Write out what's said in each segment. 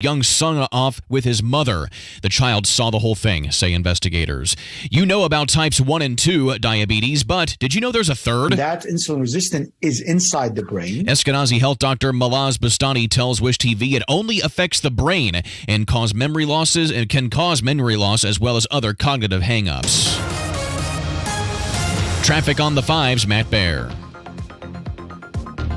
young son off with his mother. The child saw the whole thing, say investigators. You know about types 1 and 2 diabetes, but did you know there's a third? That insulin resistant is inside the brain. Eskenazi health doctor Malaz Bastani tells Wish TV it only affects the brain and can cause memory loss as well as other cognitive hang-ups. Traffic on the 5s, Matt Baer.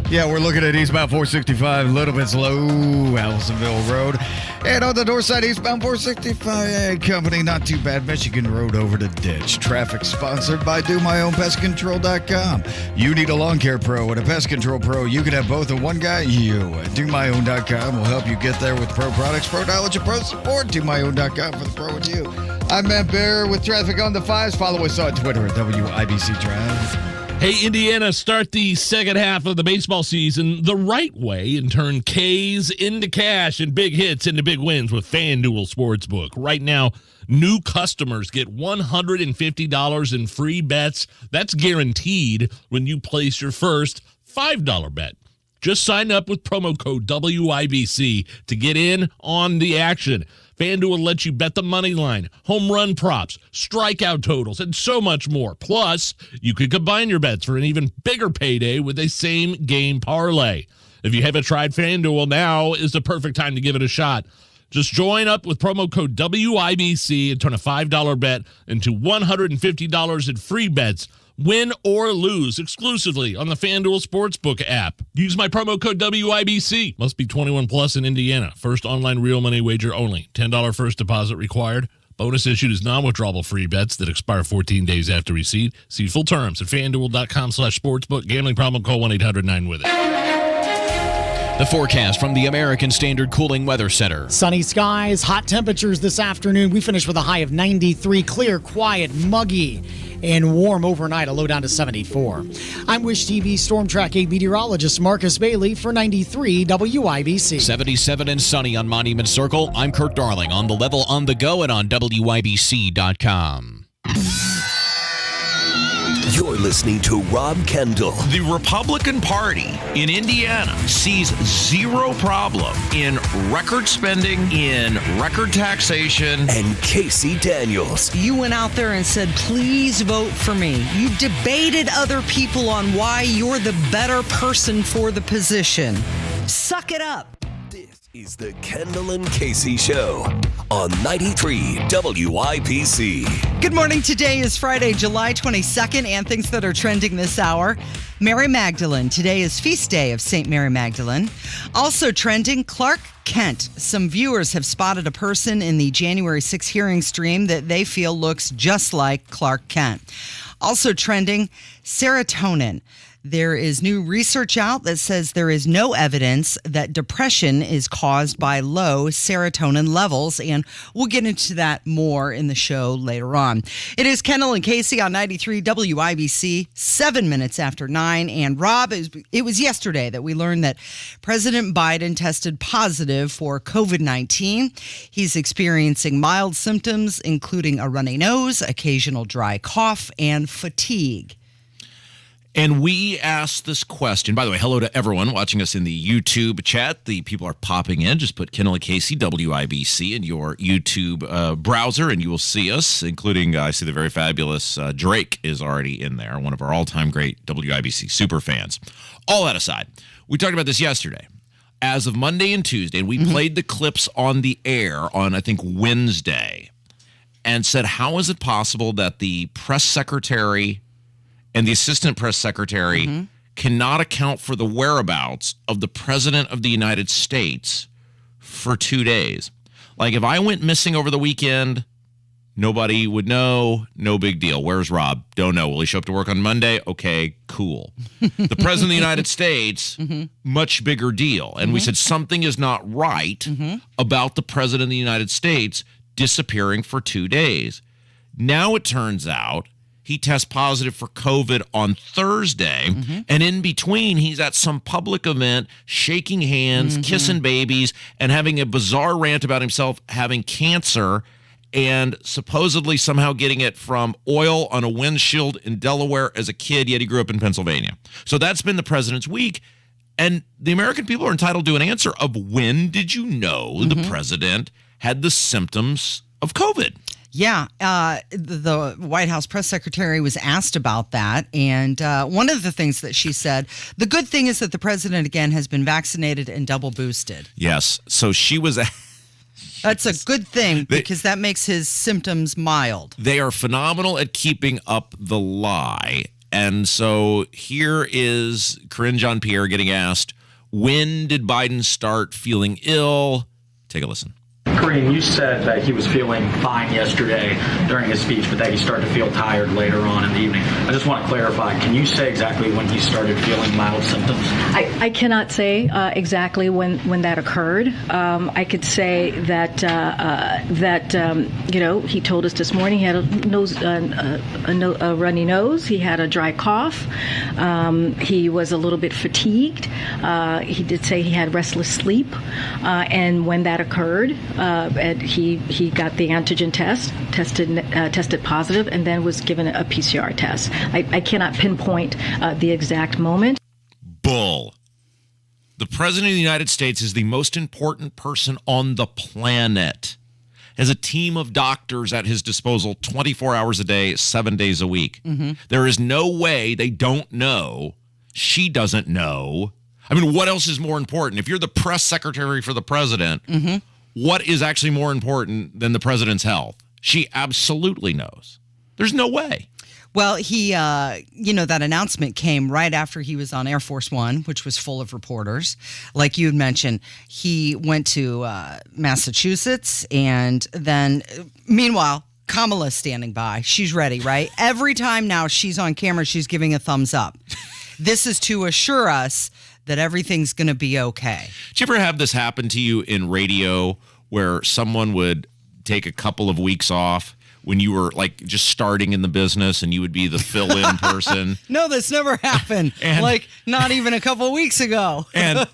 Yeah, we're looking at eastbound 465, a little bit slow, Allisonville Road. And on the north side, eastbound 465, company, not too bad. Michigan Road over to Ditch. Traffic sponsored by DoMyOwnPestControl.com. You need a lawn care pro and a pest control pro. You can have both in one guy. You at DoMyOwn.com will help you get there with pro products, pro knowledge, and pro support. DoMyOwn.com for the pro with you. I'm Matt Baer with Traffic on the 5s. Follow us on Twitter at WIBC Drive. Hey, Indiana, start the second half of the baseball season the right way and turn K's into cash and big hits into big wins with FanDuel Sportsbook. Right now, new customers get $150 in free bets. That's guaranteed when you place your first $5 bet. Just sign up with promo code WIBC to get in on the action. FanDuel lets you bet the money line, home run props, strikeout totals, and so much more. Plus, you can combine your bets for an even bigger payday with a same-game parlay. If you haven't tried FanDuel, now is the perfect time to give it a shot. Just join up with promo code WIBC and turn a $5 bet into $150 in free bets. Win or lose exclusively on the FanDuel Sportsbook app. Use my promo code WIBC. Must be 21 plus in Indiana. First online real money wager only. $10 first deposit required. Bonus issued is non-withdrawable free bets that expire 14 days after receipt. See full terms at FanDuel.com/sportsbook. Gambling problem, call 1-800-9-WITH-IT. The forecast from the American Standard Cooling Weather Center. Sunny skies, hot temperatures this afternoon. We finish with a high of 93, clear, quiet, muggy, and warm overnight, a low down to 74. I'm Wish TV Storm Track 8 meteorologist Marcus Bailey for 93 WIBC. 77 and sunny on Monument Circle. I'm Kurt Darling on the level on the go and on WIBC.com. You're listening to Rob Kendall. The Republican Party in Indiana sees zero problem in record spending, in record taxation. And Casey Daniels. You went out there and said, please vote for me. You debated other people on why you're the better person for the position. Suck it up. This is the Kendall and Casey Show on 93 WIBC. Good morning. Today is Friday, July 22nd, and things that are trending this hour. Mary Magdalene. Today is feast day of St. Mary Magdalene. Also trending, Clark Kent. Some viewers have spotted a person in the January 6 hearing stream that they feel looks just like Clark Kent. Also trending, serotonin. There is new research out that says there is no evidence that depression is caused by low serotonin levels, and we'll get into that more in the show later on. It is Kendall and Casey on 93 WIBC, 7 minutes after 9. And Rob, it was yesterday that we learned that President Biden tested positive for COVID-19. He's experiencing mild symptoms, including a runny nose, occasional dry cough, and fatigue. And we asked this question. By the way, hello to everyone watching us in the YouTube chat. The people are popping in. Just put Kendall and Casey, WIBC, in your YouTube browser, and you will see us, including, I see the very fabulous Drake is already in there, one of our all-time great WIBC super fans. All that aside, we talked about this yesterday. As of Monday and Tuesday, and we played the clips on the air on, I think, Wednesday, and said, how is it possible that the press secretary and the assistant press secretary cannot account for the whereabouts of the president of the United States for 2 days? Like, if I went missing over the weekend, nobody would know. No big deal. Where's Rob? Don't know. Will he show up to work on Monday? Okay, cool. The president of the United States, much bigger deal. And we said something is not right about the president of the United States disappearing for 2 days. Now it turns out he tests positive for COVID on Thursday, and in between, he's at some public event, shaking hands, kissing babies, and having a bizarre rant about himself having cancer and supposedly somehow getting it from oil on a windshield in Delaware as a kid, yet he grew up in Pennsylvania. So that's been the president's week. And the American people are entitled to an answer of when did you know the president had the symptoms of COVID? Yeah, the White House press secretary was asked about that. And one of the things that she said, the good thing is that the president, again, has been vaccinated and double boosted. Yes. So she was... That's a good thing because that makes his symptoms mild. They are phenomenal at keeping up the lie. And so here is Corinne Jean-Pierre getting asked, when did Biden start feeling ill? Take a listen. Corinne, you said that he was feeling fine yesterday during his speech, but that he started to feel tired later on in the evening. I just want to clarify. Can you say exactly when he started feeling mild symptoms? I cannot say exactly when that occurred. I could say that he told us this morning he had a runny nose. He had a dry cough. He was a little bit fatigued. He did say he had restless sleep, and when that occurred. And he got the antigen test, tested positive, and then was given a PCR test. I cannot pinpoint the exact moment. Bull. The president of the United States is the most important person on the planet. Has a team of doctors at his disposal 24 hours a day, 7 days a week. There is no way they don't know. She doesn't know. I mean, what else is more important? If you're the press secretary for the president, what is actually more important than the president's health? She absolutely knows. There's no way. Well, he, that announcement came right after he was on Air Force One, which was full of reporters. Like you had mentioned, he went to Massachusetts, and then, meanwhile, Kamala's standing by. She's ready, right? Every time now she's on camera, she's giving a thumbs up. This is to assure us that everything's going to be okay. Did you ever have this happen to you in radio where someone would take a couple of weeks off when you were like just starting in the business and you would be the fill-in person? No, this never happened. Like not even a couple of weeks ago. and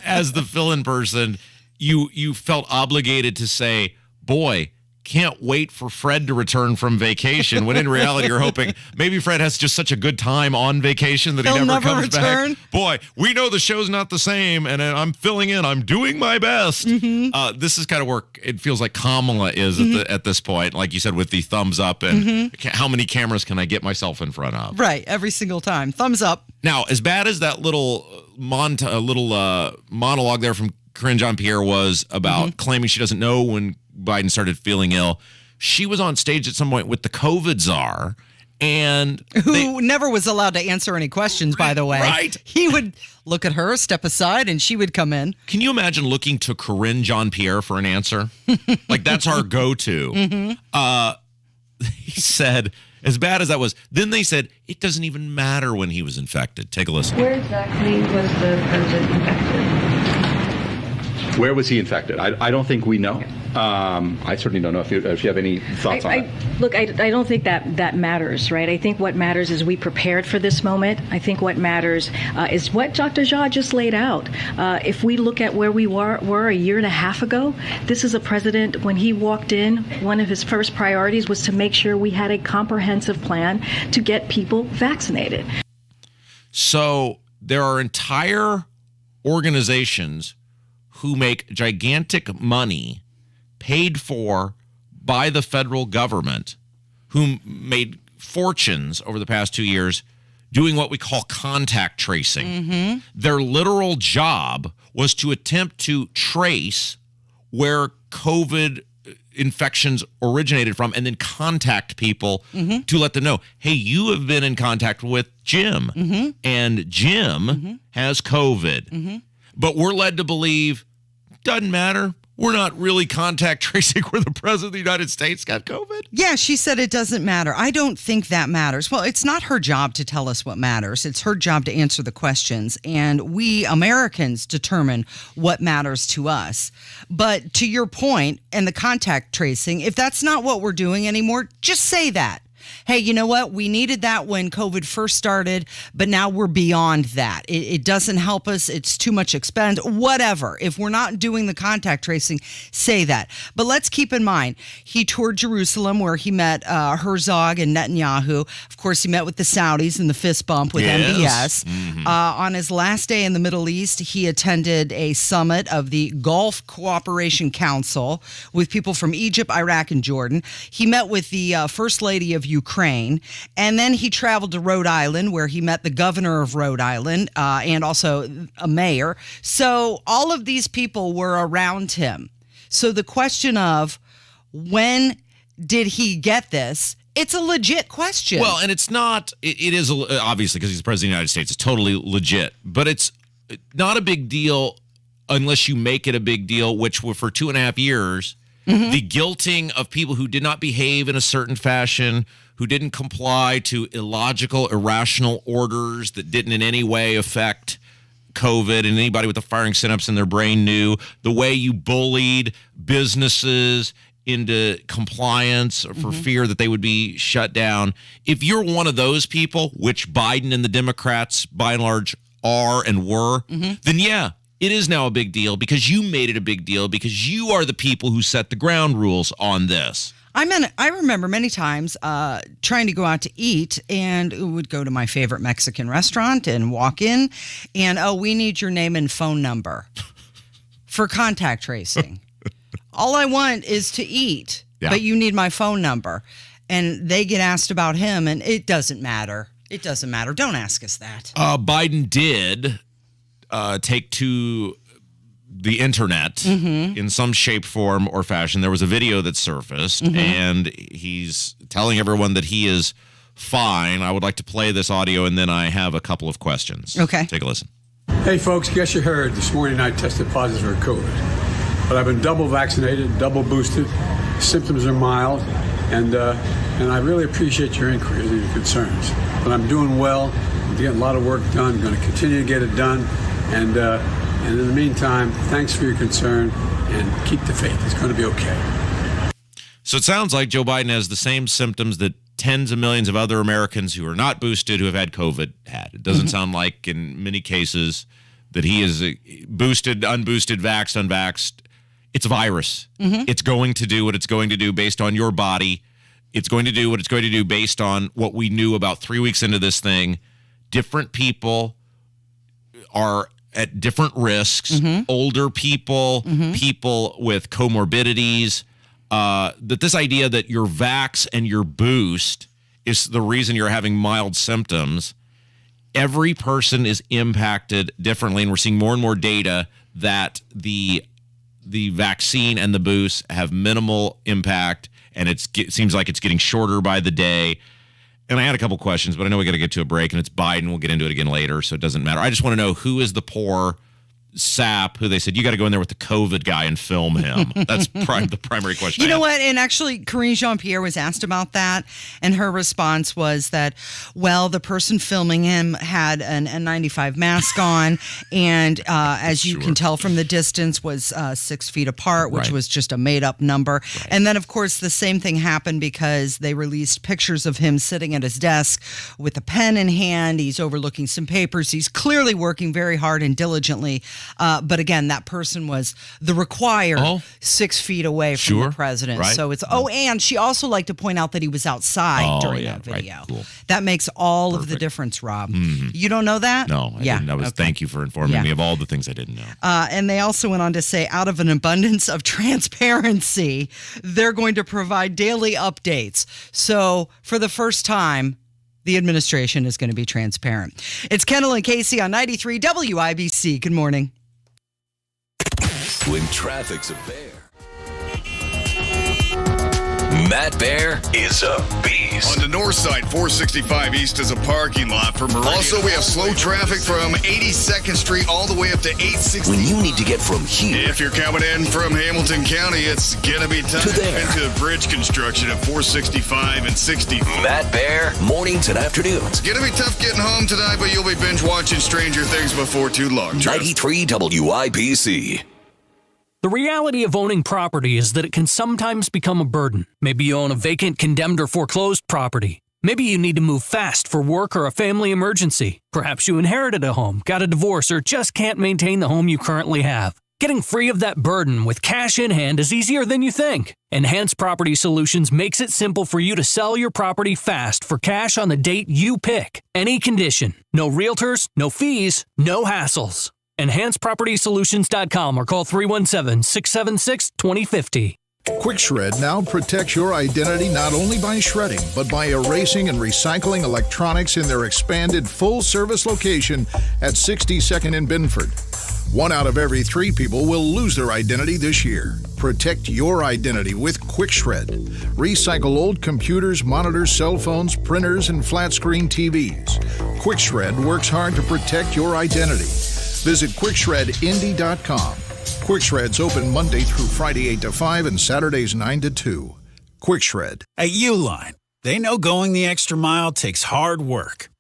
as the fill-in person, you felt obligated to say, boy, can't wait for Fred to return from vacation, when in reality you're hoping maybe Fred has just such a good time on vacation that he never comes back. Boy, we know the show's not the same, and I'm filling in. I'm doing my best. This is kind of where it feels like Kamala is at this point, like you said, with the thumbs up and how many cameras can I get myself in front of? Right, every single time. Thumbs up. Now, as bad as that little monologue there from Corinne Jean-Pierre was about claiming she doesn't know when Biden started feeling ill, she was on stage at some point with the COVID czar, and who never was allowed to answer any questions, by the way. Right. He would look at her, step aside, and she would come in. Can you imagine looking to Corinne Jean-Pierre for an answer? Like, that's our go-to. He said, as bad as that was, then they said, it doesn't even matter when he was infected. Take a listen. Where exactly was the president infected? Where was he infected? I don't think we know. I certainly don't know if you have any thoughts on it. Look, I don't think that matters, right? I think what matters is we prepared for this moment. I think what matters is what Dr. Jha just laid out. If we look at where we were a year and a half ago, this is a president, when he walked in, one of his first priorities was to make sure we had a comprehensive plan to get people vaccinated. So there are entire organizations who make gigantic money paid for by the federal government, who made fortunes over the past 2 years doing what we call contact tracing. Their literal job was to attempt to trace where COVID infections originated from and then contact people to let them know, hey, you have been in contact with Jim, and Jim has COVID. But we're led to believe, doesn't matter. We're not really contact tracing where the president of the United States got COVID. Yeah, she said it doesn't matter. I don't think that matters. Well, it's not her job to tell us what matters. It's her job to answer the questions. And we Americans determine what matters to us. But to your point, and the contact tracing, if that's not what we're doing anymore, just say that. Hey, you know what? We needed that when COVID first started, but now we're beyond that. It doesn't help us. It's too much expense, whatever. If we're not doing the contact tracing, say that. But let's keep in mind, he toured Jerusalem where he met Herzog and Netanyahu. Of course, he met with the Saudis in the fist bump with MBS. Mm-hmm. On his last day in the Middle East, he attended a summit of the Gulf Cooperation Council with people from Egypt, Iraq, and Jordan. He met with the First Lady of Ukraine, and then he traveled to Rhode Island where he met the governor of Rhode Island and also a mayor. So all of these people were around him. So the question of when did he get this? It's a legit question. Well, and it's not, it is obviously because he's the president of the United States, it's totally legit, but it's not a big deal unless you make it a big deal, which were for 2.5 years, the guilting of people who did not behave in a certain fashion, who didn't comply to illogical, irrational orders that didn't in any way affect COVID, and anybody with the firing synapse in their brain knew, the way you bullied businesses into compliance for fear that they would be shut down. If you're one of those people, which Biden and the Democrats by and large are and were, then yeah, it is now a big deal because you made it a big deal because you are the people who set the ground rules on this. I remember many times trying to go out to eat and would go to my favorite Mexican restaurant and walk in and, we need your name and phone number for contact tracing. All I want is to eat, but you need my phone number. And they get asked about him, and it doesn't matter. It doesn't matter. Don't ask us that. Biden did take to the internet in some shape, form, or fashion. There was a video that surfaced, and he's telling everyone that he is fine. I would like to play this audio, and then I have a couple of questions. Okay. Take a listen. Hey, folks, guess you heard this morning I tested positive for COVID. But I've been double vaccinated, double boosted. Symptoms are mild, and I really appreciate your inquiries and your concerns. But I'm doing well. I'm getting a lot of work done. I'm going to continue to get it done. And in the meantime, thanks for your concern, and keep the faith. It's going to be okay. So it sounds like Joe Biden has the same symptoms that tens of millions of other Americans who are not boosted, who have had COVID, had. It doesn't sound like, in many cases, that he is boosted, unboosted, vaxxed, unvaxxed. It's a virus. It's going to do what it's going to do based on your body. It's going to do what it's going to do based on what we knew about 3 weeks into this thing. Different people are at different risks. Older people, people with comorbidities. That this idea that your vax and your boost is the reason you're having mild symptoms. Every person is impacted differently, and we're seeing more and more data that the vaccine and the boost have minimal impact, and it seems like it's getting shorter by the day. And I had a couple questions, but I know we got to get to a break, and it's Biden. We'll get into it again later, so it doesn't matter. I just want to know, who is the poor sap who they said, you got to go in there with the COVID guy and film him? That's the primary question. You know what? And actually, Karine Jean-Pierre was asked about that, and her response was that, well, the person filming him had an N95 mask on, and as you can tell from the distance, was 6 feet apart, which was just a made-up number. And then, of course, the same thing happened because they released pictures of him sitting at his desk with a pen in hand. He's overlooking some papers. He's clearly working very hard and diligently. But again, that person was the required 6 feet away from the president. Right. So it's, and she also liked to point out that he was outside during that video. Right. Cool. That makes all of the difference, Rob. You don't know that? No, I didn't. Thank you for informing me of all the things I didn't know. And they also went on to say, out of an abundance of transparency, they're going to provide daily updates. So for the first time, the administration is going to be transparent. It's Kendall and Casey on 93 WIBC. Good morning. When traffic's a bear, Matt Bear is a beast. On the north side, 465 East is a parking lot for Meridian. Also, we have slow traffic from 82nd Street all the way up to 860. When you need to get from here, if you're coming in from Hamilton County, it's going to be time to there. Into bridge construction at 465 and 60. Matt Bear, mornings and afternoons. It's going to be tough getting home tonight, but you'll be binge watching Stranger Things before too long. 93 WIBC. The reality of owning property is that it can sometimes become a burden. Maybe you own a vacant, condemned, or foreclosed property. Maybe you need to move fast for work or a family emergency. Perhaps you inherited a home, got a divorce, or just can't maintain the home you currently have. Getting free of that burden with cash in hand is easier than you think. Enhanced Property Solutions makes it simple for you to sell your property fast for cash on the date you pick. Any condition. No realtors, no fees, no hassles. EnhancedPropertySolutions.com or call 317-676-2050. Quick Shred now protects your identity not only by shredding, but by erasing and recycling electronics in their expanded full-service location at 62nd and Binford. 1 out of every 3 people will lose their identity this year. Protect your identity with Quick Shred. Recycle old computers, monitors, cell phones, printers, and flat-screen TVs. Quick Shred works hard to protect your identity. Visit QuickShredIndy.com. Quick Shred's open Monday through Friday 8 to 5 and Saturdays 9 to 2. Quick Shred. At Uline, they know going the extra mile takes hard work.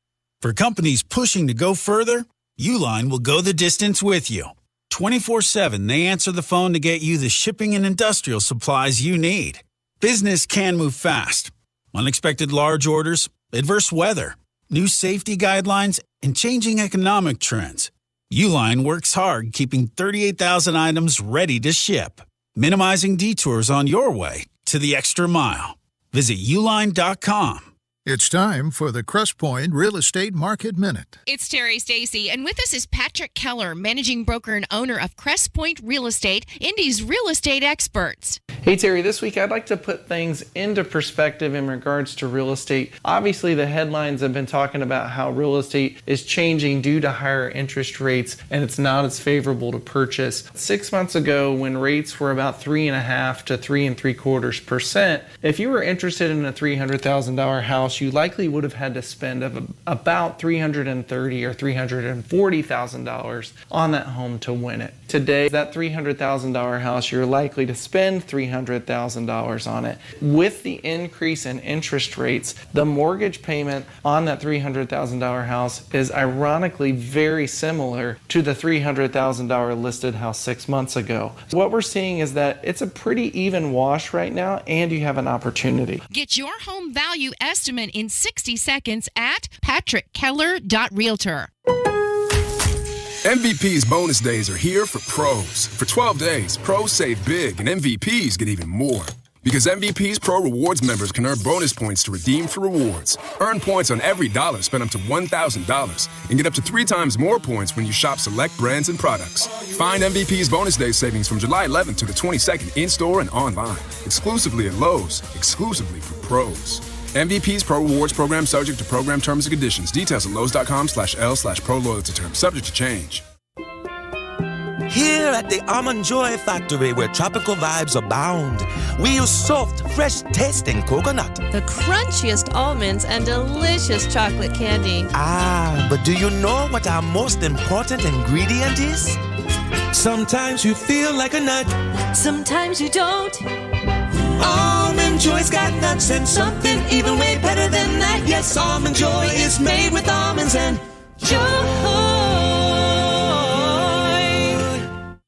For companies pushing to go further, Uline will go the distance with you. 24/7, they answer the phone to get you the shipping and industrial supplies you need. Business can move fast. Unexpected large orders, adverse weather, new safety guidelines, and changing economic trends. Uline works hard keeping 38,000 items ready to ship, minimizing detours on your way to the extra mile. Visit uline.com. It's time for the Crest Point Real Estate Market Minute. It's Terry Stacy, and with us is Patrick Keller, managing broker and owner of Crest Point Real Estate, Indy's real estate experts. Hey Terry, this week I'd like to put things into perspective in regards to real estate. Obviously the headlines have been talking about how real estate is changing due to higher interest rates and it's not as favorable to purchase. 6 months ago when rates were about 3.5% to 3.75%, if you were interested in a $300,000 house, you likely would have had to spend about $330,000 or $340,000 on that home to win it. Today, that $300,000 house, you're likely to spend $300,000 on it. With the increase in interest rates, the mortgage payment on that $300,000 house is ironically very similar to the $300,000 listed house 6 months ago. So what we're seeing is that it's a pretty even wash right now, and you have an opportunity. Get your home value estimate in 60 seconds at patrickkeller.realtor. MVP's bonus days are here for pros. For 12 days, pros save big and MVPs get even more. Because MVP's Pro Rewards members can earn bonus points to redeem for rewards. Earn points on every dollar spent up to $1,000 and get up to 3 times more points when you shop select brands and products. Find MVP's bonus day savings from July 11th to the 22nd in-store and online. Exclusively at Lowe's. Exclusively for pros. MVP's Pro Rewards program subject to program terms and conditions. Details at Lowe's.com/L/Pro Loyalty terms. Subject to change. Here at the Almond Joy Factory, where tropical vibes abound, we use soft, fresh tasting coconut. The crunchiest almonds and delicious chocolate candy. Ah, but do you know what our most important ingredient is? Sometimes you feel like a nut. Sometimes you don't. Almond Joy's got nuts and something even way better than that. Yes, Almond Joy is made with almonds and joy.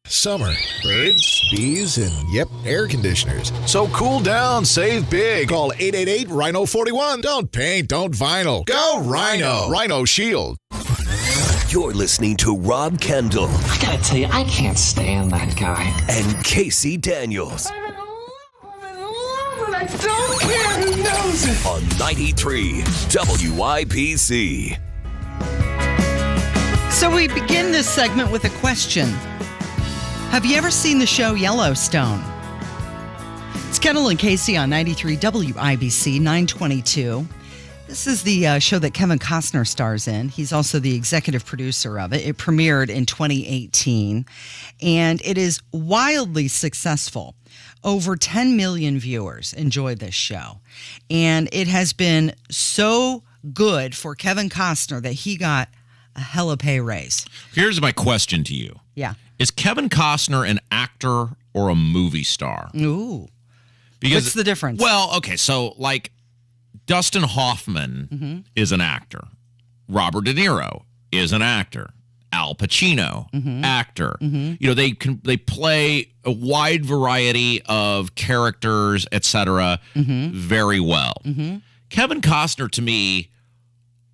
Summer, birds, bees, and yep, air conditioners. So cool down, save big. Call 888-RHINO-41. Don't paint, don't vinyl. Go Rhino. Rhino Shield. You're listening to Rob Kendall. I gotta tell you, I can't stand that guy. And Casey Daniels. I don't care who knows it. On 93 WIBC. So we begin this segment with a question. Have you ever seen the show Yellowstone? It's Kendall and Casey on 93 WIBC 922. This is the show that Kevin Costner stars in. He's also the executive producer of it. It premiered in 2018, and it is wildly successful. Over 10 million viewers enjoyed this show, and it has been so good for Kevin Costner that he got a hella pay raise. Here's my question to you. Yeah. Is Kevin Costner an actor or a movie star? Ooh. Because, what's the difference? Well, okay, so like Dustin Hoffman is an actor. Robert De Niro is an actor. Al Pacino, actor. You know, they play a wide variety of characters, etc., very well. Kevin Costner, to me,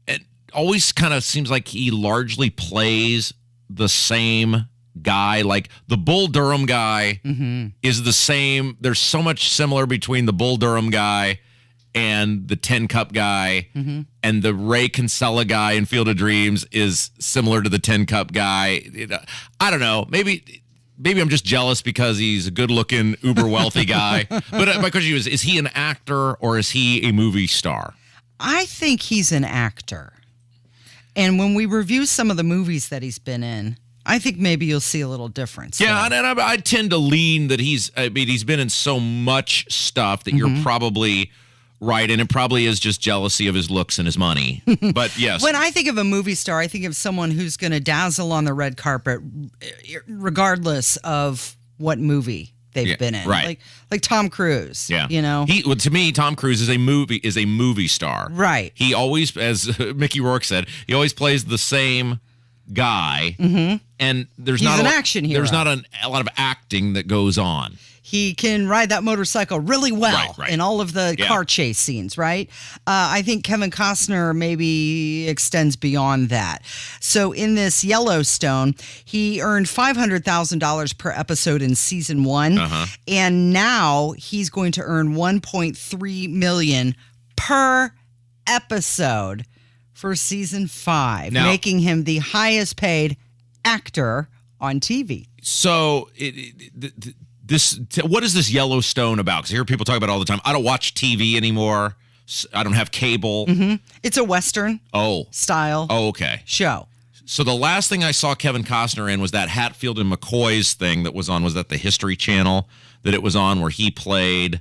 it always kind of seems like he largely plays the same guy. Like the Bull Durham guy is the same. There's so much similar between the Bull Durham guy and the 10 Cup guy, and the Ray Kinsella guy in Field of Dreams is similar to the 10 Cup guy. I don't know. Maybe I'm just jealous because he's a good-looking, uber-wealthy guy. But my question is he an actor or is he a movie star? I think he's an actor. And when we review some of the movies that he's been in, I think maybe you'll see a little difference. Yeah, and I tend to lean that he's been in so much stuff that you're probably right, and it probably is just jealousy of his looks and his money. But yes. When I think of a movie star, I think of someone who's going to dazzle on the red carpet regardless of what movie they've been in. Right. Like Tom Cruise. Yeah. You know? To me, Tom Cruise is a movie star. Right. He always, as Mickey Rourke said, he always plays the same guy. And He's an action hero. There's not a lot of acting that goes on. He can ride that motorcycle really well Right. in all of the car chase scenes, right? I think Kevin Costner maybe extends beyond that. So in this Yellowstone, he earned $500,000 per episode in season 1, and now he's going to earn $1.3 million per episode for season 5, making him the highest paid actor on TV. So what is this Yellowstone about? Because I hear people talk about it all the time. I don't watch TV anymore. I don't have cable. It's a Western style show. So the last thing I saw Kevin Costner in was that Hatfield and McCoy's thing that was on. Was that the History Channel that it was on, where he played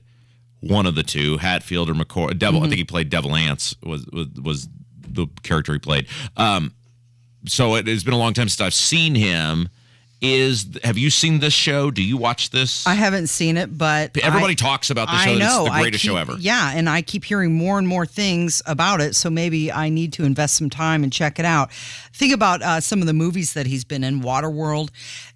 one of the two, Hatfield or McCoy? Devil. I think he played Devil Anse was the character he played. So it has been a long time since I've seen him. Have you seen this show? Do you watch this? I haven't seen it, but everybody talks about the show. It's the greatest show ever. Yeah, and I keep hearing more and more things about it, so maybe I need to invest some time and check it out. Think about some of the movies that he's been in. Waterworld,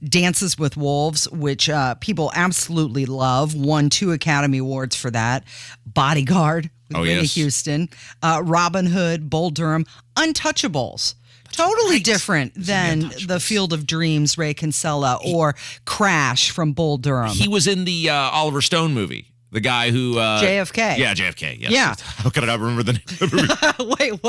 Dances with Wolves, which people absolutely love, won 2 Academy Awards for that. Bodyguard with Whitney Houston, Robin Hood, Bull Durham, Untouchables. Totally different than The Field of Dreams, Ray Kinsella, or Crash from Bull Durham. He was in the Oliver Stone movie. The guy who... JFK. Yeah, JFK, yes. Yeah. How could I not remember the name of the movie? Wait,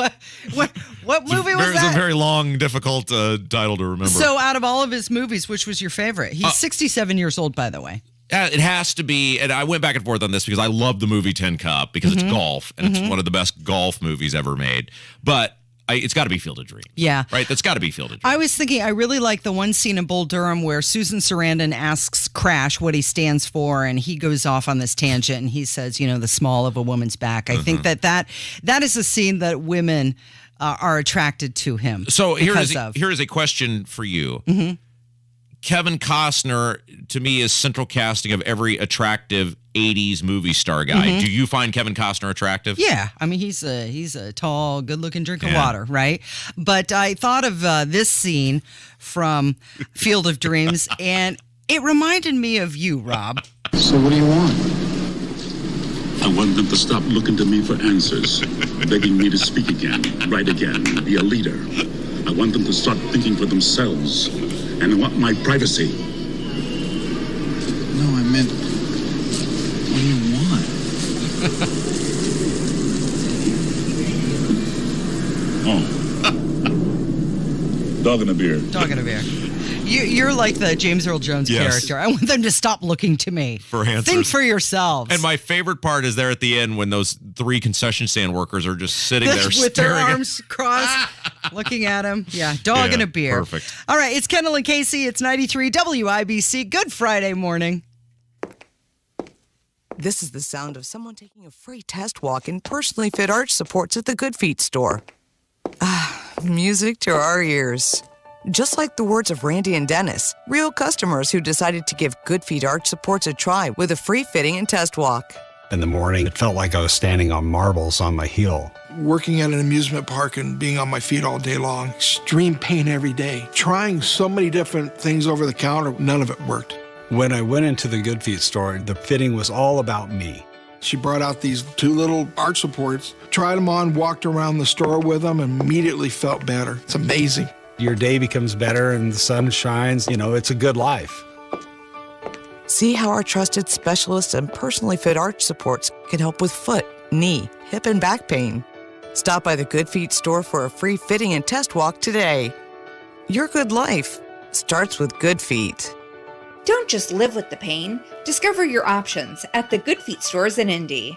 what movie was that? It's a very long, difficult title to remember. So out of all of his movies, which was your favorite? He's 67 years old, by the way. It has to be, and I went back and forth on this because I love the movie 10 Cup because it's golf, and it's one of the best golf movies ever made. But... it's got to be Field of Dreams. Yeah. Right? That's got to be Field of Dreams. I was thinking, I really like the one scene in Bull Durham where Susan Sarandon asks Crash what he stands for, and he goes off on this tangent, and he says, the small of a woman's back. I think that is a scene that women are attracted to him. So here is a question for you. Kevin Costner, to me, is central casting of every attractive 80s movie star guy. Do you find Kevin Costner attractive? Yeah. I mean, he's a tall, good-looking drink of water, right? But I thought of this scene from Field of Dreams, and it reminded me of you, Rob. So what do you want? I want them to stop looking to me for answers, begging me to speak again, write again, be a leader. I want them to start thinking for themselves. And I want my privacy. No, I meant, what do you want? Dog and a beer. Dog and a beer. You're like the James Earl Jones character. I want them to stop looking to me. For answers. Think for yourselves. And my favorite part is there at the end when those 3 concession stand workers are just sitting there with their staring arms crossed, looking at him. Yeah, dog and a beer. Perfect. All right, it's Kendall and Casey. It's 93 WIBC. Good Friday morning. This is the sound of someone taking a free test walk in personally fit arch supports at the Good Feet store. Music to our ears. Just like the words of Randy and Dennis, real customers who decided to give Good Feet arch supports a try with a free fitting and test walk. In the morning, it felt like I was standing on marbles on my heel. working at an amusement park and being on my feet all day long. Extreme pain every day. Trying so many different things over the counter, none of it worked. When I went into the Good Feet store, the fitting was all about me. She brought out these 2 little arch supports, tried them on, walked around the store with them, and immediately felt better. It's amazing. Your day becomes better and the sun shines. It's a good life. See how our trusted specialists and personally fit arch supports can help with foot, knee, hip, and back pain. Stop by the Good Feet store for a free fitting and test walk today. Your good life starts with Good Feet. Don't just live with the pain. Discover your options at the Good Feet stores in Indy.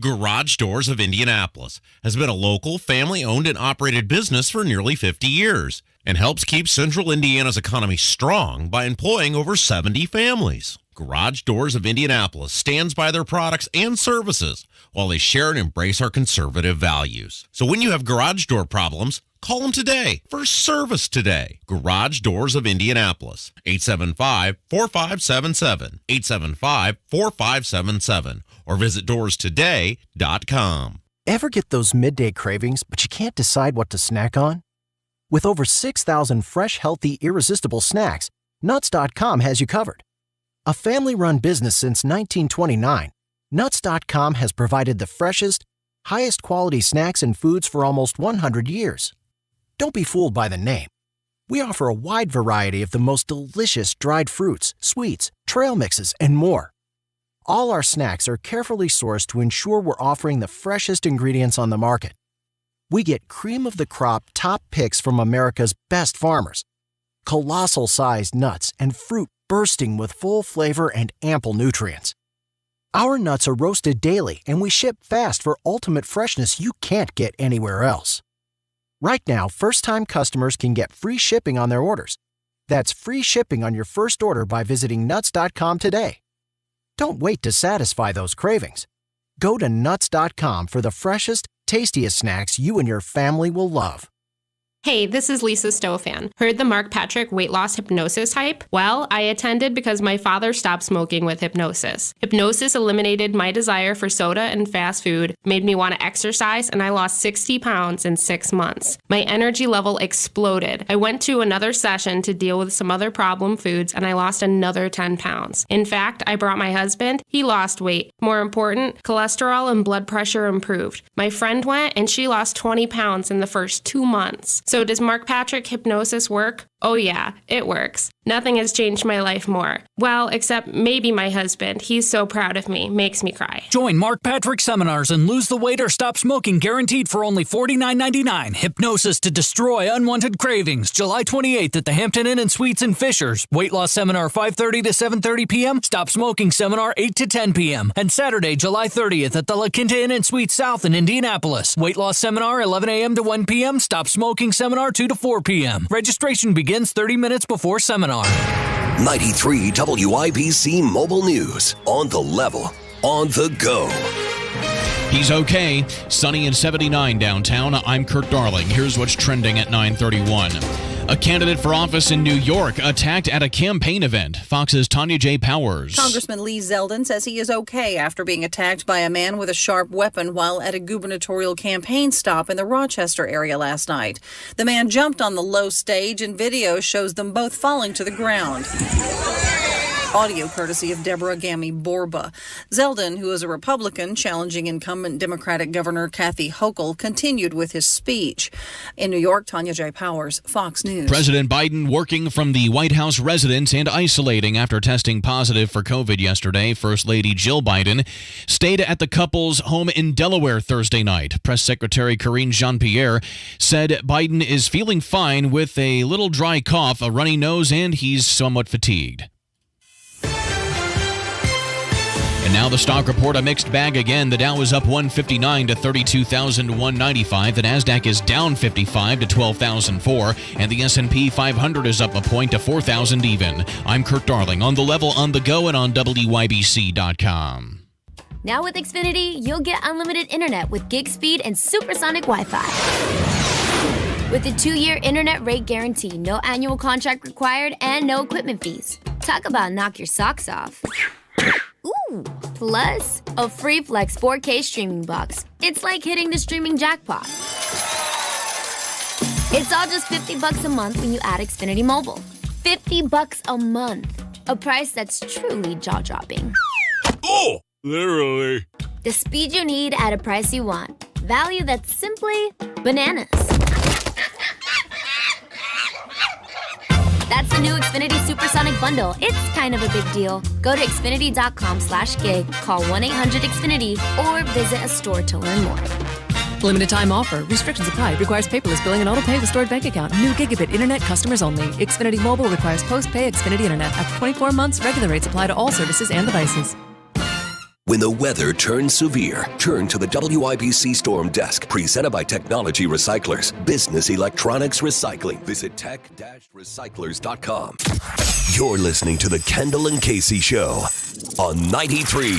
Garage Doors of Indianapolis has been a local, family-owned and operated business for nearly 50 years and helps keep central Indiana's economy strong by employing over 70 families. Garage Doors of Indianapolis stands by their products and services while they share and embrace our conservative values. So when you have garage door problems, call them today for service today. Garage Doors of Indianapolis, 875-4577, 875-4577, or visit doorstoday.com. Ever get those midday cravings, but you can't decide what to snack on? With over 6,000 fresh, healthy, irresistible snacks, Nuts.com has you covered. A family-run business since 1929, Nuts.com has provided the freshest, highest quality snacks and foods for almost 100 years. Don't be fooled by the name. We offer a wide variety of the most delicious dried fruits, sweets, trail mixes, and more. All our snacks are carefully sourced to ensure we're offering the freshest ingredients on the market. We get cream-of-the-crop top picks from America's best farmers, colossal-sized nuts, and fruit bursting with full flavor and ample nutrients. Our nuts are roasted daily, and we ship fast for ultimate freshness you can't get anywhere else. Right now, first-time customers can get free shipping on their orders. That's free shipping on your first order by visiting Nuts.com today. Don't wait to satisfy those cravings. Go to Nuts.com for the freshest, tastiest snacks you and your family will love. Hey, this is Lisa Stofan. Heard the Mark Patrick weight loss hypnosis hype? Well, I attended because my father stopped smoking with hypnosis. Hypnosis eliminated my desire for soda and fast food, made me want to exercise, and I lost 60 pounds in 6 months. My energy level exploded. I went to another session to deal with some other problem foods, and I lost another 10 pounds. In fact, I brought my husband. He lost weight. More important, cholesterol and blood pressure improved. My friend went, and she lost 20 pounds in the first 2 months. So does Mark Patrick hypnosis work? Oh yeah, it works. Nothing has changed my life more. Well, except maybe my husband. He's so proud of me. Makes me cry. Join Mark Patrick seminars and lose the weight or stop smoking guaranteed for only $49.99. Hypnosis to destroy unwanted cravings. July 28th at the Hampton Inn and Suites in Fishers. Weight loss seminar 5:30 to 7:30 p.m. Stop smoking seminar 8 to 10 p.m. And Saturday, July 30th at the La Quinta Inn and Suites South in Indianapolis. Weight loss seminar 11 a.m. to 1 p.m. Stop smoking seminar 2 to 4 p.m. Registration begins 30 minutes before seminar. 93 WIBC Mobile News. On the level, on the go. He's okay. Sunny and 79 downtown. I'm Kurt Darling. Here's what's trending at 9:31. A candidate for office in New York attacked at a campaign event. Fox's Tanya J. Powers. Congressman Lee Zeldin says he is okay after being attacked by a man with a sharp weapon while at a gubernatorial campaign stop in the Rochester area last night. The man jumped on the low stage, and video shows them both falling to the ground. Audio courtesy of Deborah Gammy Borba. Zeldin, who is a Republican challenging incumbent Democratic Governor Kathy Hochul, continued with his speech. In New York, Tanya J. Powers, Fox News. President Biden working from the White House residence and isolating after testing positive for COVID yesterday. First Lady Jill Biden stayed at the couple's home in Delaware Thursday night. Press Secretary Karine Jean-Pierre said Biden is feeling fine with a little dry cough, a runny nose, and he's somewhat fatigued. And now the stock report, a mixed bag again. The Dow is up 159 to 32,195. The Nasdaq is down 55 to 12,004. And the S&P 500 is up a point to 4,000 even. I'm Kurt Darling, on the level, on the go, and on WIBC.com. Now with Xfinity, you'll get unlimited internet with gig speed and supersonic Wi-Fi. With a 2-year internet rate guarantee, no annual contract required, and no equipment fees. Talk about knock your socks off. Ooh, plus a free Flex 4K streaming box. It's like hitting the streaming jackpot. It's all just $50 a month when you add Xfinity Mobile. $50 a month. A price that's truly jaw-dropping. Oh, literally. The speed you need at a price you want. Value that's simply bananas. That's the new Xfinity Supersonic Bundle. It's kind of a big deal. Go to Xfinity.com/gig, call 1-800-XFINITY, or visit a store to learn more. Limited time offer. Restrictions apply. Requires paperless billing and auto pay with stored bank account. New gigabit internet customers only. Xfinity Mobile requires post-pay Xfinity internet. After 24 months, regular rates apply to all services and devices. When the weather turns severe, turn to the WIBC Storm Desk, presented by Technology Recyclers. Business electronics recycling. Visit tech-recyclers.com. You're listening to the Kendall and Casey Show on 93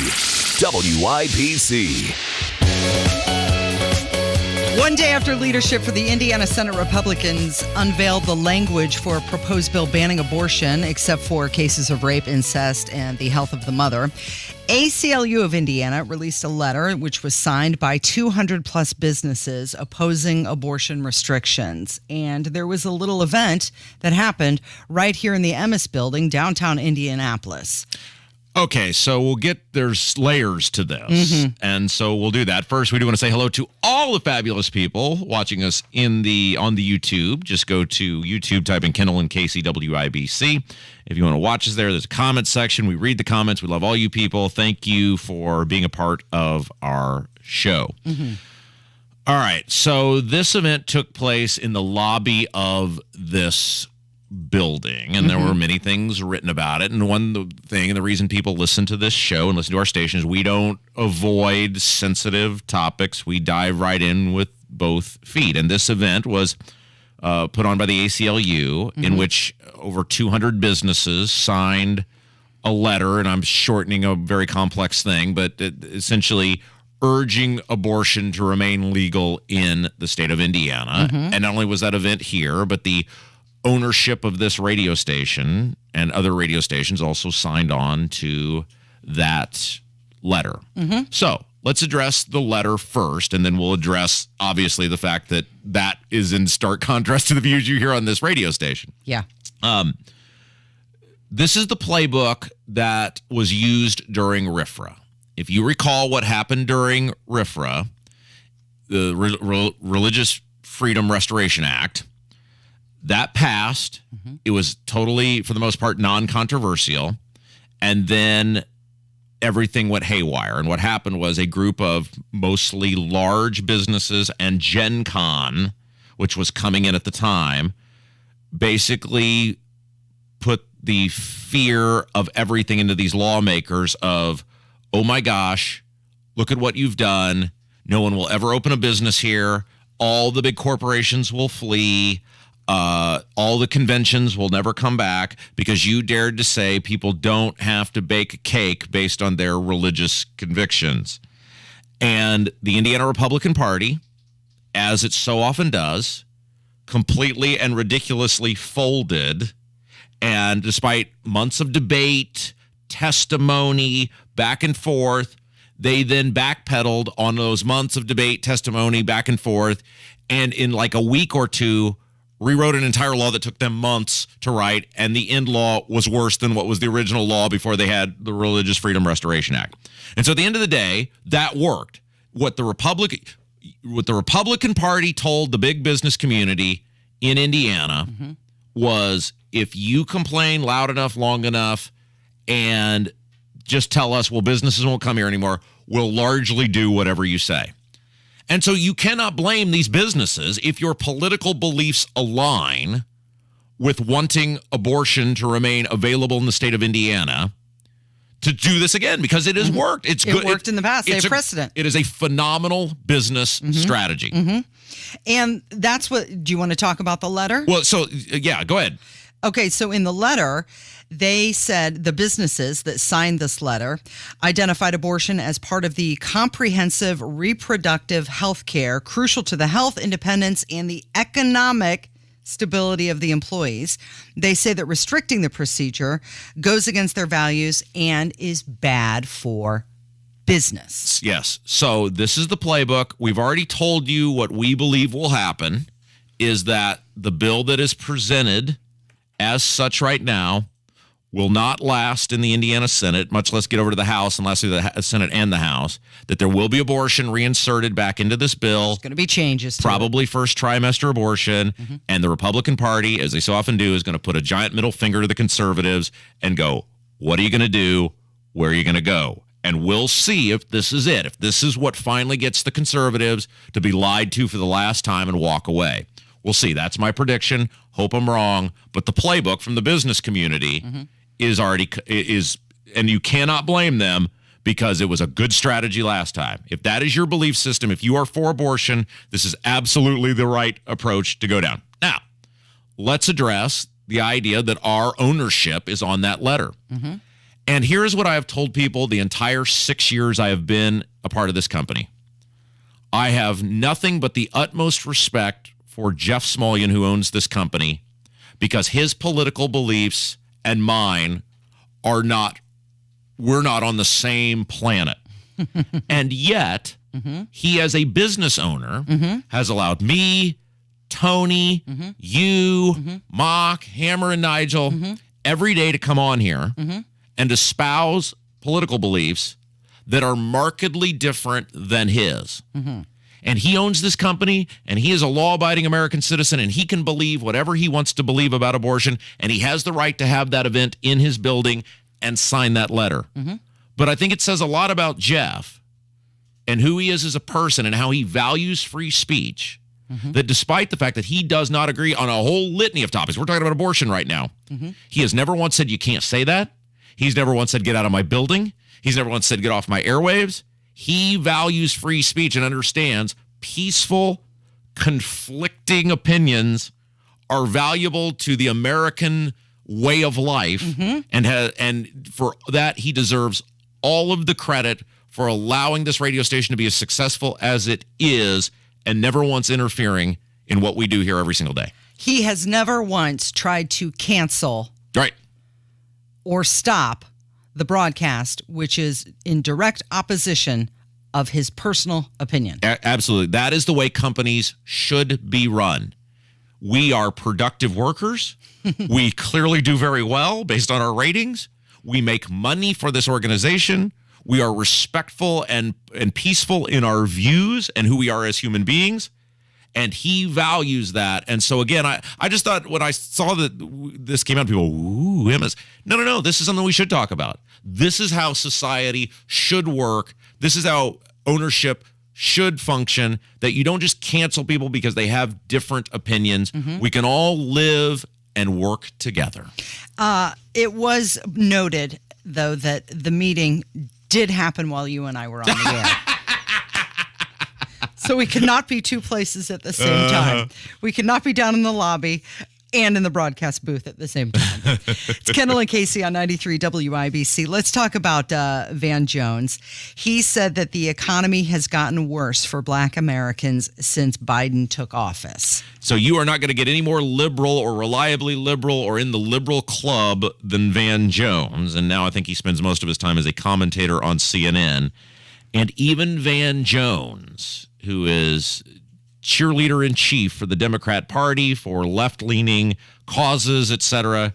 WIBC. One day after leadership for the Indiana Senate Republicans unveiled the language for a proposed bill banning abortion, except for cases of rape, incest, and the health of the mother, ACLU of Indiana released a letter which was signed by 200 plus businesses opposing abortion restrictions. And there was a little event that happened right here in the Emmis building, downtown Indianapolis. Okay, so there's layers to this. And so we'll do that. First, we do want to say hello to all the fabulous people watching us on the YouTube. Just go to YouTube, type in Kendall and Casey WIBC. If you want to watch us there's a comment section. We read the comments. We love all you people. Thank you for being a part of our show. All right, so this event took place in the lobby of this building, and there were many things written about it. And one thing, and the reason people listen to this show and listen to our station, is we don't avoid sensitive topics. We dive right in with both feet. And this event was put on by the ACLU, in which over 200 businesses signed a letter, and I'm shortening a very complex thing, but essentially urging abortion to remain legal in the state of Indiana. And not only was that event here, but the ownership of this radio station and other radio stations also signed on to that letter. So let's address the letter first, and then we'll address, obviously, the fact that that is in stark contrast to the views you hear on this radio station. Yeah. This is the playbook that was used during RFRA. If you recall what happened during RFRA, the Religious Freedom Restoration Act, that passed. It was totally, for the most part, non-controversial. And then everything went haywire. And what happened was a group of mostly large businesses and Gen Con, which was coming in at the time, basically put the fear of everything into these lawmakers of, oh my gosh, look at what you've done. No one will ever open a business here. All the big corporations will flee. All the conventions will never come back because you dared to say people don't have to bake a cake based on their religious convictions. And the Indiana Republican Party, as it so often does, completely and ridiculously folded. And despite months of debate, testimony, back and forth, they then backpedaled on those months of debate, testimony, back and forth, and in like a week or two, rewrote an entire law that took them months to write, and the end law was worse than what was the original law before they had the Religious Freedom Restoration Act. And so at the end of the day, that worked. What the Republican Party told the big business community in Indiana was, if you complain loud enough, long enough, and just tell us, well, businesses won't come here anymore, we'll largely do whatever you say. And so you cannot blame these businesses if your political beliefs align with wanting abortion to remain available in the state of Indiana to do this again, because it has worked. It's good. It worked in the past. They have precedent. It is a phenomenal business strategy. And that's what, do you want to talk about the letter? Well, so yeah, go ahead. Okay, so in the letter, they said the businesses that signed this letter identified abortion as part of the comprehensive reproductive health care crucial to the health, independence, and the economic stability of the employees. They say that restricting the procedure goes against their values and is bad for business. Yes. So this is the playbook. We've already told you what we believe will happen is that the bill that is presented as such right now will not last in the Indiana Senate, much less get over to the House and last through the Senate and the House, that there will be abortion reinserted back into this bill. There's going to be changes to probably first trimester abortion, and the Republican Party, as they so often do, is going to put a giant middle finger to the conservatives and go, what are you going to do? Where are you going to go? And we'll see if this is it, if this is what finally gets the conservatives to be lied to for the last time and walk away. We'll see. That's my prediction. Hope I'm wrong. But the playbook from the business community is already, and you cannot blame them because it was a good strategy last time. If that is your belief system, if you are for abortion, this is absolutely the right approach to go down. Now, let's address the idea that our ownership is on that letter. And here's what I have told people the entire 6 years I have been a part of this company. I have nothing but the utmost respect for Jeff Smulyan, who owns this company, because his political beliefs and mine are not, we're not on the same planet. And yet, he as a business owner has allowed me, Tony, you, Mock, Hammer, and Nigel every day to come on here and espouse political beliefs that are markedly different than his. And he owns this company, and he is a law-abiding American citizen, and he can believe whatever he wants to believe about abortion, and he has the right to have that event in his building and sign that letter. But I think it says a lot about Jeff and who he is as a person and how he values free speech, that despite the fact that he does not agree on a whole litany of topics, we're talking about abortion right now, he has never once said, you can't say that. He's never once said, get out of my building. He's never once said, get off my airwaves. He values free speech and understands peaceful, conflicting opinions are valuable to the American way of life. And for that, he deserves all of the credit for allowing this radio station to be as successful as it is and never once interfering in what we do here every single day. He has never once tried to cancel or stop the broadcast, which is in direct opposition of his personal opinion. Absolutely. That is the way companies should be run. We are productive workers. We clearly do very well based on our ratings. We make money for this organization. We are respectful and peaceful in our views and who we are as human beings. And he values that. And so, again, I just thought when I saw that this came out, people, ooh, him is. No. This is something we should talk about. This is how society should work. This is how ownership should function, that you don't just cancel people because they have different opinions. We can all live and work together. It was noted, though, that the meeting did happen while you and I were on the air. So we cannot be two places at the same time. We cannot be down in the lobby and in the broadcast booth at the same time. It's Kendall and Casey on 93 WIBC. Let's talk about Van Jones. He said that the economy has gotten worse for Black Americans since Biden took office. So you are not going to get any more liberal or reliably liberal or in the liberal club than Van Jones. And now I think he spends most of his time as a commentator on CNN. And even Van Jones, who is cheerleader in chief for the Democrat Party, for left-leaning causes, etc.,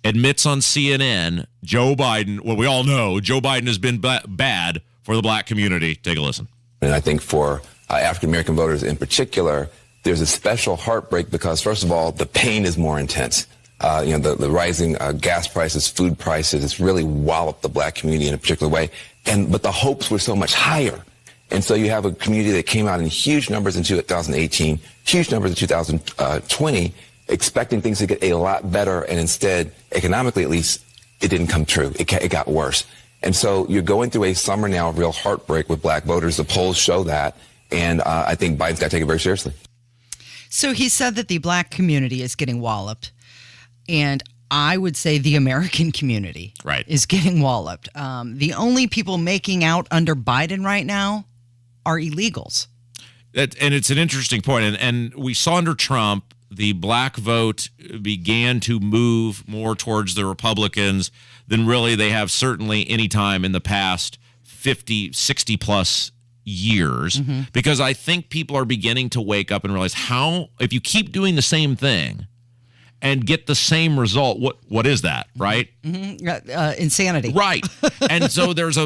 admits on CNN, Joe Biden, well, we all know Joe Biden has been bad for the black community. Take a listen. And I think for African-American voters in particular, there's a special heartbreak because, first of all, the pain is more intense. The rising gas prices, food prices, it's really walloped the black community in a particular way. But the hopes were so much higher. And so you have a community that came out in huge numbers in 2018, huge numbers in 2020, expecting things to get a lot better. And instead, economically at least, it didn't come true. It got worse. And so you're going through a summer now of real heartbreak with black voters. The polls show that. And I think Biden's got to take it very seriously. So he said that the black community is getting walloped. And I would say the American community is getting walloped. The only people making out under Biden right now are illegals. And it's an interesting point. And we saw under Trump, the black vote began to move more towards the Republicans than really they have certainly any time in the past 50, 60 plus years, because I think people are beginning to wake up and realize how, if you keep doing the same thing and get the same result, what is that, right? Insanity. Right. And so there's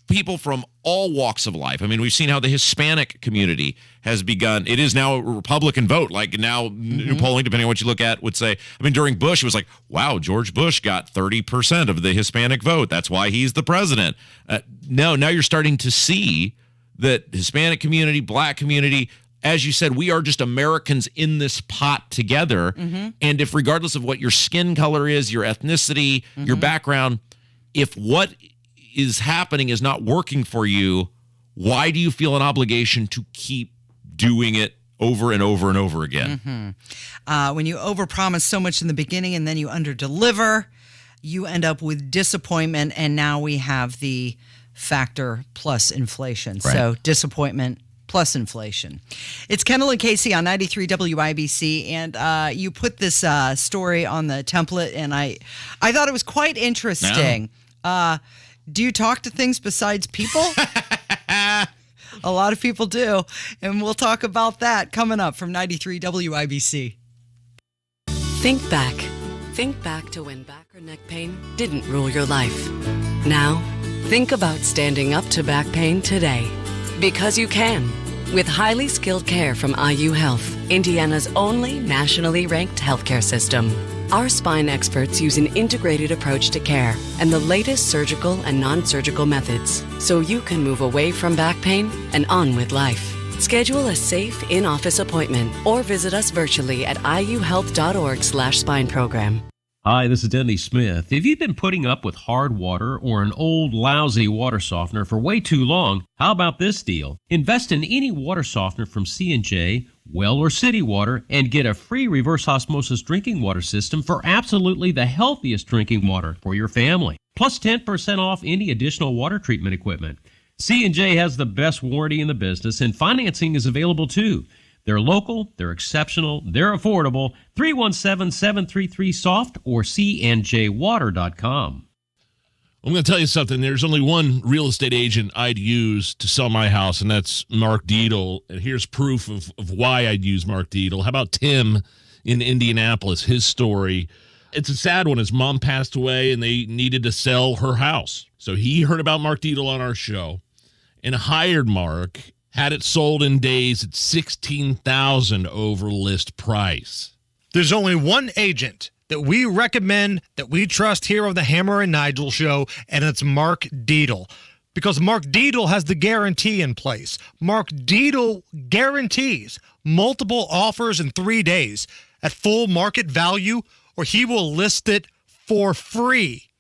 people from all walks of life. I mean, we've seen how the Hispanic community has begun. It is now a Republican vote. Like now, new polling, depending on what you look at, would say, I mean, during Bush, it was like, wow, George Bush got 30% of the Hispanic vote. That's why he's the president. Now you're starting to see that Hispanic community, Black community, as you said, we are just Americans in this pot together. And if regardless of what your skin color is, your ethnicity, your background, if what is happening is not working for you, why do you feel an obligation to keep doing it over and over and over again? When you overpromise so much in the beginning and then you underdeliver, you end up with disappointment. And now we have the factor plus inflation. Right. So disappointment plus inflation. It's Kendall and Casey on 93 WIBC, and you put this story on the template, and I thought it was quite interesting. Do you talk to things besides people? A lot of people do, and we'll talk about that coming up from 93 WIBC. Think back. Think back to when back or neck pain didn't rule your life. Now, think about standing up to back pain today. Because you can. With highly skilled care from IU Health, Indiana's only nationally ranked healthcare system. Our spine experts use an integrated approach to care and the latest surgical and non-surgical methods, so you can move away from back pain and on with life. Schedule a safe in-office appointment or visit us virtually at iuhealth.org/spine program. Hi, this is Denny Smith. If you've been putting up with hard water or an old, lousy water softener for way too long, how about this deal? Invest in any water softener from C&J, Well or City Water, and get a free reverse osmosis drinking water system for absolutely the healthiest drinking water for your family. Plus 10% off any additional water treatment equipment. C&J has the best warranty in the business, and financing is available too. They're local, they're exceptional, they're affordable. 317-733-SOFT or cnjwater.com. I'm going to tell you something. There's only one real estate agent I'd use to sell my house, and that's Mark Dietl. And here's proof of why I'd use Mark Dietl. How about Tim in Indianapolis? His story. It's a sad one. His mom passed away, and they needed to sell her house. So he heard about Mark Dietl on our show and hired Mark. Had it sold in days at $16,000 over list price. There's only one agent that we recommend, that we trust here on the Hammer and Nigel show, and it's Mark Dietl. Because Mark Dietl has the guarantee in place. Mark Dietl guarantees multiple offers in 3 days at full market value, or he will list it for free.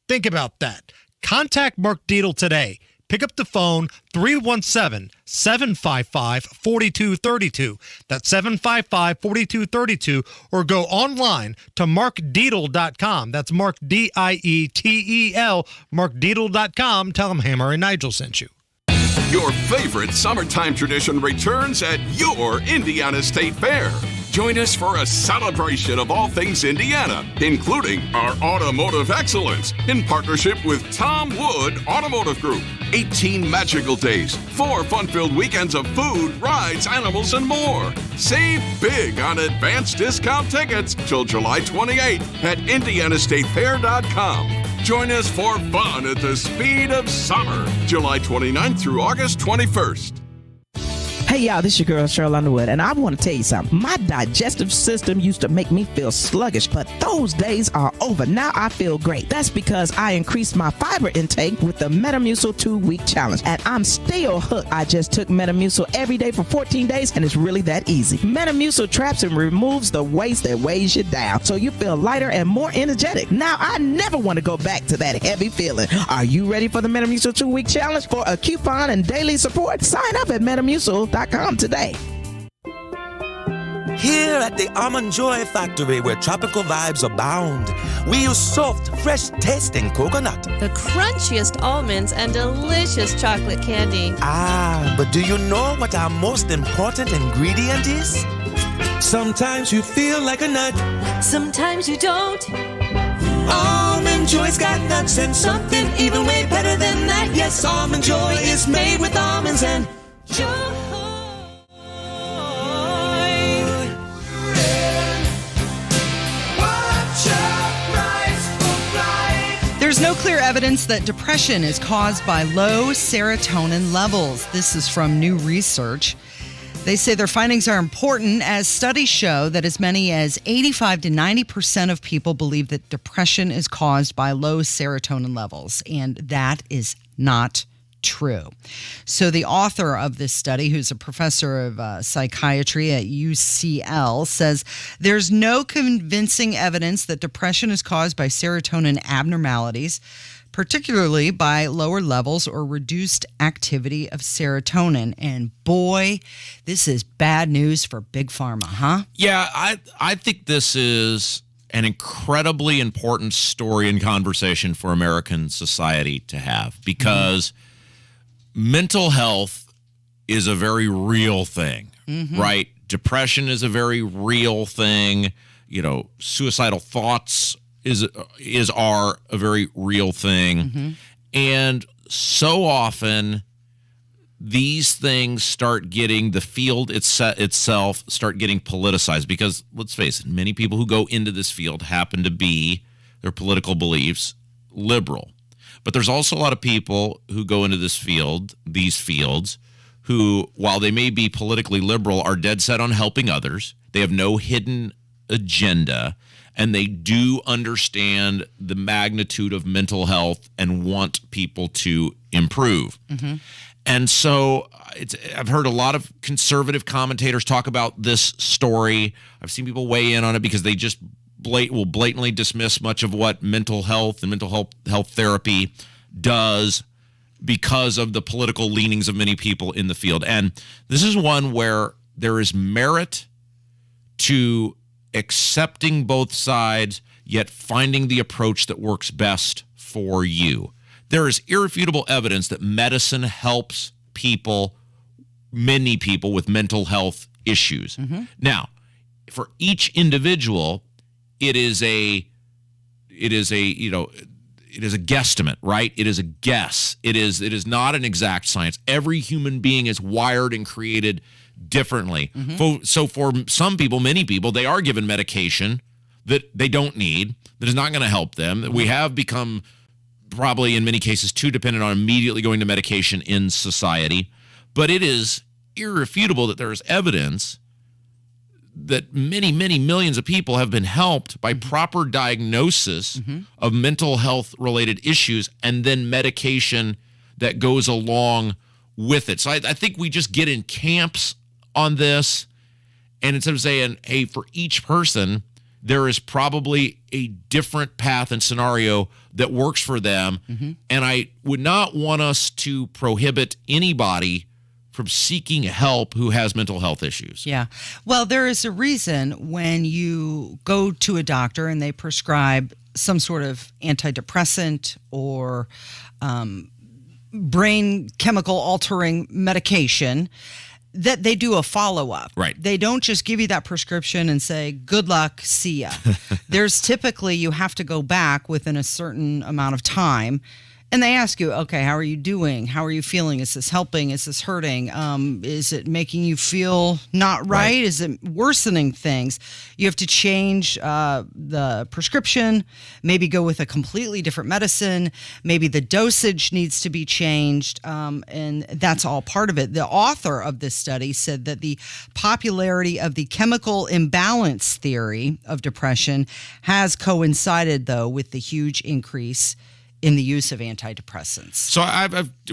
Think about that. Contact Mark Dietl today. Pick up the phone, 317-755-4232. That's 755-4232. Or go online to markdietl.com. That's Mark, D-I-E-T-E-L, markdietl.com. Tell him Hammer and Nigel sent you. Your favorite summertime tradition returns at your Indiana State Fair. Join us for a celebration of all things Indiana, including our automotive excellence in partnership with Tom Wood Automotive Group. 18 magical days, 4 fun-filled weekends of food, rides, animals, and more. Save big on advanced discount tickets till July 28th at IndianaStateFair.com. Join us for fun at the speed of summer, July 29th through August 21st. Hey, y'all, this is your girl, Cheryl Underwood, and I want to tell you something. My digestive system used to make me feel sluggish, but those days are over. Now I feel great. That's because I increased my fiber intake with the Metamucil 2-week challenge, and I'm still hooked. I just took Metamucil every day for 14 days, and it's really that easy. Metamucil traps and removes the waste that weighs you down, so you feel lighter and more energetic. Now I never want to go back to that heavy feeling. Are you ready for the Metamucil 2-week challenge? For a coupon and daily support, sign up at Metamucil.com today. Here at the Almond Joy Factory, where tropical vibes abound, we use soft, fresh-tasting coconut. The crunchiest almonds and delicious chocolate candy. Ah, but do you know what our most important ingredient is? Sometimes you feel like a nut. Sometimes you don't. Almond Almond Joy's got nuts and something even way better than that. Yes, Almond Joy is made with almonds and joy. There's no clear evidence that depression is caused by low serotonin levels. This is from new research. They say their findings are important as studies show that as many as 85 to 90% of people believe that depression is caused by low serotonin levels, and that is not true. So the author of this study, who's a professor of psychiatry at UCL, says there's no convincing evidence that depression is caused by serotonin abnormalities, particularly by lower levels or reduced activity of serotonin. And boy, this is bad news for Big Pharma, huh? Yeah, I think this is an incredibly important story and conversation for American society to have, because mental health is a very real thing, right? Depression is a very real thing. You know, suicidal thoughts are a very real thing. And so often these things start getting, the field itself start getting politicized, because let's face it, many people who go into this field happen to be, their political beliefs, liberal. But there's also a lot of people who go into these fields, who, while they may be politically liberal, are dead set on helping others. They have no hidden agenda, and they do understand the magnitude of mental health and want people to improve. And so I've heard a lot of conservative commentators talk about this story. I've seen people weigh in on it because they just will blatantly dismiss much of what mental health and mental health therapy does because of the political leanings of many people in the field. And this is one where there is merit to accepting both sides, yet finding the approach that works best for you. There is irrefutable evidence that medicine helps many people with mental health issues. Now, for each individual, it is a guesstimate, right? It is a guess. It is not an exact science. Every human being is wired and created differently. So for some people, many people, they are given medication that they don't need, that is not going to help them. We have become probably in many cases too dependent on immediately going to medication in society. But it is irrefutable that there is evidence that many, many millions of people have been helped by proper diagnosis of mental health related issues and then medication that goes along with it. So I think we just get in camps on this, and instead of saying, hey, for each person, there is probably a different path and scenario that works for them. And I would not want us to prohibit anybody from seeking help who has mental health issues. Yeah. Well, there is a reason when you go to a doctor and they prescribe some sort of antidepressant or brain chemical altering medication, that they do a follow-up. Right. They don't just give you that prescription and say, good luck, see ya. There's typically, you have to go back within a certain amount of time. And they ask you, okay, how are you doing? How are you feeling? Is this helping? Is this hurting? Is it making you feel not right? Is it worsening things? You have to change the prescription, maybe go with a completely different medicine. Maybe the dosage needs to be changed, and that's all part of it. The author of this study said that the popularity of the chemical imbalance theory of depression has coincided, though, with the huge increase in the use of antidepressants. So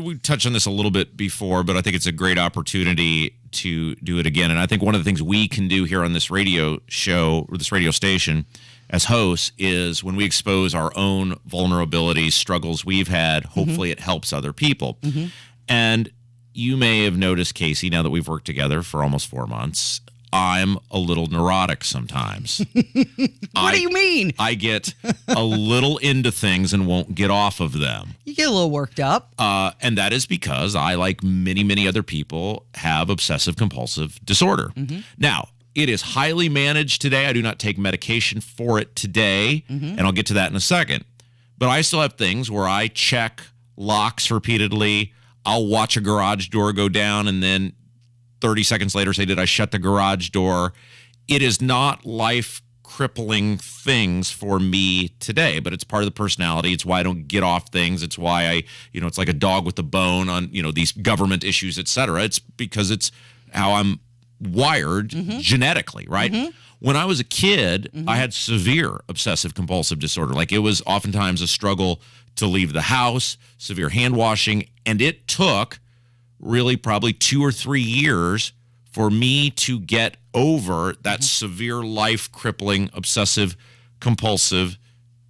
we touched on this a little bit before, but I think it's a great opportunity to do it again. And I think one of the things we can do here on this radio show or this radio station as hosts is when we expose our own vulnerabilities, struggles we've had, hopefully it helps other people. And you may have noticed, Casey, now that we've worked together for almost 4 months, I'm a little neurotic sometimes. What do you mean? I get a little into things and won't get off of them. You get a little worked up. And that is because I, like many, many other people, have obsessive compulsive disorder. Now, it is highly managed today. I do not take medication for it today, and I'll get to that in a second. But I still have things where I check locks repeatedly. I'll watch a garage door go down and then 30 seconds later say, did I shut the garage door? It is not life-crippling things for me today, but it's part of the personality. It's why I don't get off things. It's why I, it's like a dog with a bone on, these government issues, et cetera. It's because it's how I'm wired genetically, right? When I was a kid, I had severe obsessive compulsive disorder. Like, it was oftentimes a struggle to leave the house, severe hand washing, and it took really probably 2 or 3 years for me to get over that severe life crippling obsessive compulsive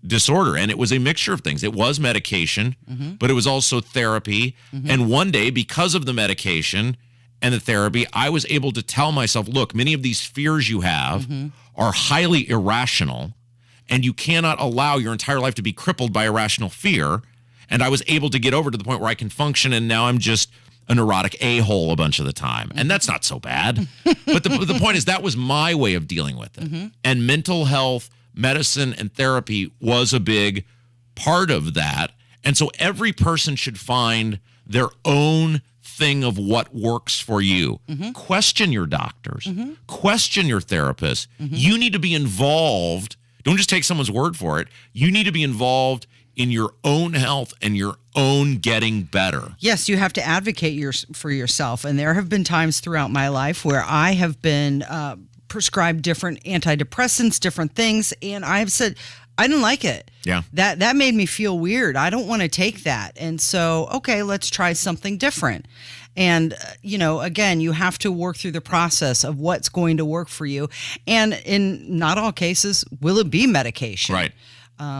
disorder. And it was a mixture of things. It was medication, but it was also therapy. And one day, because of the medication and the therapy, I was able to tell myself, look, many of these fears you have are highly irrational, and you cannot allow your entire life to be crippled by irrational fear. And I was able to get over to the point where I can function, and now I'm just a neurotic a-hole a bunch of the time. And that's not so bad. But the point is, that was my way of dealing with it. And mental health, medicine, and therapy was a big part of that. And so every person should find their own thing of what works for you. Question your doctors. Question your therapist. You need to be involved. Don't just take someone's word for it. You need to be involved in your own health and your own getting better. Yes, you have to advocate for yourself. And there have been times throughout my life where I have been prescribed different antidepressants, different things, and I have said, I didn't like it. Yeah. That made me feel weird. I don't want to take that. And so, okay, let's try something different. And, again, you have to work through the process of what's going to work for you. And in not all cases, will it be medication? Right.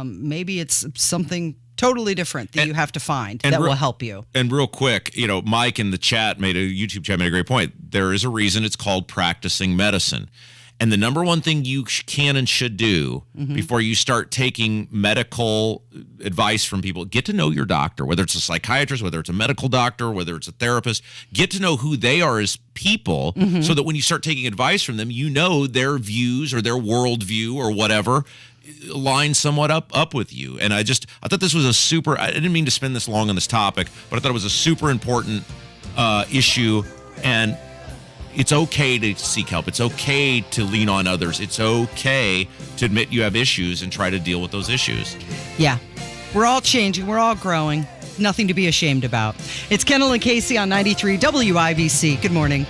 Maybe it's something totally different that you have to find that will help you. And real quick, Mike in the chat YouTube chat made a great point. There is a reason it's called practicing medicine. And the number one thing you can and should do before you start taking medical advice from people, get to know your doctor, whether it's a psychiatrist, whether it's a medical doctor, whether it's a therapist. Get to know who they are as people so that when you start taking advice from them, their views or their worldview or whatever line somewhat up with you. And I thought this was I didn't mean to spend this long on this topic, but I thought it was a super important issue. And it's okay to seek help. It's okay to lean on others. It's okay to admit you have issues and try to deal with those issues. Yeah. We're all changing. We're all growing. Nothing to be ashamed about. It's Kendall and Casey on 93 WIBC. Good morning.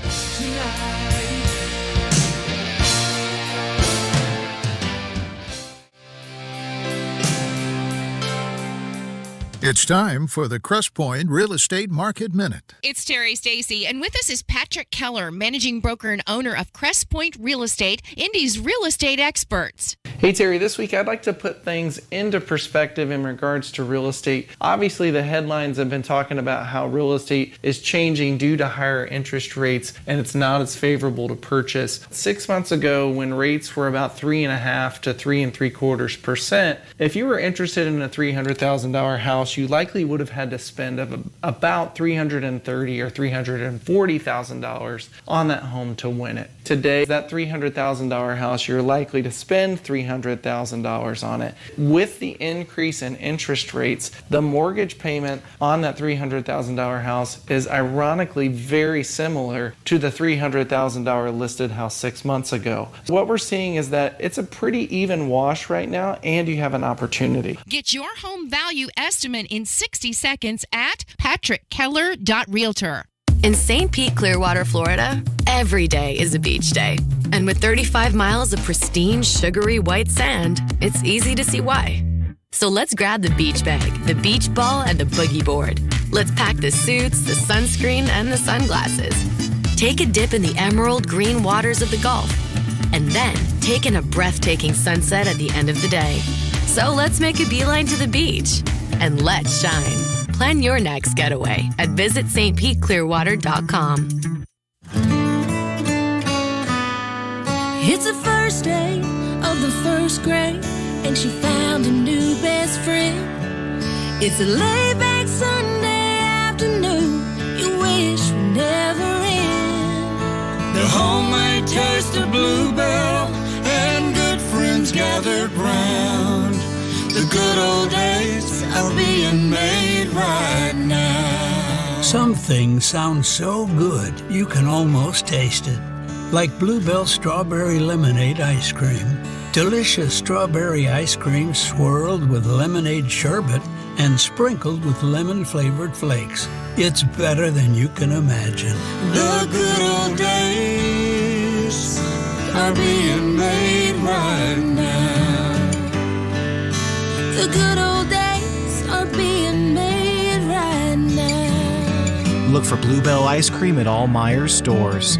It's time for the Crest Point Real Estate Market Minute. It's Terry Stacy, and with us is Patrick Keller, managing broker and owner of Crest Point Real Estate, Indy's real estate experts. Hey Terry, this week I'd like to put things into perspective in regards to real estate. Obviously the headlines have been talking about how real estate is changing due to higher interest rates and it's not as favorable to purchase. 6 months ago when rates were about 3.5 to 3.75%, if you were interested in a $300,000 house, you likely would have had to spend about $330,000 or $340,000 on that home to win it. Today, that $300,000 house, you're likely to spend $300,000 on it. With the increase in interest rates, the mortgage payment on that $300,000 house is ironically very similar to the $300,000 listed house 6 months ago. What we're seeing is that it's a pretty even wash right now, and you have an opportunity. Get your home value estimate in 60 seconds at patrickkeller.realtor. In St. Pete, Clearwater, Florida, every day is a beach day. And with 35 miles of pristine, sugary white sand, it's easy to see why. So let's grab the beach bag, the beach ball, and the boogie board. Let's pack the suits, the sunscreen, and the sunglasses. Take a dip in the emerald green waters of the Gulf. And then take in a breathtaking sunset at the end of the day. So let's make a beeline to the beach. And let's shine. Plan your next getaway at visitstpeteclearwater.com. It's the first day of the first grade, and she found a new best friend. It's a laid-back Sunday afternoon you wish would never end. The homemade taste of bluebell and good friends gathered round. The good old days are being made right now. Some things sound so good you can almost taste it. Like Bluebell Strawberry Lemonade Ice Cream. Delicious strawberry ice cream swirled with lemonade sherbet and sprinkled with lemon-flavored flakes. It's better than you can imagine. The good old days are being made right now. The good old days are being made right now. Look for Bluebell ice cream at all Myers stores.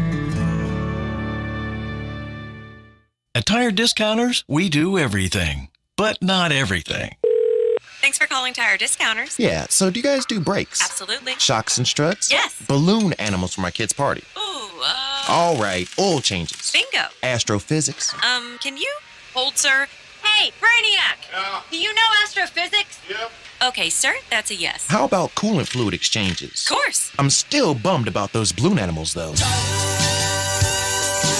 At Tire Discounters, we do everything, but not everything. Thanks for calling Tire Discounters. Yeah, so do you guys do brakes? Absolutely. Shocks and struts? Yes. Balloon animals for my kid's party? Ooh, All right, oil changes. bingo. Astrophysics? Can you hold, sir? Hey, Brainiac! Yeah. Do you know astrophysics? Yep. Okay, sir, that's a yes. How about coolant fluid exchanges? Of course. I'm still bummed about those balloon animals, though.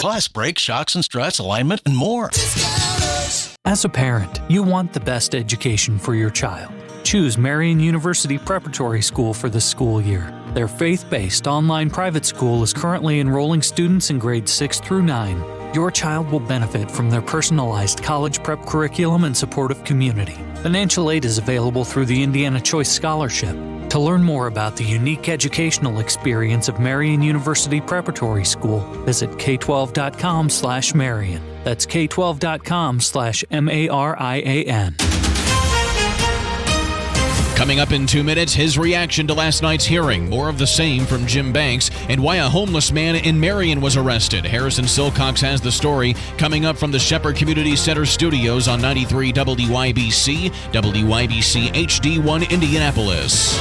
Plus brakes, shocks and struts, alignment, and more. As a parent, you want the best education for your child. Choose Marian University Preparatory School for this school year. Their faith-based online private school is currently enrolling students in grades 6 through 9. Your child will benefit from their personalized college prep curriculum and supportive community. Financial aid is available through the Indiana Choice Scholarship. To learn more about the unique educational experience of Marian University Preparatory School, visit k12.com/Marian. That's k12.com/MARIAN. Coming up in 2 minutes, his reaction to last night's hearing. More of the same from Jim Banks and why a homeless man in Marion was arrested. Harrison Silcox has the story coming up from the Shepherd Community Center studios on 93 WIBC, WIBC HD1 Indianapolis.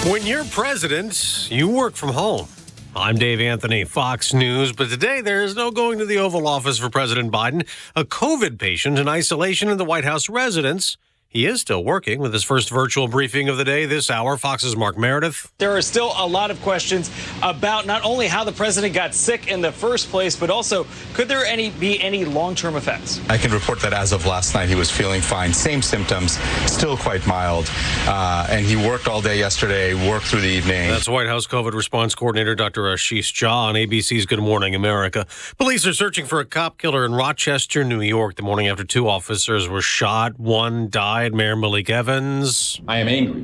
When you're president, you work from home. I'm Dave Anthony, Fox News, but today there is no going to the Oval Office for President Biden. A COVID patient in isolation in the White House residence. He is still working with his first virtual briefing of the day this hour. Fox's Mark Meredith. There are still a lot of questions about not only how the president got sick in the first place, but also could there be any long-term effects? I can report that as of last night, he was feeling fine. Same symptoms, still quite mild. And he worked all day yesterday, worked through the evening. That's White House COVID response coordinator Dr. Ashish Jha on ABC's Good Morning America. Police are searching for a cop killer in Rochester, New York, the morning after 2 officers were shot. One died. Mayor Malik Evans. I am angry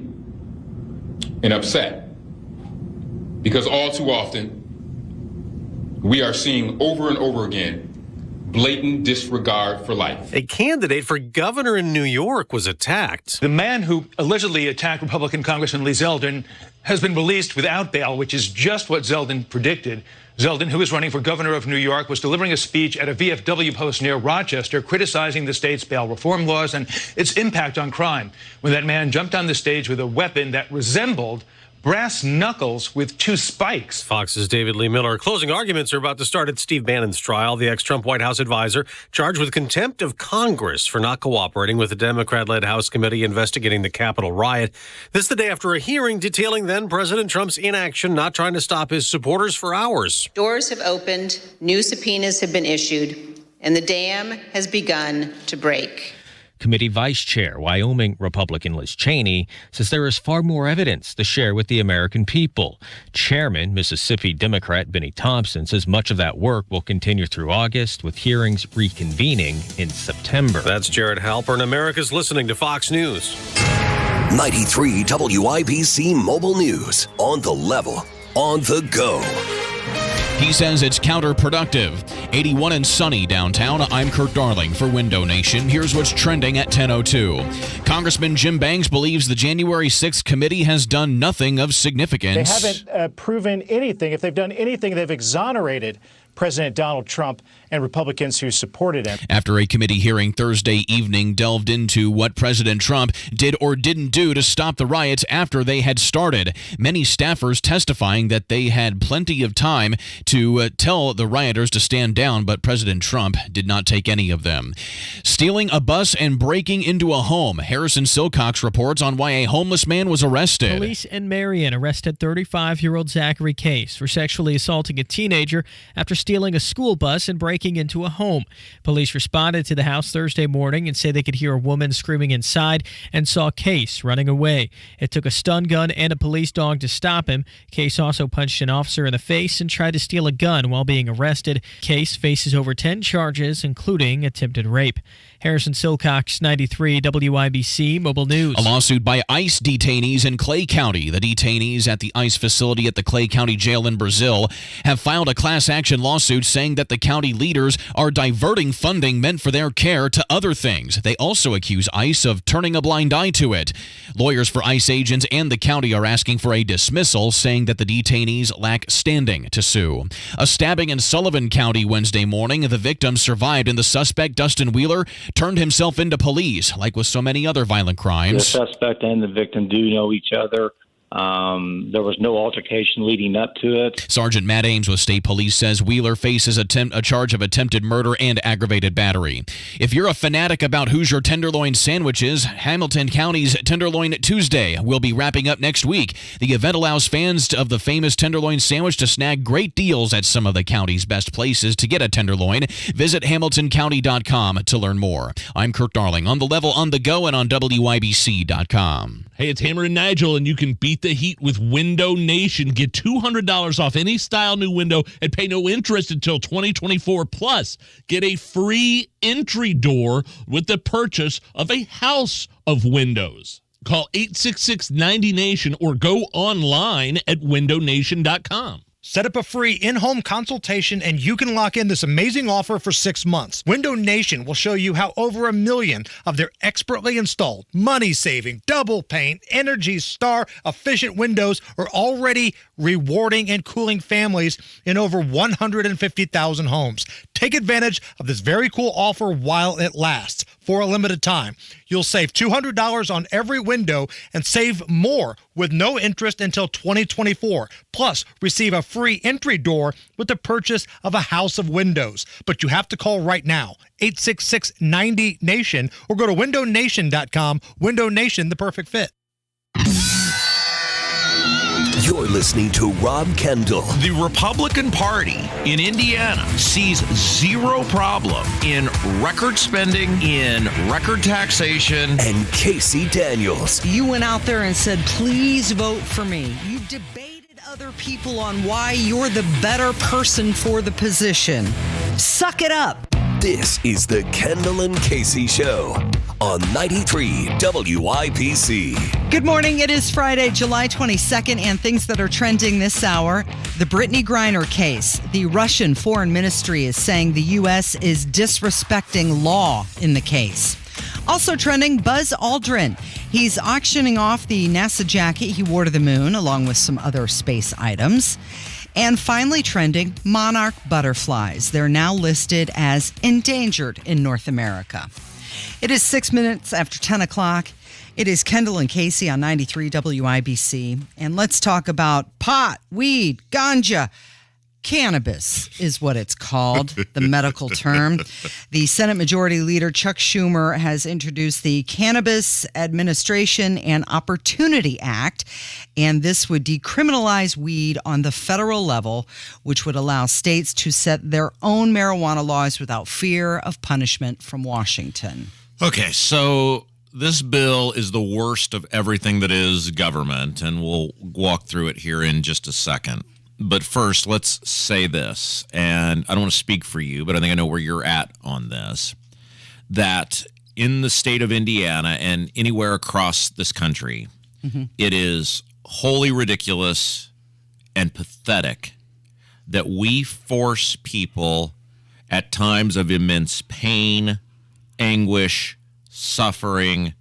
and upset because all too often we are seeing over and over again blatant disregard for life. A candidate for governor in New York was attacked. The man who allegedly attacked Republican Congressman Lee Zeldin has been released without bail, which is just what Zeldin predicted. Zeldin, who is running for governor of New York, was delivering a speech at a VFW post near Rochester criticizing the state's bail reform laws and its impact on crime when that man jumped on the stage with a weapon that resembled brass knuckles with 2 spikes. Fox's David Lee Miller. Closing arguments are about to start at Steve Bannon's trial. The ex-Trump White House advisor charged with contempt of Congress for not cooperating with the Democrat-led House committee investigating the Capitol riot. This the day after a hearing detailing then President Trump's inaction, not trying to stop his supporters for hours. Doors have opened, new subpoenas have been issued, and the dam has begun to break. Committee Vice Chair, Wyoming Republican Liz Cheney, says there is far more evidence to share with the American people. Chairman, Mississippi Democrat Benny Thompson, says much of that work will continue through August, with hearings reconvening in September. That's Jared Halpern. America's listening to Fox News. 93 WIBC Mobile News. On the level, on the go. He says it's counterproductive. 81 and sunny downtown. I'm Kurt Darling for Window Nation. Here's what's trending at 10:02. Congressman Jim Banks believes the January 6th committee has done nothing of significance. They haven't proven anything. If they've done anything, they've exonerated President Donald Trump and Republicans who supported him. After a committee hearing Thursday evening delved into what President Trump did or didn't do to stop the riots after they had started, many staffers testifying that they had plenty of time to tell the rioters to stand down, but President Trump did not take any of them. Stealing a bus and breaking into a home. Harrison Silcox reports on why a homeless man was arrested. Police in Marion arrested 35-year-old Zachary Case for sexually assaulting a teenager after stealing a school bus and breaking into a home. Police responded to the house Thursday morning and say they could hear a woman screaming inside and saw Case running away. It took a stun gun and a police dog to stop him. Case also punched an officer in the face and tried to steal a gun while being arrested. Case faces over 10 charges, including attempted rape. Harrison Silcox, 93 WIBC Mobile News. A lawsuit by ICE detainees in Clay County. The detainees at the ICE facility at the Clay County Jail in Brazil have filed a class action lawsuit saying that the county leaders are diverting funding meant for their care to other things. They also accuse ICE of turning a blind eye to it. Lawyers for ICE agents and the county are asking for a dismissal, saying that the detainees lack standing to sue. A stabbing in Sullivan County Wednesday morning. The victim survived, and the suspect, Dustin Wheeler, turned himself into police, like with so many other violent crimes. The suspect and the victim do know each other. There was no altercation leading up to it. Sergeant Matt Ames with State Police says Wheeler faces a charge of attempted murder and aggravated battery. If you're a fanatic about Hoosier tenderloin sandwiches, Hamilton County's Tenderloin Tuesday will be wrapping up next week. The event allows fans of the famous tenderloin sandwich to snag great deals at some of the county's best places to get a tenderloin. Visit hamiltoncounty.com to learn more. I'm Kurt Darling, on the level, on the go, and on WIBC.com. Hey, it's Hammer and Nigel, and you can beat the heat with Window Nation. Get $200 off any style new window and pay no interest until 2024. Plus, get a free entry door with the purchase of a house of windows. Call 866-90-NATION or go online at windownation.com. Set up a free in-home consultation and you can lock in this amazing offer for 6 months. Window Nation will show you how over 1 million of their expertly installed, money-saving, double pane, Energy Star efficient windows are already rewarding and cooling families in over 150,000 homes. Take advantage of this very cool offer while it lasts. For a limited time, you'll save $200 on every window and save more with no interest until 2024. Plus, receive a free entry door with the purchase of a house of windows. But you have to call right now, 866-90-NATION, or go to windownation.com. Window Nation, the perfect fit. You're listening to Rob Kendall. The Republican Party in Indiana sees zero problem in record spending, in record taxation. And Casey Daniels. You went out there and said, please vote for me. You debated other people on why you're the better person for the position. Suck it up. This is the Kendall and Casey Show on 93 WIBC. Good morning. It is Friday, July 22nd, and things that are trending this hour. The Brittany Griner case. The Russian Foreign Ministry is saying the U.S. is disrespecting law in the case. Also trending, Buzz Aldrin. He's auctioning off the NASA jacket he wore to the moon, along with some other space items. And finally trending, monarch butterflies. They're now listed as endangered in North America. It is 6 minutes after 10 o'clock. It is Kendall and Casey on 93 WIBC. And let's talk about pot, weed, ganja. Cannabis is what it's called, the medical term. The Senate Majority Leader Chuck Schumer has introduced the Cannabis Administration and Opportunity Act, and this would decriminalize weed on the federal level, which would allow states to set their own marijuana laws without fear of punishment from Washington. Okay, so this bill is the worst of everything that is government, and we'll walk through it here in just a second. But first, let's say this, and I don't want to speak for you, but I think I know where you're at on this, that in the state of Indiana and anywhere across this country, it is wholly ridiculous and pathetic that we force people at times of immense pain, anguish, suffering,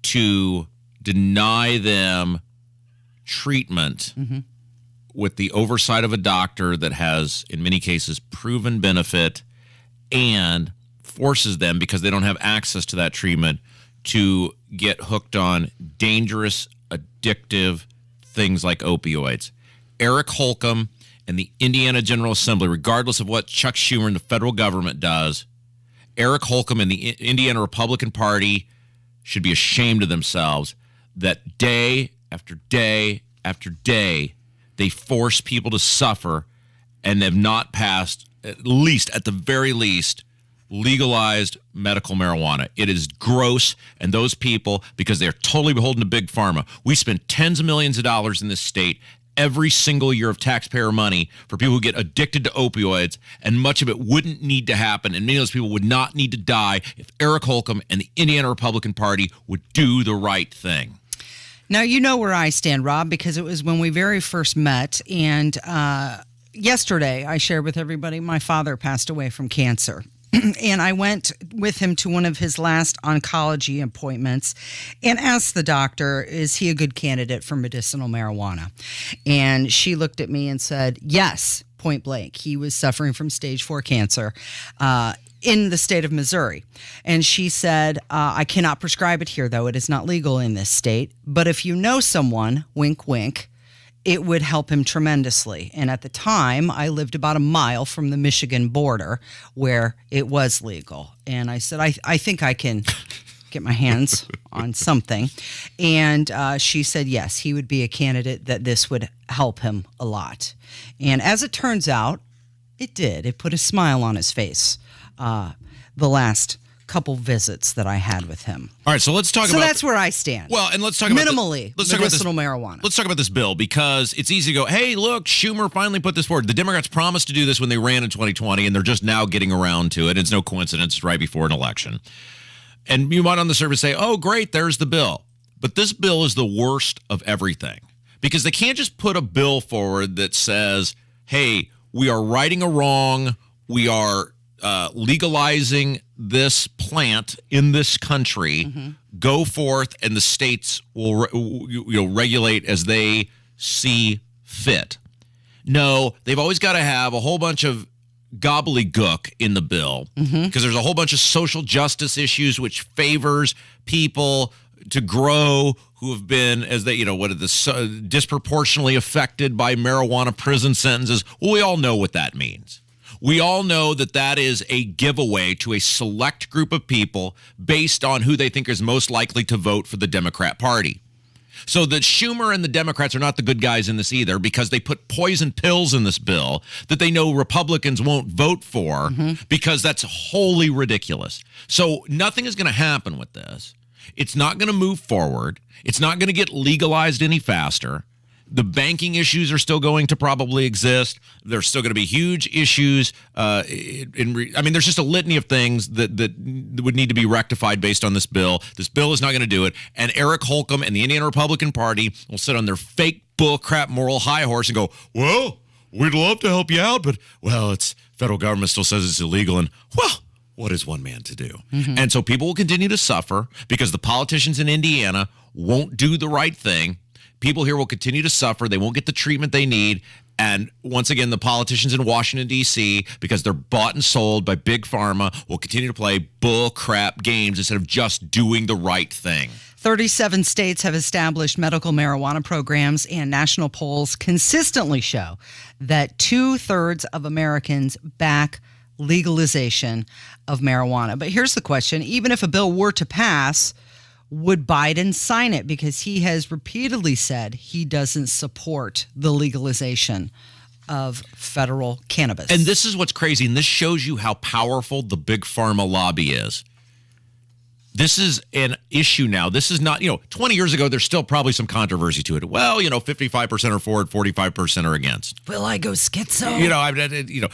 to deny them treatment with the oversight of a doctor that has, in many cases, proven benefit, and forces them, because they don't have access to that treatment, to get hooked on dangerous, addictive things like opioids. Eric Holcomb and the Indiana General Assembly, regardless of what Chuck Schumer and the federal government does, Eric Holcomb and the Indiana Republican Party should be ashamed of themselves that day after day after day, they force people to suffer and have not passed, at the very least, legalized medical marijuana. It is gross, and those people, because they're totally beholden to Big Pharma, we spend tens of millions of dollars in this state every single year of taxpayer money for people who get addicted to opioids, and much of it wouldn't need to happen, and many of those people would not need to die if Eric Holcomb and the Indiana Republican Party would do the right thing. Now, you know where I stand, Rob, because it was when we very first met, and yesterday I shared with everybody my father passed away from cancer. And I went with him to one of his last oncology appointments and asked the doctor, is he a good candidate for medicinal marijuana? And she looked at me and said, yes, point blank. He was suffering from stage 4 cancer in the state of Missouri. And she said, I cannot prescribe it here, though. It is not legal in this state. But if you know someone, wink, wink, it would help him tremendously. And at the time, I lived about a mile from the Michigan border where it was legal. And I said, I think I can get my hands on something. And she said, yes, he would be a candidate, that this would help him a lot. And as it turns out, it did. It put a smile on his face the last couple visits that I had with him. All right, so let's talk about... So that's where I stand. Well, and let's talk minimally about... medicinal marijuana. Let's talk about this bill, because it's easy to go, hey, look, Schumer finally put this forward. The Democrats promised to do this when they ran in 2020, and they're just now getting around to it. It's no coincidence. It's right before an election. And you might on the surface say, oh, great, there's the bill. But this bill is the worst of everything, because they can't just put a bill forward that says, hey, we are righting a wrong, we are legalizing this plant in this country, go forth, and the states will regulate as they see fit. No, they've always got to have a whole bunch of gobbledygook in the bill, because there's a whole bunch of social justice issues which favors people to grow who have been, as they, disproportionately affected by marijuana prison sentences. Well, we all know what that means. We all know that that is a giveaway to a select group of people based on who they think is most likely to vote for the Democrat Party. So that Schumer and the Democrats are not the good guys in this either, because they put poison pills in this bill that they know Republicans won't vote for, because that's wholly ridiculous. So nothing is going to happen with this. It's not going to move forward. It's not going to get legalized any faster. The banking issues are still going to probably exist. There's still going to be huge issues. There's just a litany of things that would need to be rectified based on this bill. This bill is not going to do it. And Eric Holcomb and the Indiana Republican Party will sit on their fake bullcrap moral high horse and go, well, we'd love to help you out, but, well, it's federal government still says it's illegal. And, well, what is one man to do? And so people will continue to suffer because the politicians in Indiana won't do the right thing. People here will continue to suffer. They won't get the treatment they need. And once again, the politicians in Washington, D.C., because they're bought and sold by Big Pharma, will continue to play bull crap games instead of just doing the right thing. 37 states have established medical marijuana programs, and national polls consistently show that 2/3 of Americans back legalization of marijuana. But here's the question. Even if a bill were to pass, would Biden sign it? Because he has repeatedly said he doesn't support the legalization of federal cannabis. And this is what's crazy, and this shows you how powerful the Big Pharma lobby is. This is an issue now. This is not, 20 years ago, there's still probably some controversy to it. Well, 55% are for it, 45% are against. Will I go schizo?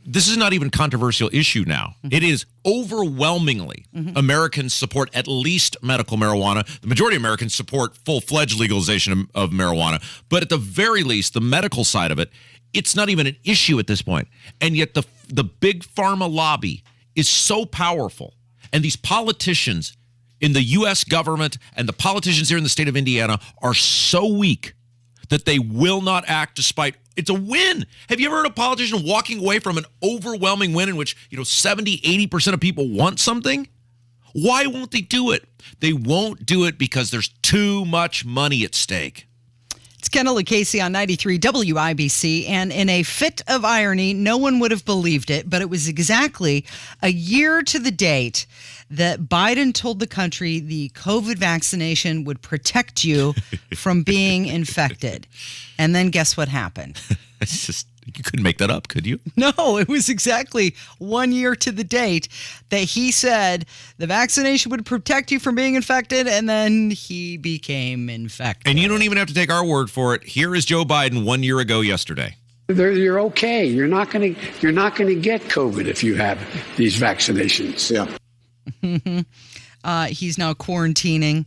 This is not even a controversial issue now. It is overwhelmingly Americans support at least medical marijuana. The majority of Americans support full-fledged legalization of marijuana. But at the very least, the medical side of it, it's not even an issue at this point. And yet the Big Pharma lobby is so powerful. And these politicians in the U.S. government and the politicians here in the state of Indiana are so weak that they will not act despite. It's a win. Have you ever heard a politician walking away from an overwhelming win in which 70, 80% of people want something? Why won't they do it? They won't do it because there's too much money at stake. It's Kendall and Casey on 93 WIBC, and in a fit of irony, no one would have believed it, but it was exactly a year to the date that Biden told the country the COVID vaccination would protect you from being infected. And then guess what happened? You couldn't make that up, could you? No, it was exactly 1 year to the date that he said the vaccination would protect you from being infected, and then he became infected. And you don't even have to take our word for it. Here is Joe Biden 1 year ago yesterday. You're okay. You're not going to get COVID if you have these vaccinations. Yeah. He's now quarantining.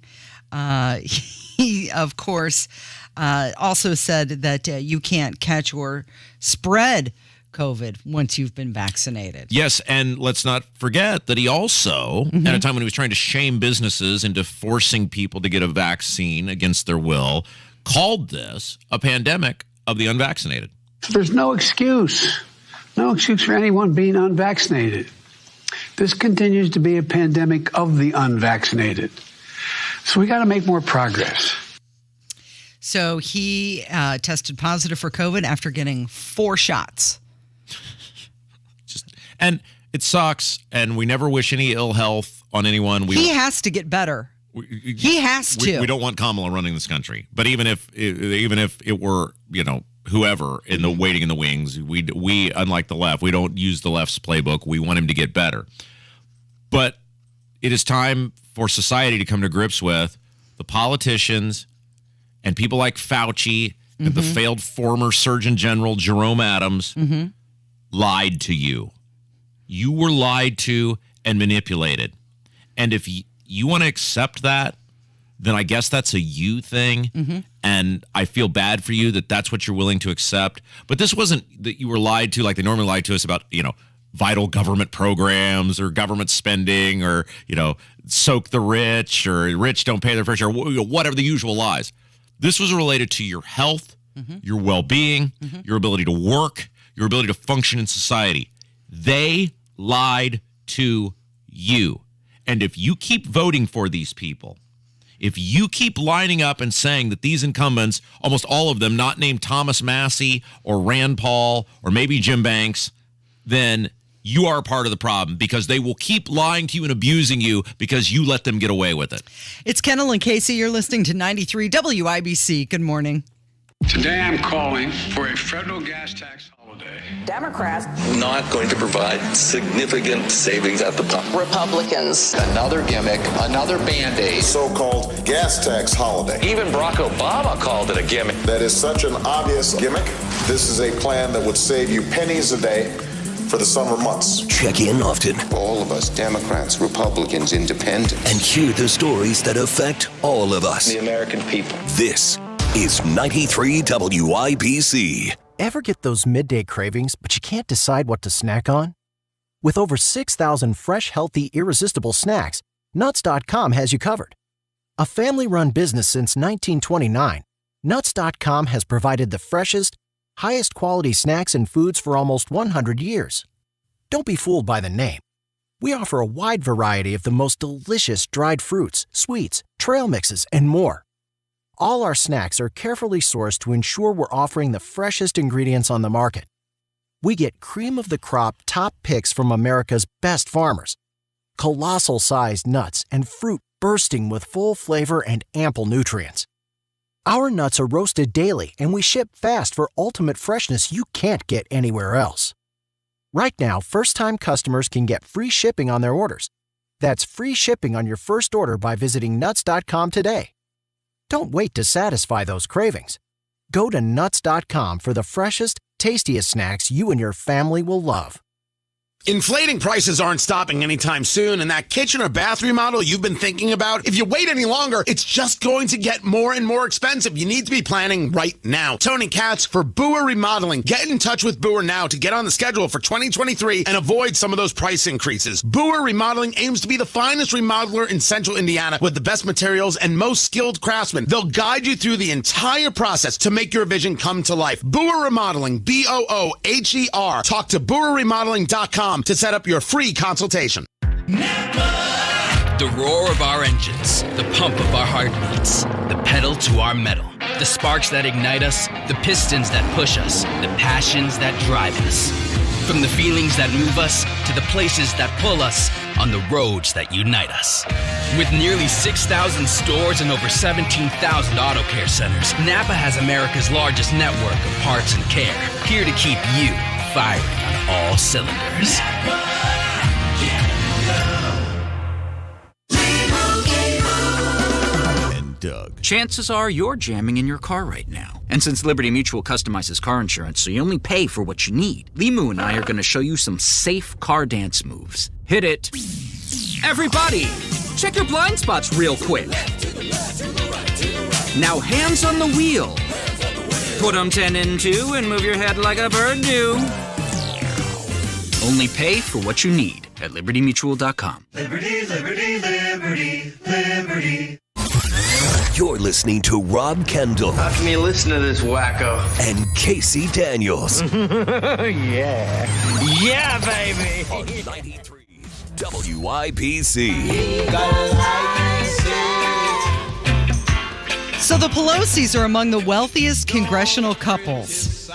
He, of course, also said that you can't catch or spread COVID once you've been vaccinated. Yes, and let's not forget that he also, at a time when he was trying to shame businesses into forcing people to get a vaccine against their will, called this a pandemic of the unvaccinated. There's no excuse. No excuse for anyone being unvaccinated. This continues to be a pandemic of the unvaccinated. So we got to make more progress. So he tested positive for COVID after getting 4 shots. And it sucks, and we never wish any ill health on anyone. He has to get better. He has to. We don't want Kamala running this country. But even if it were, whoever in the waiting in the wings, we unlike the left, we don't use the left's playbook. We want him to get better. But it is time for society to come to grips with the politicians and people like Fauci and the failed former Surgeon General Jerome Adams lied to you. You were lied to and manipulated. And if you want to accept that, then I guess that's a you thing. And I feel bad for you that that's what you're willing to accept. But this wasn't that you were lied to like they normally lie to us about, vital government programs or government spending or, soak the rich or rich don't pay their fair share, whatever the usual lies. This was related to your health, your well-being, your ability to work, your ability to function in society. They lied to you. And if you keep voting for these people, if you keep lining up and saying that these incumbents, almost all of them not named Thomas Massey or Rand Paul or maybe Jim Banks, then you are part of the problem because they will keep lying to you and abusing you because you let them get away with it. It's Kendall and Casey. You're listening to 93 WIBC. Good morning. Today I'm calling for a federal gas tax holiday. Democrats not going to provide significant savings at the pump. Republicans. Another gimmick, another Band-Aid. So-called gas tax holiday. Even Barack Obama called it a gimmick. That is such an obvious gimmick. This is a plan that would save you pennies a day for the summer months. Check in often. All of us, Democrats, Republicans, Independents. And hear the stories that affect all of us. The American people. This is 93 WIBC. Ever get those midday cravings, but you can't decide what to snack on? With over 6,000 fresh, healthy, irresistible snacks, Nuts.com has you covered. A family-run business since 1929, Nuts.com has provided the freshest, highest quality snacks and foods for almost 100 years. Don't be fooled by the name. We offer a wide variety of the most delicious dried fruits, sweets, trail mixes, and more. All our snacks are carefully sourced to ensure we're offering the freshest ingredients on the market. We get cream-of-the-crop top picks from America's best farmers, colossal-sized nuts, and fruit bursting with full flavor and ample nutrients. Our nuts are roasted daily, and we ship fast for ultimate freshness you can't get anywhere else. Right now, first-time customers can get free shipping on their orders. That's free shipping on your first order by visiting Nuts.com today. Don't wait to satisfy those cravings. Go to Nuts.com for the freshest, tastiest snacks you and your family will love. Inflating prices aren't stopping anytime soon, and that kitchen or bath remodel you've been thinking about, if you wait any longer, it's just going to get more and more expensive. You need to be planning right now. Tony Katz for Boer Remodeling. Get in touch with Boer now to get on the schedule for 2023 and avoid some of those price increases. Boer Remodeling aims to be the finest remodeler in Central Indiana with the best materials and most skilled craftsmen. They'll guide you through the entire process to make your vision come to life. Boer Remodeling, BOOHER. Talk to BoerRemodeling.com to set up your free consultation. The roar of our engines, the pump of our heartbeats, the pedal to our metal, the sparks that ignite us, the pistons that push us, the passions that drive us. From the feelings that move us to the places that pull us on the roads that unite us. With nearly 6,000 stores and over 17,000 auto care centers, Napa has America's largest network of parts and care, here to keep you firing on all cylinders. Doug. Chances are you're jamming in your car right now. And since Liberty Mutual customizes car insurance so you only pay for what you need, Limu and I are going to show you some safe car dance moves. Hit it. Everybody, check your blind spots real quick. Now hands on the wheel. Put them 10 in 2 and move your head like a bird do. Only pay for what you need at libertymutual.com. Liberty, liberty, liberty, liberty. You're listening to Rob Kendall. How can you listen to this wacko? And Casey Daniels. Yeah. Yeah, baby. On 93 WIBC. So the Pelosi's are among the wealthiest congressional couples.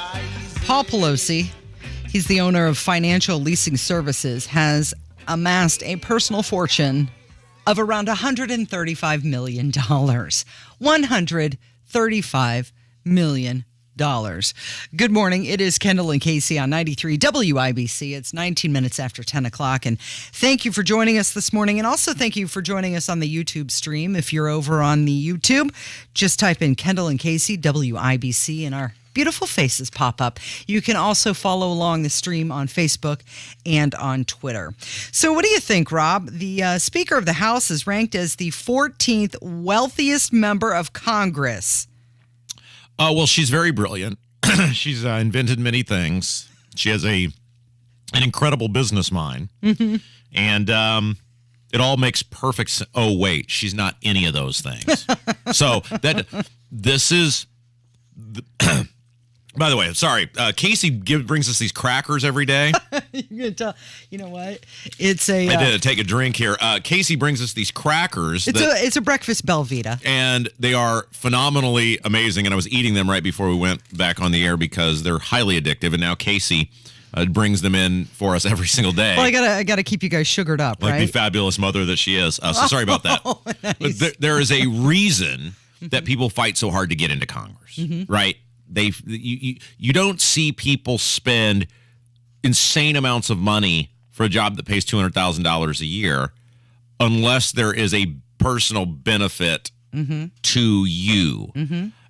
Paul Pelosi, he's the owner of Financial Leasing Services, has amassed a personal fortune of around $135 million. $135 million. Good morning. It is Kendall and Casey on 93 WIBC. It's 19 minutes after 10 o'clock. And thank you for joining us this morning. And also thank you for joining us on the YouTube stream. If you're over on the YouTube, just type in Kendall and Casey, WIBC, and our beautiful faces pop up. You can also follow along the stream on Facebook and on Twitter. So what do you think, Rob? The Speaker of the House is ranked as the 14th wealthiest member of Congress. Well, she's very brilliant. She's invented many things. She has an incredible business mind. Mm-hmm. And it all makes perfect sense. Oh, wait, she's not any of those things. So this is... By the way, sorry, Casey brings us these crackers every day. You're gonna tell, you know what? It's a. I did take a drink here. Casey brings us these crackers. It's a breakfast Belvita, and they are phenomenally amazing. And I was eating them right before we went back on the air because they're highly addictive. And now Casey brings them in for us every single day. Well, I gotta keep you guys sugared up, like right? the fabulous mother that she is. So sorry about that. Oh, nice. But there is a reason that people fight so hard to get into Congress, right? You don't see people spend insane amounts of money for a job that pays $200,000 a year unless there is a personal benefit to you.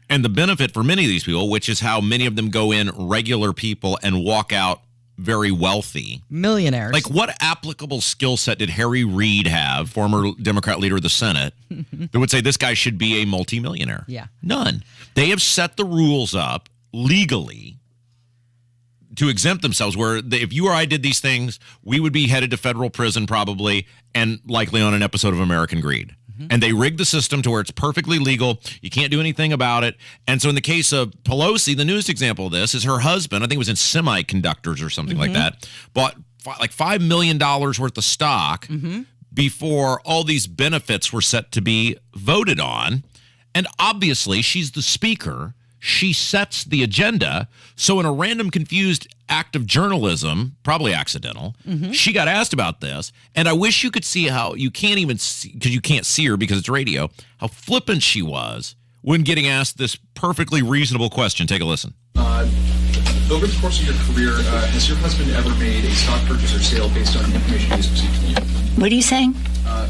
And the benefit for many of these people, which is how many of them go in regular people and walk out very wealthy. Millionaires. Like, what applicable skill set did Harry Reid have, former Democrat leader of the Senate, that would say this guy should be a multimillionaire? Yeah. None. They have set the rules up legally to exempt themselves, where if you or I did these things, we would be headed to federal prison probably and likely on an episode of American Greed. And they rigged the system to where it's perfectly legal. You can't do anything about it. And so in the case of Pelosi, the newest example of this is her husband, I think it was in semiconductors or something like that, bought like $5 million worth of stock before all these benefits were set to be voted on. And obviously, she's the speaker. She sets the agenda. So in a random confused act of journalism, probably accidental, she got asked about this. And I wish you could see how, you can't even see, because you can't see her because it's radio, how flippant she was when getting asked this perfectly reasonable question. Take a listen. Over the course of your career, has your husband ever made a stock purchase or sale based on information he's received from you? What are you saying?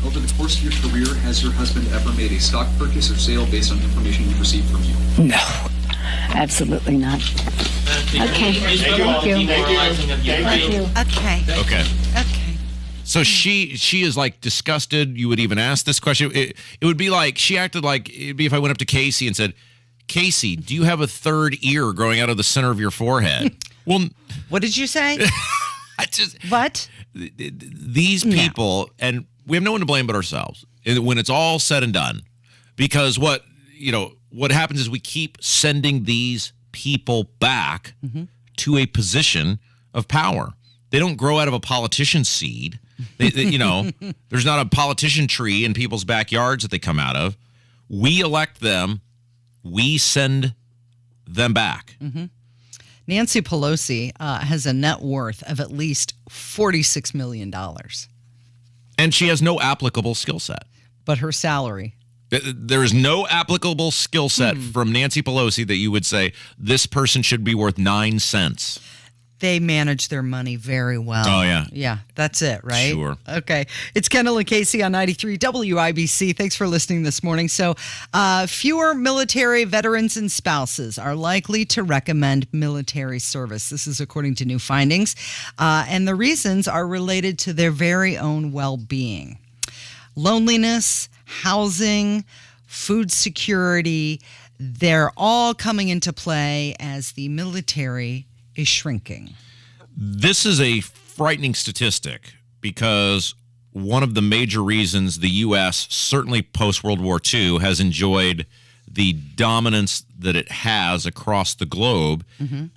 Over the course of your career, has your husband ever made a stock purchase or sale based on information you've received from you? No, absolutely not. Okay. Thank you. Okay. So she is like disgusted. You would even ask this question. It would be like, she acted like, it'd be if I went up to Casey and said, Casey, do you have a third ear growing out of the center of your forehead? Well, what did you say? What? These people, and we have no one to blame but ourselves when it's all said and done, because what happens is we keep sending these people back to a position of power. They don't grow out of a politician seed. There's not a politician tree in people's backyards that they come out of. We elect them. We send them back. Nancy Pelosi has a net worth of at least $46 million. And she has no applicable skill set. But her salary. There is no applicable skill set from Nancy Pelosi that you would say this person should be worth 9 cents. They manage their money very well. Oh, yeah. Yeah, that's it, right? Sure. Okay. It's Kendall and Casey on 93 WIBC. Thanks for listening this morning. So, fewer military veterans and spouses are likely to recommend military service. This is according to new findings. And the reasons are related to their very own well-being. Loneliness, housing, food security, they're all coming into play as the military is shrinking. This is a frightening statistic because one of the major reasons the U.S., certainly post-World War II, has enjoyed the dominance that it has across the globe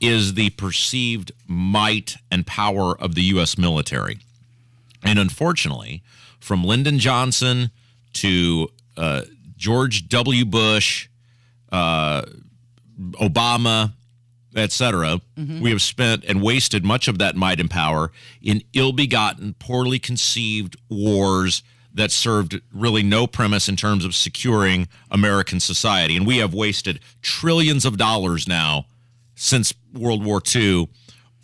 is the perceived might and power of the U.S. military. And unfortunately, from Lyndon Johnson to George W. Bush, Obama, etc., we have spent and wasted much of that might and power in ill-begotten, poorly conceived wars that served really no premise in terms of securing American society. And we have wasted trillions of dollars now since World War II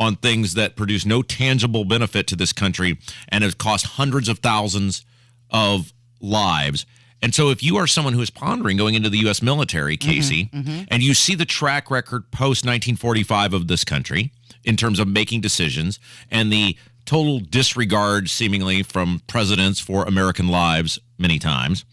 on things that produce no tangible benefit to this country and have cost hundreds of thousands of lives. And so if you are someone who is pondering going into the U.S. military, Casey, and you see the track record post-1945 of this country in terms of making decisions and the total disregard seemingly from presidents for American lives many times,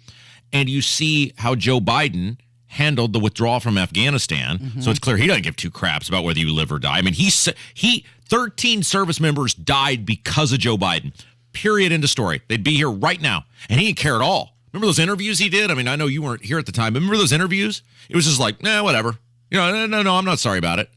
and you see how Joe Biden handled the withdrawal from Afghanistan, so it's clear he doesn't give two craps about whether you live or die. I mean, 13 service members died because of Joe Biden. Period. End of story. They'd be here right now, and he didn't care at all. Remember those interviews he did? I mean, I know you weren't here at the time, but remember those interviews? It was just like, whatever. No, I'm not sorry about it.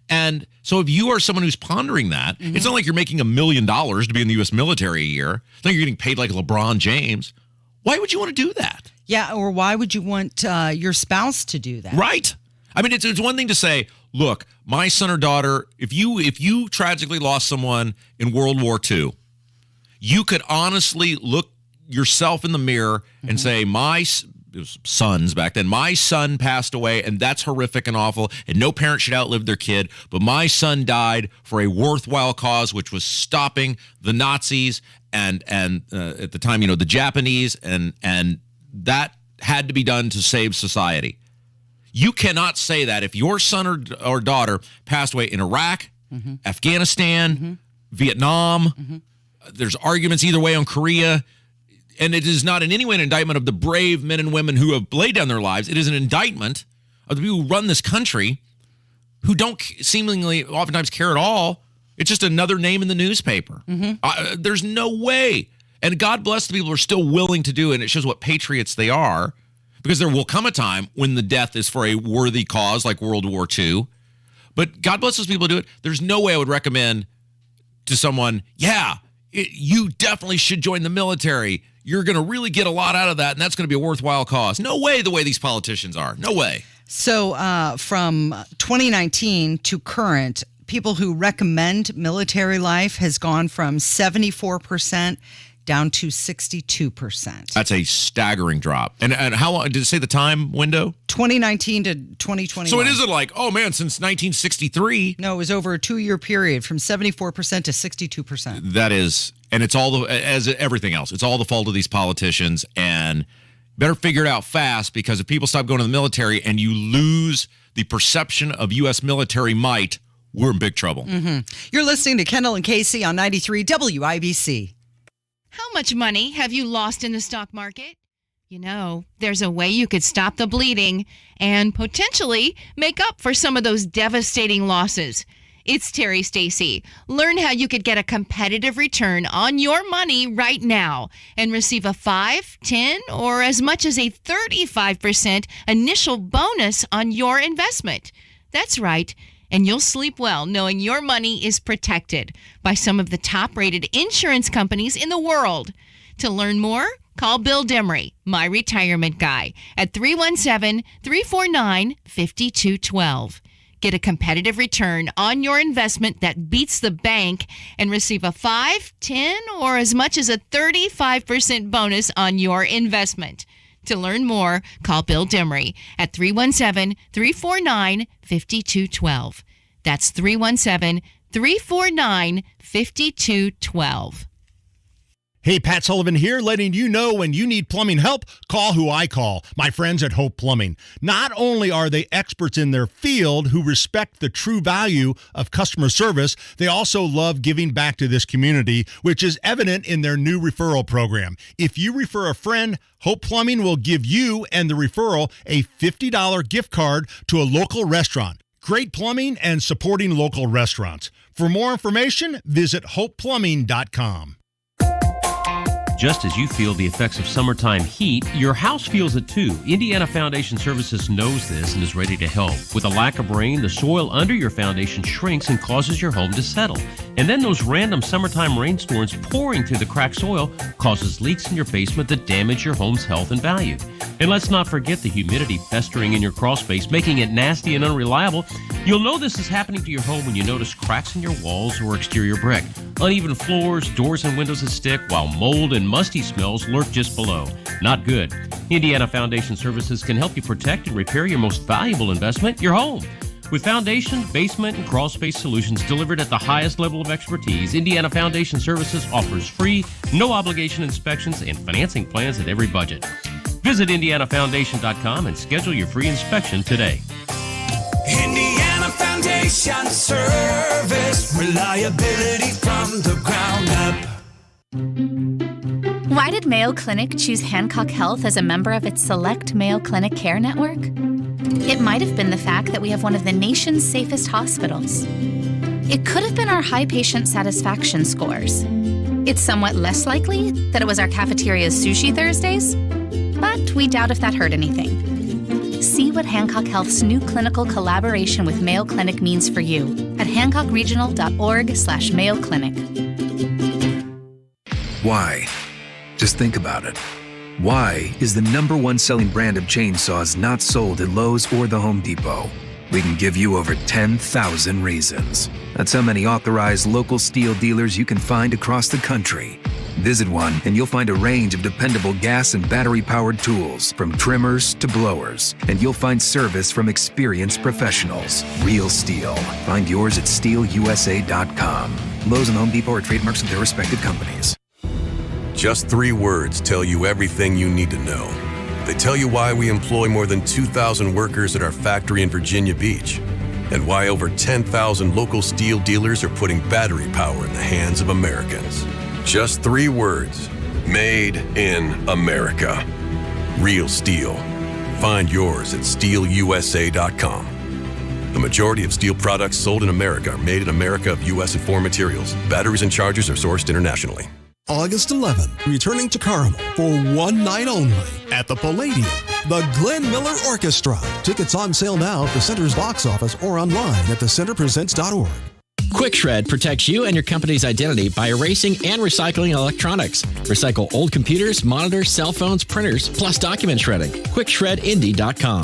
And so if you are someone who's pondering that, it's not like you're making $1 million to be in the U.S. military a year. It's not like you're getting paid like LeBron James. Why would you want to do that? Yeah, or why would you want your spouse to do that? Right. I mean, it's one thing to say, look, my son or daughter, if you tragically lost someone in World War II, you could honestly look yourself in the mirror and say, it was sons back then, my son passed away, and that's horrific and awful, and no parent should outlive their kid, but my son died for a worthwhile cause, which was stopping the Nazis and at the time, the Japanese, and that had to be done to save society. You cannot say that if your son or daughter passed away in Iraq, Afghanistan, Vietnam, there's arguments either way on Korea. And it is not in any way an indictment of the brave men and women who have laid down their lives. It is an indictment of the people who run this country who don't seemingly oftentimes care at all. It's just another name in the newspaper. There's no way. And God bless the people who are still willing to do it. And it shows what patriots they are, because there will come a time when the death is for a worthy cause like World War II. But God bless those people who do it. There's no way I would recommend to someone, you definitely should join the military. You're going to really get a lot out of that, and that's going to be a worthwhile cause. No way the way these politicians are. No way. So from 2019 to current, people who recommend military life has gone from 74% down to 62%. That's a staggering drop. And how long did it say the time window? 2019 to 2021. So it isn't like, oh man, since 1963. No, it was over a 2-year period from 74% to 62%. That is, and it's all as everything else. It's all the fault of these politicians, and better figure it out fast, because if people stop going to the military and you lose the perception of U.S. military might, we're in big trouble. You're listening to Kendall and Casey on 93 WIBC. How much money have you lost in the stock market? There's a way you could stop the bleeding and potentially make up for some of those devastating losses. It's Terry Stacy. Learn how you could get a competitive return on your money right now and receive a 5, 10, or as much as a 35% initial bonus on your investment. That's right. And you'll sleep well knowing your money is protected by some of the top-rated insurance companies in the world. To learn more, call Bill Demery, my retirement guy, at 317-349-5212. Get a competitive return on your investment that beats the bank and receive a 5, 10, or as much as a 35% bonus on your investment. To learn more, call Bill Demery at 317-349-5212. That's 317-349-5212. Hey, Pat Sullivan here, letting you know when you need plumbing help, call who I call, my friends at Hope Plumbing. Not only are they experts in their field who respect the true value of customer service, they also love giving back to this community, which is evident in their new referral program. If you refer a friend, Hope Plumbing will give you and the referral a $50 gift card to a local restaurant. Great plumbing and supporting local restaurants. For more information, visit hopeplumbing.com. Just as you feel the effects of summertime heat, your house feels it too. Indiana Foundation Services knows this and is ready to help. With a lack of rain, the soil under your foundation shrinks and causes your home to settle. And then those random summertime rainstorms pouring through the cracked soil causes leaks in your basement that damage your home's health and value. And let's not forget the humidity festering in your crawl space, making it nasty and unreliable. You'll know this is happening to your home when you notice cracks in your walls or exterior brick, uneven floors, doors and windows that stick, while mold and musty smells lurk just below. Not good. Indiana Foundation Services can help you protect and repair your most valuable investment, your home. With foundation, basement, and crawl space solutions delivered at the highest level of expertise, Indiana Foundation Services offers free, no-obligation inspections and financing plans at every budget. Visit IndianaFoundation.com and schedule your free inspection today. Indiana Foundation Service, reliability from the ground up. Why did Mayo Clinic choose Hancock Health as a member of its select Mayo Clinic Care Network? It might have been the fact that we have one of the nation's safest hospitals. It could have been our high patient satisfaction scores. It's somewhat less likely that it was our cafeteria's sushi Thursdays, but we doubt if that hurt anything. See what Hancock Health's new clinical collaboration with Mayo Clinic means for you at hancockregional.org/Mayo Clinic. Why? Just think about it. Why is the #1 selling brand of chainsaws not sold at Lowe's or the Home Depot? We can give you over 10,000 reasons. That's how many authorized local steel dealers you can find across the country. Visit one and you'll find a range of dependable gas and battery-powered tools, from trimmers to blowers. And you'll find service from experienced professionals. Real STIHL. Find yours at stihlusa.com. Lowe's and Home Depot are trademarks of their respective companies. Just 3 words tell you everything you need to know. They tell you why we employ more than 2,000 workers at our factory in Virginia Beach, and why over 10,000 local steel dealers are putting battery power in the hands of Americans. Just 3 words. Made in America. Real STIHL. Find yours at stihlusa.com. The majority of steel products sold in America are made in America of U.S. and foreign materials. Batteries and chargers are sourced internationally. August 11, returning to Carmel for one night only at the Palladium, the Glenn Miller Orchestra. Tickets on sale now at the Center's box office or online at thecenterpresents.org. Quick Shred protects you and your company's identity by erasing and recycling electronics. Recycle old computers, monitors, cell phones, printers, plus document shredding. QuickShredIndy.com.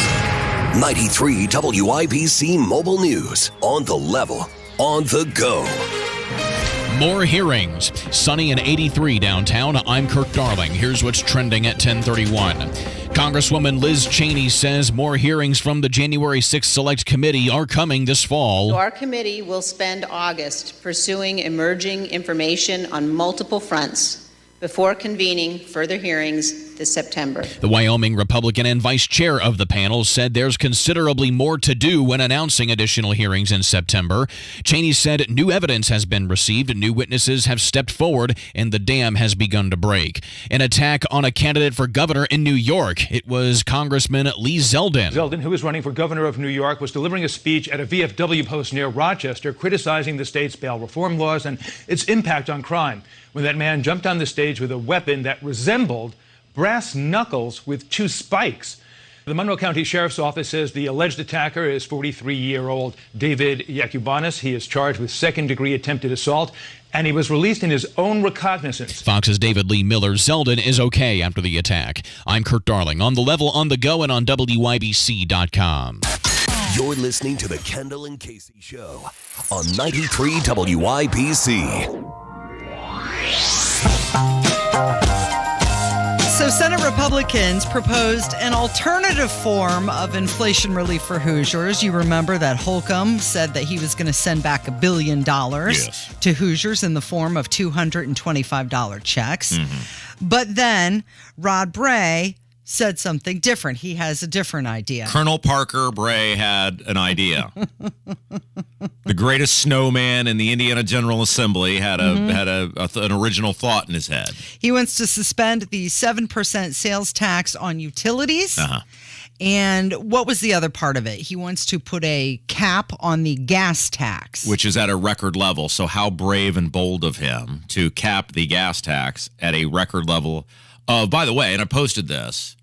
93 WIBC Mobile News. On the level, on the go. More hearings. Sunny and 83 downtown. I'm Kirk Darling. Here's what's trending at 10:31. Congresswoman Liz Cheney says more hearings from the January 6th Select Committee are coming this fall. So our committee will spend August pursuing emerging information on multiple fronts before convening further hearings this September. The Wyoming Republican and vice chair of the panel said there's considerably more to do when announcing additional hearings in September. Cheney said new evidence has been received, new witnesses have stepped forward, and the dam has begun to break. An attack on a candidate for governor in New York. It was Congressman Lee Zeldin. Zeldin, who is running for governor of New York, was delivering a speech at a VFW post near Rochester, criticizing the state's bail reform laws and its impact on crime, when that man jumped on the stage with a weapon that resembled brass knuckles with 2 spikes. The Monroe County Sheriff's Office says the alleged attacker is 43-year-old David Yakubanis. He is charged with second-degree attempted assault, and he was released in his own recognizance. Fox's David Lee Miller. Zeldin is okay after the attack. I'm Kurt Darling, on the level, on the go, and on WIBC.com. You're listening to the Kendall and Casey Show on 93 WIBC. So Senate Republicans proposed an alternative form of inflation relief for Hoosiers. You remember that Holcomb said that he was going to send back $1 billion to Hoosiers in the form of $225 checks. But then Rod Bray said something different. He has a different idea. Colonel Parker Bray had an idea. The greatest snowman in the Indiana General Assembly had an original thought in his head. He wants to suspend the 7% sales tax on utilities. And what was the other part of it? He wants to put a cap on the gas tax, which is at a record level. So how brave and bold of him to cap the gas tax at a record level of, by the way, and I posted this,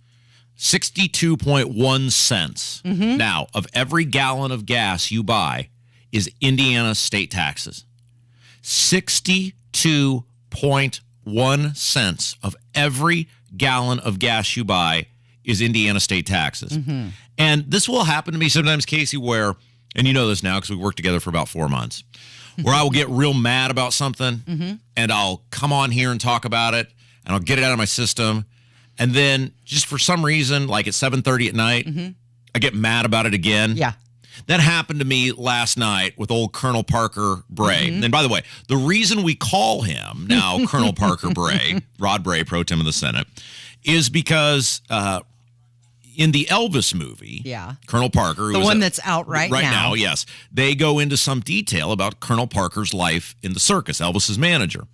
62.1 cents. Now, of every gallon of gas you buy is Indiana state taxes. 62.1 cents of every gallon of gas you buy is Indiana state taxes. And this will happen to me sometimes, Casey, where, and you know this now because we worked together for about 4 months, where I will get real mad about something and I'll come on here and talk about it and I'll get it out of my system. And then just for some reason, like at 7:30 at night, I get mad about it again. Yeah. That happened to me last night with old Colonel Parker Bray. And by the way, the reason we call him now Colonel Parker Bray, Rod Bray, pro tem of the Senate, is because in the Elvis movie, Colonel Parker, the one that's out right now, yes, they go into some detail about Colonel Parker's life in the circus, Elvis's manager.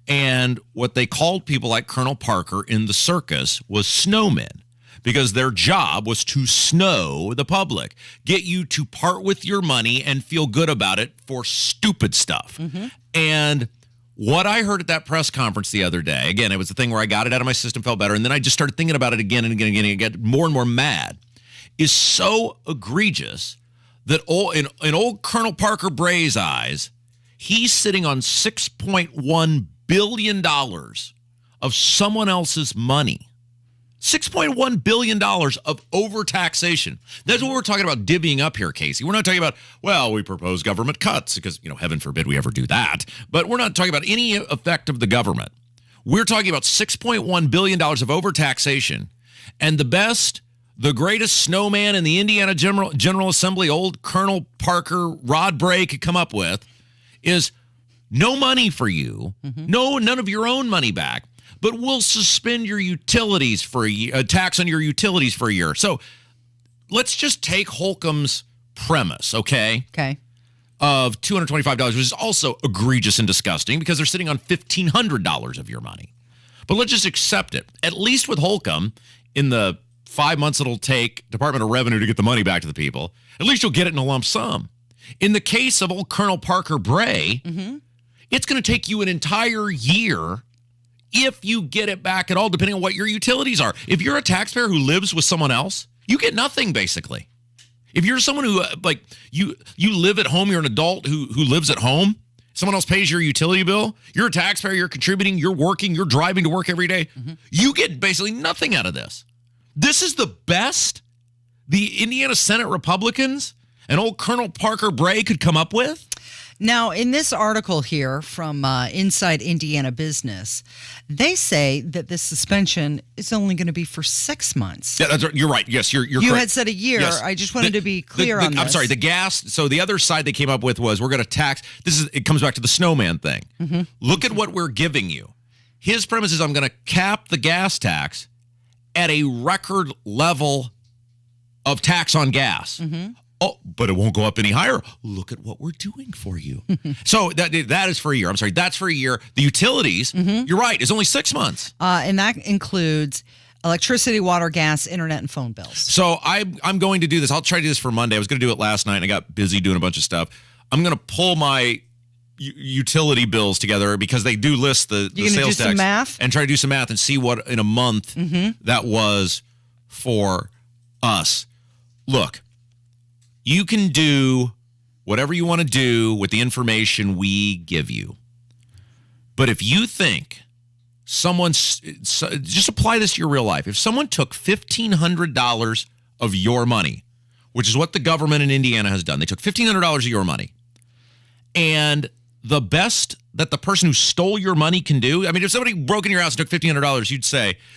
And what they called people like Colonel Parker in the circus was snowmen, because their job was to snow the public, get you to part with your money and feel good about it for stupid stuff. And what I heard at that press conference the other day, again, it was the thing where I got it out of my system, felt better, and then I just started thinking about it again and again and again and get more and more mad, is so egregious that in old Colonel Parker Bray's eyes, he's sitting on $6.1 billion of someone else's money. $6.1 billion of overtaxation. That's what we're talking about divvying up here, Casey. We're not talking about, well, we propose government cuts because, heaven forbid we ever do that. But we're not talking about any effect of the government. We're talking about $6.1 billion of overtaxation. And the greatest snowman in the Indiana General Assembly, old Colonel Parker Rod Bray, could come up with is no money for you, none of your own money back, but we'll suspend your utilities for a tax on your utilities for a year. So let's just take Holcomb's premise, okay? Okay. Of $225, which is also egregious and disgusting because they're sitting on $1,500 of your money. But let's just accept it. At least with Holcomb, in the 5 months it'll take Department of Revenue to get the money back to the people, at least you'll get it in a lump sum. In the case of old Colonel Parker Bray, it's going to take you an entire year if you get it back at all, depending on what your utilities are. If you're a taxpayer who lives with someone else, you get nothing, basically. If you're someone who, you live at home, you're an adult who lives at home, someone else pays your utility bill, you're a taxpayer, you're contributing, you're working, you're driving to work every day, you get basically nothing out of this. This is the best the Indiana Senate Republicans and old Colonel Parker Bray could come up with? Now, in this article here from Inside Indiana Business, they say that this suspension is only going to be for 6 months. Yeah, that's right. You're right. Yes, you're correct. You had said a year. Yes. I just wanted to be clear on this. I'm sorry. The gas. So the other side they came up with was we're going to tax. It comes back to the snowman thing. Look at what we're giving you. His premise is I'm going to cap the gas tax at a record level of tax on gas. Oh, but it won't go up any higher. Look at what we're doing for you. So that is for a year. I'm sorry, that's for a year. The utilities, you're right, is only 6 months. And that includes electricity, water, gas, internet, and phone bills. So I'm going to do this. I'll try to do this for Monday. I was going to do it last night, and I got busy doing a bunch of stuff. I'm going to pull my utility bills together because they do list the sales tax. Some math? And try to do some math and see what in a month that was for us. Look. You can do whatever you want to do with the information we give you. But if you think just apply this to your real life. If someone took $1,500 of your money, which is what the government in Indiana has done. They took $1,500 of your money. And the best that the person who stole your money can do, I mean, if somebody broke in your house and took $1,500,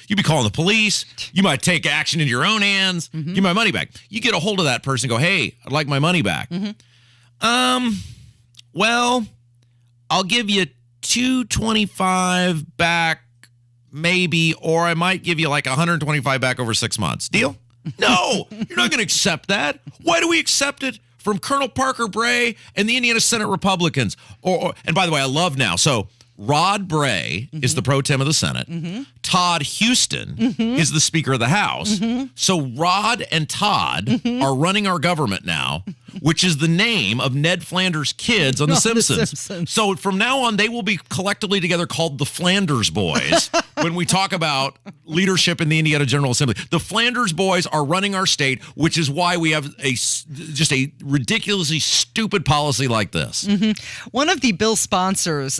you'd be calling the police. You might take action in your own hands. Give me my money back. You get a hold of that person and go, hey, I'd like my money back. Well, I'll give you $225 back maybe, or I might give you like $125 back over 6 months. Deal? No, you're not going to accept that. Why do we accept it? From Colonel Parker Bray and the Indiana Senate Republicans. And by the way, I love now. So Rod Bray is the pro tem of the Senate. Todd Houston is the Speaker of the House. So Rod and Todd are running our government now, which is the name of Ned Flanders' kids on The Simpsons. So from now on, they will be collectively together called the Flanders Boys when we talk about leadership in the Indiana General Assembly. The Flanders Boys are running our state, which is why we have just a ridiculously stupid policy like this. One of the bill sponsors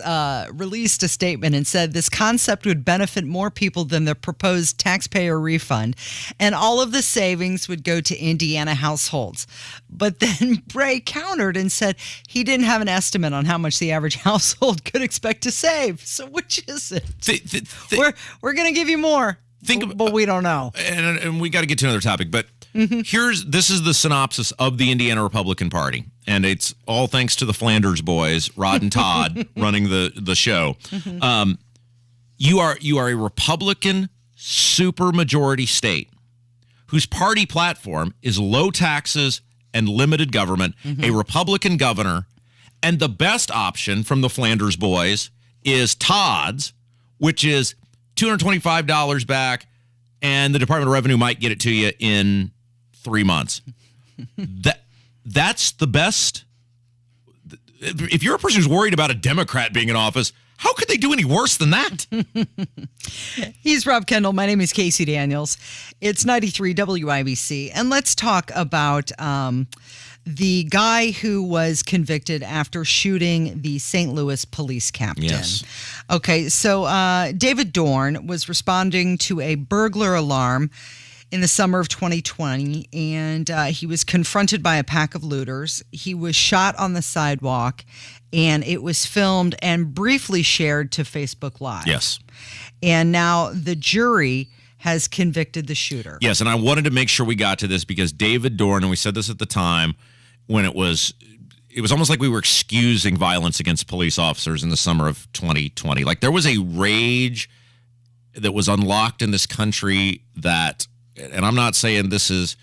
released a statement and said this concept would benefit more people than the proposed taxpayer refund, and all of the savings would go to Indiana households. But then Bray countered and said he didn't have an estimate on how much the average household could expect to save. So which is it? We're going to give you more, but we don't know. And we got to get to another topic, but this is the synopsis of the Indiana Republican Party, and it's all thanks to the Flanders Boys, Rod and Todd, running the show. You are a Republican supermajority state whose party platform is low taxes and limited government, a Republican governor, and the best option from the Flanders Boys is Todd's, which is $225 back, and the Department of Revenue might get it to you in 3 months. That's the best. If you're a person who's worried about a Democrat being in office, how could they do any worse than that? He's Rob Kendall. My name is Casey Daniels. It's 93 WIBC. And let's talk about the guy who was convicted after shooting the St. Louis police captain. Yes. Okay, so David Dorn was responding to a burglar alarm in the summer of 2020, and he was confronted by a pack of looters. He was shot on the sidewalk, and it was filmed and briefly shared to Facebook Live. Yes. And now the jury has convicted the shooter. Yes, and I wanted to make sure we got to this because David Dorn, and we said this at the time, when it was almost like we were excusing violence against police officers in the summer of 2020. Like there was a rage that was unlocked in this country that, and I'm not saying this is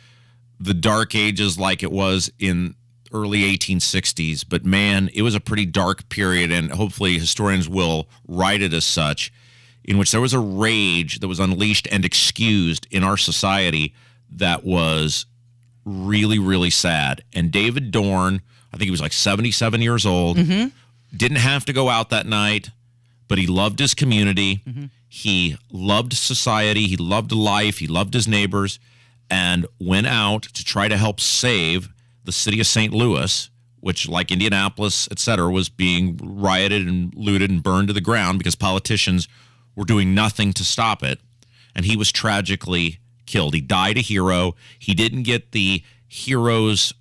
the dark ages like it was in early 1860s, but man, it was a pretty dark period, and hopefully historians will write it as such, in which there was a rage that was unleashed and excused in our society that was really, really sad. And David Dorn, I think he was like 77 years old, didn't have to go out that night, but he loved his community. He loved society. He loved life. He loved his neighbors, and went out to try to help save the city of St. Louis, which, like Indianapolis, et cetera, was being rioted and looted and burned to the ground because politicians were doing nothing to stop it. And he was tragically killed. He died a hero. He didn't get the hero's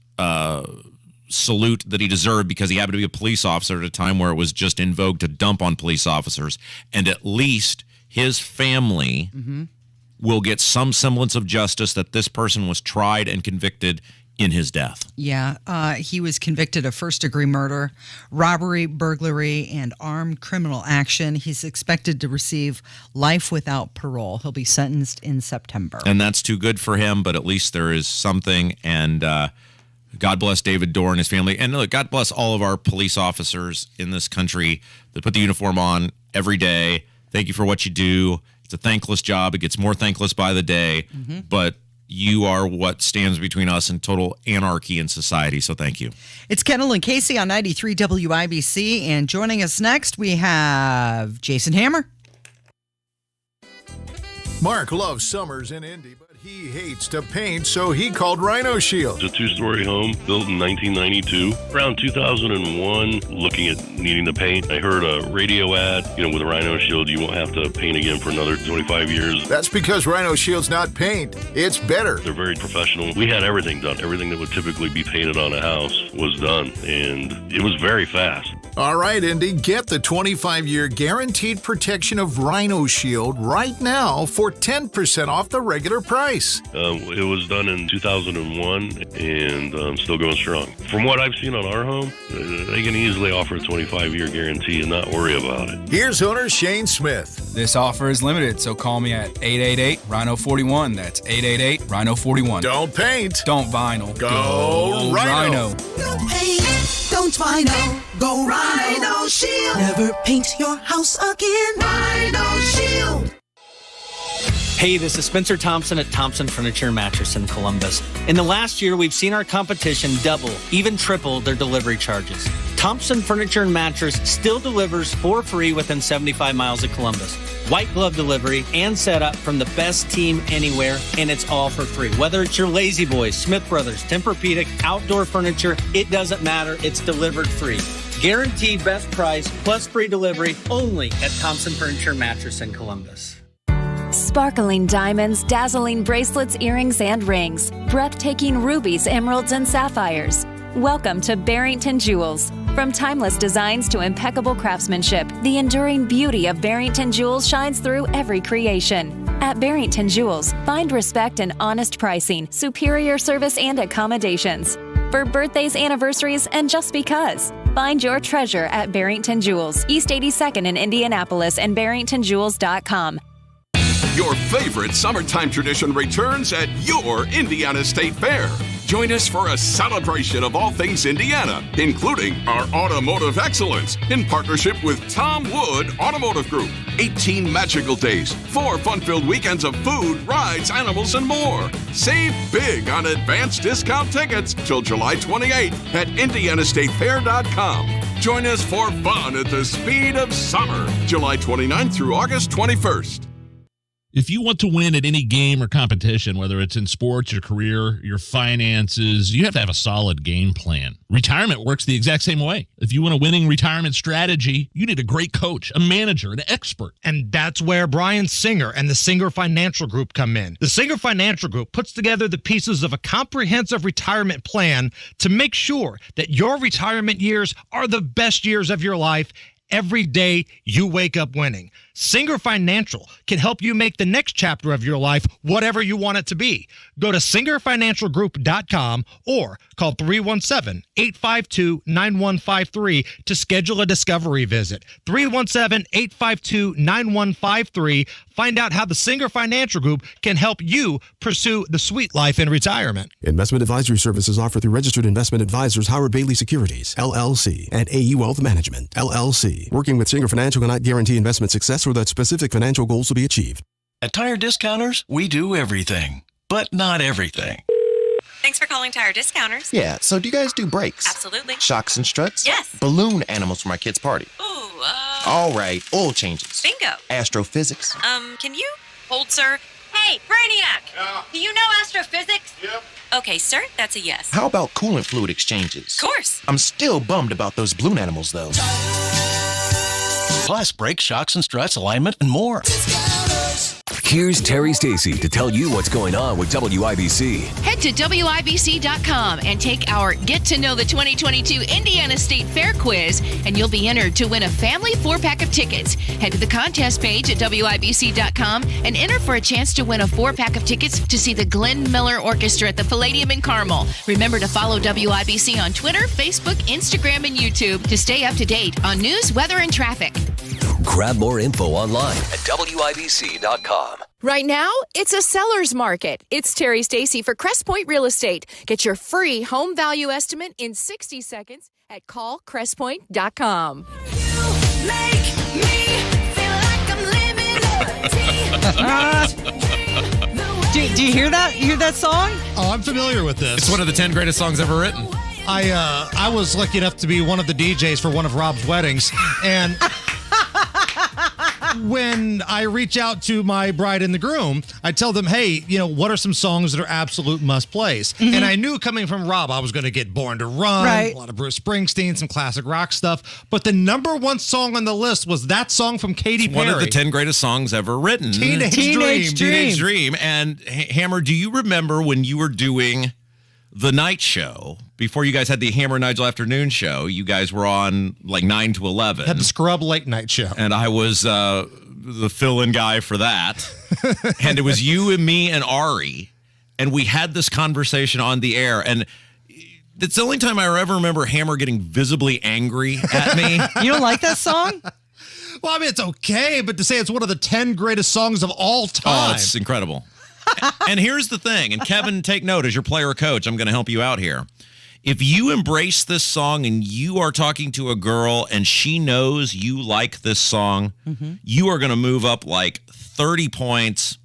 salute that he deserved because he happened to be a police officer at a time where it was just in vogue to dump on police officers. And at least his family will get some semblance of justice that this person was tried and convicted in his death. Yeah, he was convicted of first-degree murder, robbery, burglary, and armed criminal action. He's expected to receive life without parole. He'll be sentenced in September. And that's too good for him, but at least there is something. And God bless David Dorr and his family. And look, God bless all of our police officers in this country that put the uniform on every day. Thank you for what you do. It's a thankless job. It gets more thankless by the day. But you are what stands between us and total anarchy in society, so thank you. It's Kendall and Casey on 93 WIBC, and joining us next, we have Jason Hammer. Mark loves summers in Indy, but He hates to paint, so he called Rhino Shield. It's a two-story home built in 1992. Around 2001, looking at needing to paint, I heard a radio ad, with Rhino Shield, you won't have to paint again for another 25 years. That's because Rhino Shield's not paint. It's better. They're very professional. We had everything done. Everything that would typically be painted on a house was done, and it was very fast. All right, Indy, get the 25-year guaranteed protection of Rhino Shield right now for 10% off the regular price. It was done in 2001 and still going strong. From what I've seen on our home, they can easily offer a 25-year guarantee and not worry about it. Here's owner Shane Smith. This offer is limited, so call me at 888-RHINO-41. That's 888-RHINO-41. Don't paint. Don't vinyl. Go Rhino. Don't paint. Don't vinyl. Go Rhino Shield. Never paint your house again. Rhino Shield. Hey, this is Spencer Thompson at Thompson Furniture and Mattress in Columbus. In the last year, we've seen our competition double, even triple their delivery charges. Thompson Furniture and Mattress still delivers for free within 75 miles of Columbus. White glove delivery and setup from the best team anywhere, and it's all for free. Whether it's your Lazy Boys, Smith Brothers, Tempur-Pedic, outdoor furniture, it doesn't matter. It's delivered free. Guaranteed best price plus free delivery only at Thompson Furniture and Mattress in Columbus. Sparkling diamonds, dazzling bracelets, earrings, and rings. Breathtaking rubies, emeralds, and sapphires. Welcome to Barrington Jewels. From timeless designs to impeccable craftsmanship, the enduring beauty of Barrington Jewels shines through every creation. At Barrington Jewels, find respect and honest pricing, superior service and accommodations. For birthdays, anniversaries, and just because. Find your treasure at Barrington Jewels, East 82nd in Indianapolis, and barringtonjewels.com. Your favorite summertime tradition returns at your Indiana State Fair. Join us for a celebration of all things Indiana, including our automotive excellence in partnership with Tom Wood Automotive Group. 18 magical days, 4 fun-filled weekends of food, rides, animals, and more. Save big on advanced discount tickets till July 28th at IndianaStateFair.com. Join us for fun at the speed of summer, July 29th through August 21st. If you want to win at any game or competition, whether it's in sports, your career, your finances, you have to have a solid game plan. Retirement works the exact same way. If you want a winning retirement strategy, you need a great coach, a manager, an expert. And that's where Brian Singer and the Singer Financial Group come in. The Singer Financial Group puts together the pieces of a comprehensive retirement plan to make sure that your retirement years are the best years of your life. Every day you wake up winning. Singer Financial can help you make the next chapter of your life whatever you want it to be. Go to singerfinancialgroup.com or call 317-852-9153 to schedule a discovery visit. 317-852-9153. Find out how the Singer Financial Group can help you pursue the sweet life in retirement. Investment advisory services offered through registered investment advisors Howard Bailey Securities, LLC, and AE Wealth Management, LLC. Working with Singer Financial cannot guarantee investment success or that specific financial goals will be achieved. At Tire Discounters, we do everything, but not everything. Thanks for calling Tire Discounters. Yeah, so do you guys do brakes? Absolutely. Shocks and struts? Yes. Balloon animals for my kid's party? Ooh, All right, oil changes. Bingo. Astrophysics? Can you hold, sir? Hey, Brainiac! Yeah. Do you know astrophysics? Yep. Okay, sir, that's a yes. How about coolant fluid exchanges? Of course. I'm still bummed about those balloon animals, though. Plus, brakes, shocks and struts, alignment, and more. Here's Terry Stacy to tell you what's going on with WIBC. Head to WIBC.com and take our Get to Know the 2022 Indiana State Fair quiz, and you'll be entered to win a family 4-pack of tickets. Head to the contest page at WIBC.com and enter for a chance to win a 4-pack of tickets to see the Glenn Miller Orchestra at the Palladium in Carmel. Remember to follow WIBC on Twitter, Facebook, Instagram, and YouTube to stay up to date on news, weather, and traffic. Grab more info online at WIBC.com. Right now, it's a seller's market. It's Terry Stacy for Crest Point Real Estate. Get your free home value estimate in 60 seconds at callcrestpoint.com. Do you hear that? You hear that song? Oh, I'm familiar with this. It's one of the 10 greatest songs ever written. I was lucky enough to be one of the DJs for one of Rob's weddings, and when I reach out to my bride and the groom, I tell them, hey, what are some songs that are absolute must plays? Mm-hmm. And I knew coming from Rob, I was going to get Born to Run, Right. a lot of Bruce Springsteen, some classic rock stuff. But the number one song on the list was that song from Katy Perry. One of the 10 greatest songs ever written. Teenage Dream. And Hammer, do you remember when you were doing the night show, before you guys had the Hammer Nigel afternoon show, you guys were on like 9 to 11. Had the Scrub late night show. And I was the fill-in guy for that. And it was you and me and Ari. And we had this conversation on the air. And it's the only time I ever remember Hammer getting visibly angry at me. You don't like that song? Well, I mean, it's okay, but to say it's one of the 10 greatest songs of all time. Oh, it's incredible. And here's the thing, and Kevin, take note as your player coach, I'm going to help you out here. If you embrace this song and you are talking to a girl and she knows you like this song, you are going to move up like 30 points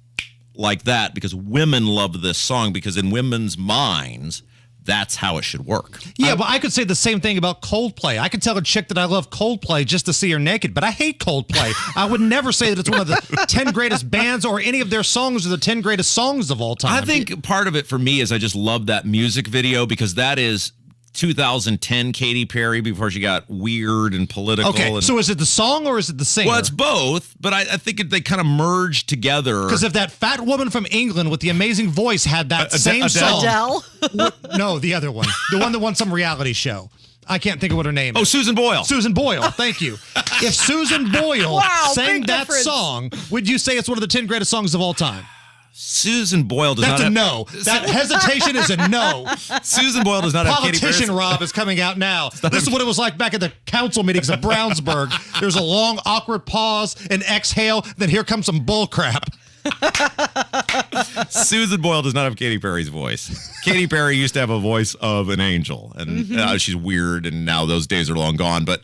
like that, because women love this song, because in women's minds, that's how it should work. Yeah, but I could say the same thing about Coldplay. I could tell a chick that I love Coldplay just to see her naked, but I hate Coldplay. I would never say that it's one of the 10 greatest bands or any of their songs are the 10 greatest songs of all time. I think part of it for me is I just love that music video, because that is 2010 Katy Perry before she got weird and political. Okay, so is it the song or is it the singer? Well, it's both, but I think they kind of merged together. Because if that fat woman from England with the amazing voice had that same song. Adele? No, the other one. The one that won some reality show. I can't think of what her name is. Oh, Susan Boyle. Susan Boyle, thank you. If Susan Boyle sang that song, would you say it's one of the 10 greatest songs of all time? Susan Boyle does That's not a have... no. That hesitation is a no. Susan Boyle does not have Katy Perry's... Politician Rob is coming out now. This is what it was like back at the council meetings of Brownsburg. There's a long, awkward pause, an exhale, then here comes some bull crap. Susan Boyle does not have Katy Perry's voice. Katy Perry used to have a voice of an angel, and she's weird, and now those days are long gone. But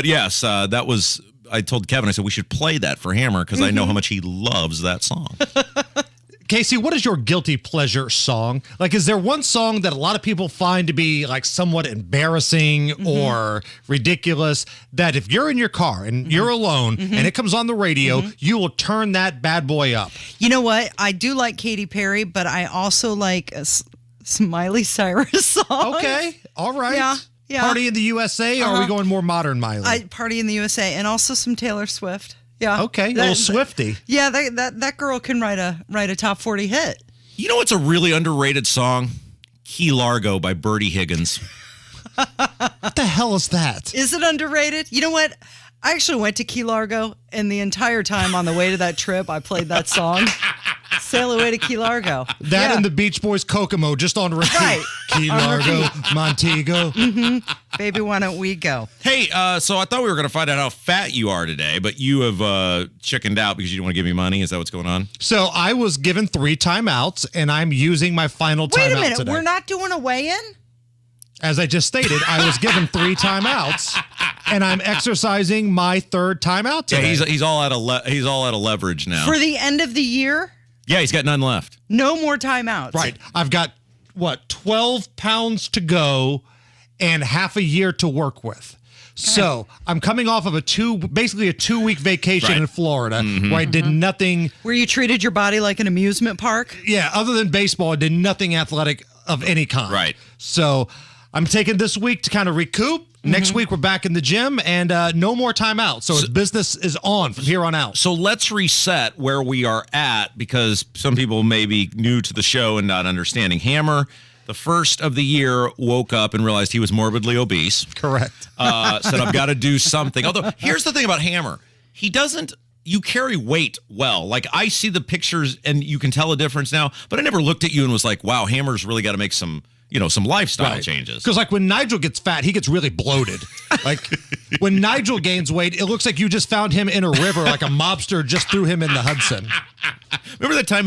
yes, that was... I told Kevin, I said, we should play that for Hammer, because I know how much he loves that song. Casey, what is your guilty pleasure song? Like, is there one song that a lot of people find to be like somewhat embarrassing or ridiculous that if you're in your car and you're alone and it comes on the radio, you will turn that bad boy up? You know what? I do like Katy Perry, but I also like a Miley Cyrus song. Okay. All right. Yeah. Party in the USA, or are we going more modern Miley? Party in the USA, and also some Taylor Swift. Yeah. Okay, a little Swifty. Yeah, that girl can write a top 40 hit. You know what's a really underrated song? Key Largo by Bertie Higgins. What the hell is that? Is it underrated? You know what? I actually went to Key Largo, and the entire time on the way to that trip, I played that song. Sail away to Key Largo. That and the Beach Boys Kokomo just on repeat. Right. Key Largo, Montego. Baby, why don't we go? Hey, so I thought we were going to find out how fat you are today, but you have chickened out because you don't want to give me money. Is that what's going on? So I was given 3 timeouts, and I'm using my final timeout today. Wait a minute. We're not doing a weigh-in? As I just stated, I was given 3 timeouts, and I'm exercising my 3rd timeout today. Yeah, he's all out of leverage now. For the end of the year? Yeah, he's got none left. No more timeouts. Right. I've got, 12 pounds to go and half a year to work with. So I'm coming off of basically a 2-week vacation in Florida where I did nothing. Where you treated your body like an amusement park? Yeah, other than baseball, I did nothing athletic of any kind. Right. So I'm taking this week to kind of recoup. Next week, we're back in the gym and no more timeout. So business is on from here on out. So let's reset where we are at, because some people may be new to the show and not understanding. Hammer, the first of the year, woke up and realized he was morbidly obese. Correct. Said, I've got to do something. Although, here's the thing about Hammer. He doesn't... You carry weight well. Like, I see the pictures and you can tell a difference now, but I never looked at you and was like, wow, Hammer's really got to make some lifestyle changes. Because like when Nigel gets fat, he gets really bloated. Like when Nigel gains weight, it looks like you just found him in a river, like a mobster just threw him in the Hudson. Remember that time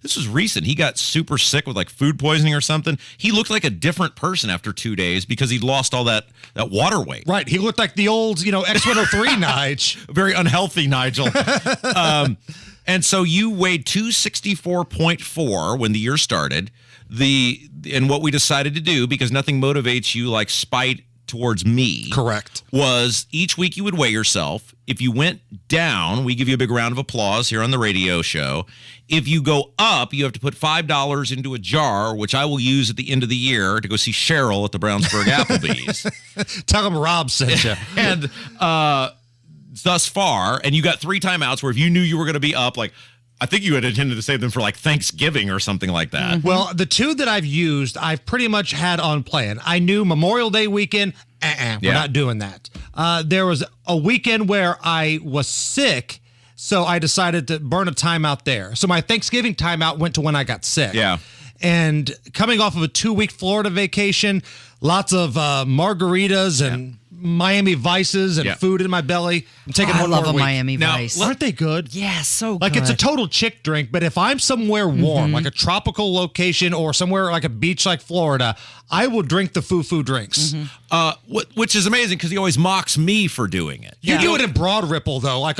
this was recent, he got super sick with like food poisoning or something? He looked like a different person after 2 days because he'd lost all that water weight. Right. He looked like the old, X103 Nige. Very unhealthy Nigel. And so you weighed 264.4 when the year started. And what we decided to do, because nothing motivates you like spite towards me. Correct. Was each week you would weigh yourself. If you went down, we give you a big round of applause here on the radio show. If you go up, you have to put $5 into a jar, which I will use at the end of the year to go see Cheryl at the Brownsburg Applebee's. Tell them Rob sent you. And thus far, and you got 3 timeouts where if you knew you were going to be up, like, I think you had intended to save them for like Thanksgiving or something like that. Well, the 2 that I've used, I've pretty much had on plan. I knew Memorial Day weekend, we're not doing that. There was a weekend where I was sick, so I decided to burn a timeout there. So my Thanksgiving timeout went to when I got sick. Yeah. And coming off of a 2-week Florida vacation, lots of margaritas and Miami Vices and food in my belly. I'm taking one love more a week. Miami Vice. Aren't they good? Yeah, so Like good. it's a total chick drink, but if I'm somewhere warm, like a tropical location or somewhere like a beach like Florida, I will drink the foo-foo drinks. Which is amazing because he always mocks me for doing it. You do it in Broad Ripple though, like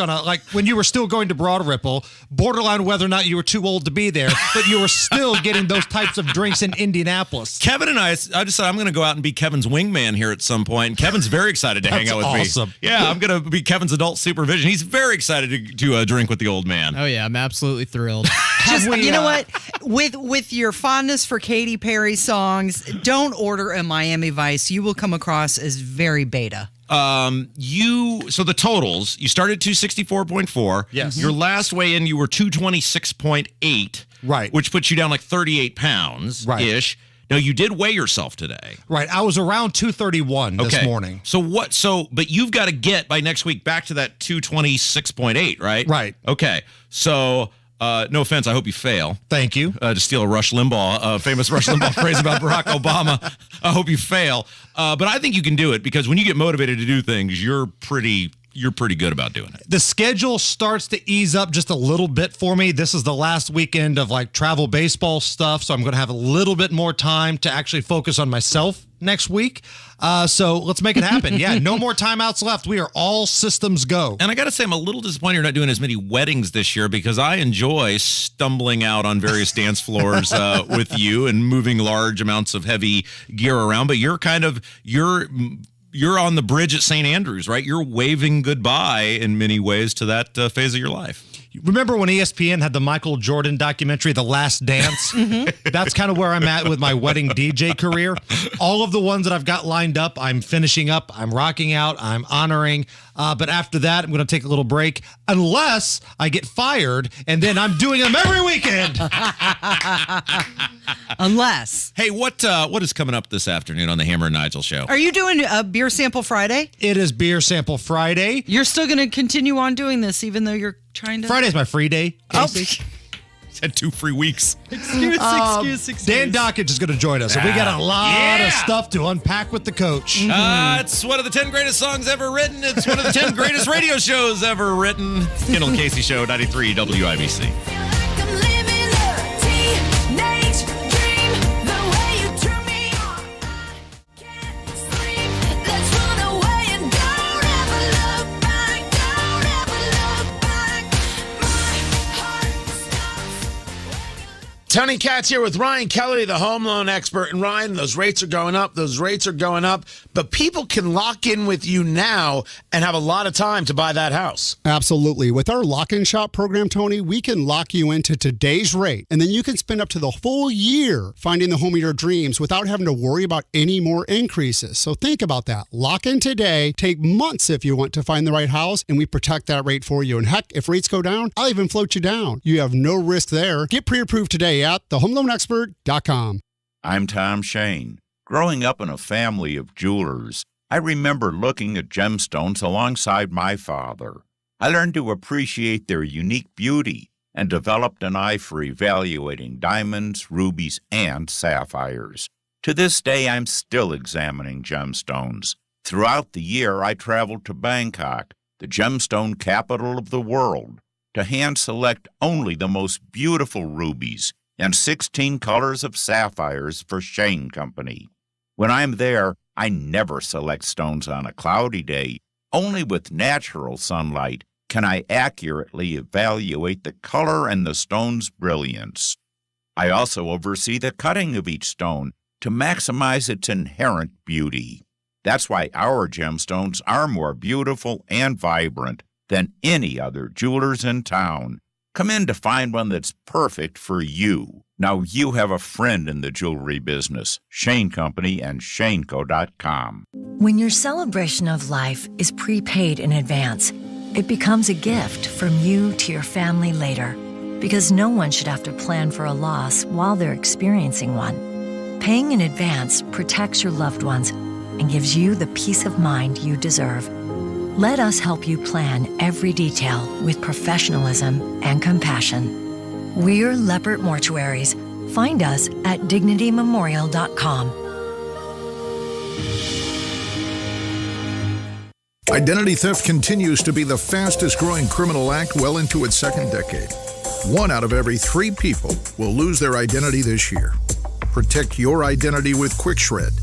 when you were still going to Broad Ripple, borderline whether or not you were too old to be there, but you were still getting those types of drinks in Indianapolis. Kevin and I decided I'm going to go out and be Kevin's wingman here at some point. And Kevin's very excited to hang out with awesome. me. Yeah, I'm going to be Kevin's adult supervision. He's very excited to drink with the old man. Oh yeah, I'm absolutely thrilled. Just, you know what? With your fondness for Katy Perry songs, don't order a Miami Vice. You will come across as very beta. So the totals, you started 264.4. Yes. Your last weigh in, you were 226.8. Right. Which puts you down like 38 pounds ish. Now you did weigh yourself today. Right. I was around 231 this morning. But you've got to get by next week back to that 226.8, right? Right. Okay. So no offense, I hope you fail. Thank you. To steal a Rush Limbaugh, famous Rush Limbaugh phrase about Barack Obama, I hope you fail. But I think you can do it because when you get motivated to do things, you're pretty good about doing it. The schedule starts to ease up just a little bit for me. This is the last weekend of like travel baseball stuff, so I'm going to have a little bit more time to actually focus on myself next week. So let's make it happen. Yeah, no more timeouts left. We are all systems go. And I got to say, I'm a little disappointed you're not doing as many weddings this year because I enjoy stumbling out on various dance floors with you and moving large amounts of heavy gear around. But you're on the bridge at St. Andrews, right? You're waving goodbye in many ways to that phase of your life. Remember when ESPN had the Michael Jordan documentary, The Last Dance? That's kind of where I'm at with my wedding DJ career. All of the ones that I've got lined up, I'm finishing up, I'm rocking out, I'm honoring. But after that, I'm going to take a little break unless I get fired, and then I'm doing them every weekend. Unless. Hey, what is coming up this afternoon on the Hammer and Nigel show? Are you doing a Beer Sample Friday? It is Beer Sample Friday. You're still going to continue on doing this even though you're trying to... Friday's my free day. Had 2 free weeks. Excuse. Dan Dockage is going to join us. So we got a lot of stuff to unpack with the coach. It's one of the 10 greatest songs ever written. It's one of the 10 greatest radio shows ever written. Kendall Casey Show, 93 WIBC. Tony Katz here with Ryan Kelly, the home loan expert. And Ryan, those rates are going up. Those rates are going up. But people can lock in with you now and have a lot of time to buy that house. Absolutely. With our lock-in shop program, Tony, we can lock you into today's rate. And then you can spend up to the full year finding the home of your dreams without having to worry about any more increases. So think about that. Lock in today. Take months if you want to find the right house, and we protect that rate for you. And heck, if rates go down, I'll even float you down. You have no risk there. Get pre-approved today at thehomeloanexpert.com. I'm Tom Shane. Growing up in a family of jewelers, I remember looking at gemstones alongside my father. I learned to appreciate their unique beauty and developed an eye for evaluating diamonds, rubies, and sapphires. To this day, I'm still examining gemstones. Throughout the year, I traveled to Bangkok, the gemstone capital of the world, to hand-select only the most beautiful rubies and 16 colors of sapphires for Shane Company. When I'm there, I never select stones on a cloudy day. Only with natural sunlight can I accurately evaluate the color and the stone's brilliance. I also oversee the cutting of each stone to maximize its inherent beauty. That's why our gemstones are more beautiful and vibrant than any other jewelers in town. Come in to find one that's perfect for you. Now you have a friend in the jewelry business. Shane Company and ShaneCo.com. When your celebration of life is prepaid in advance, it becomes a gift from you to your family later. Because no one should have to plan for a loss while they're experiencing one. Paying in advance protects your loved ones and gives you the peace of mind you deserve. Let us help you plan every detail with professionalism and compassion. We're Leppert Mortuaries. Find us at dignitymemorial.com. Identity theft continues to be the fastest growing criminal act well into its second decade. 1 out of every 3 people will lose their identity this year. Protect your identity with QuickShred.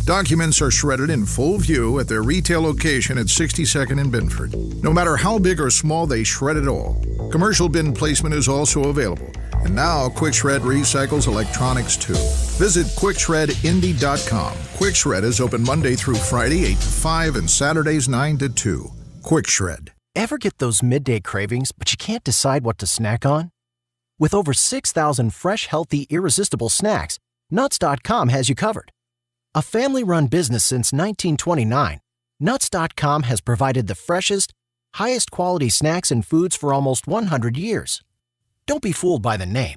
Documents are shredded in full view at their retail location at 62nd and Binford. No matter how big or small, they shred it all. Commercial bin placement is also available. And now QuickShred recycles electronics too. Visit QuickShredIndy.com. QuickShred is open Monday through Friday 8 to 5 and Saturdays 9 to 2. QuickShred. Ever get those midday cravings, but you can't decide what to snack on? With over 6,000 fresh, healthy, irresistible snacks, Nuts.com has you covered. A family-run business since 1929, Nuts.com has provided the freshest, highest quality snacks and foods for almost 100 years. Don't be fooled by the name.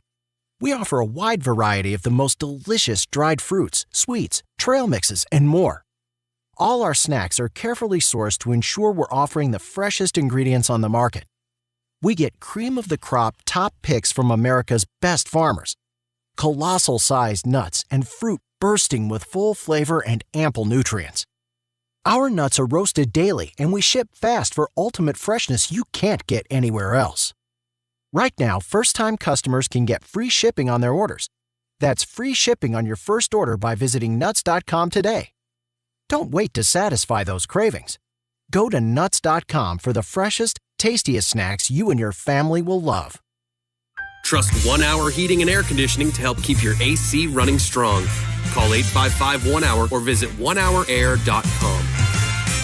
We offer a wide variety of the most delicious dried fruits, sweets, trail mixes, and more. All our snacks are carefully sourced to ensure we're offering the freshest ingredients on the market. We get cream-of-the-crop top picks from America's best farmers, colossal-sized nuts, and fruit bursting with full flavor and ample nutrients. Our nuts are roasted daily, and we ship fast for ultimate freshness you can't get anywhere else. Right now, first-time customers can get free shipping on their orders. That's free shipping on your first order by visiting Nuts.com today. Don't wait to satisfy those cravings. Go to Nuts.com for the freshest, tastiest snacks you and your family will love. Trust 1 Hour Heating and Air Conditioning to help keep your AC running strong. Call 855-1-HOUR or visit onehourair.com.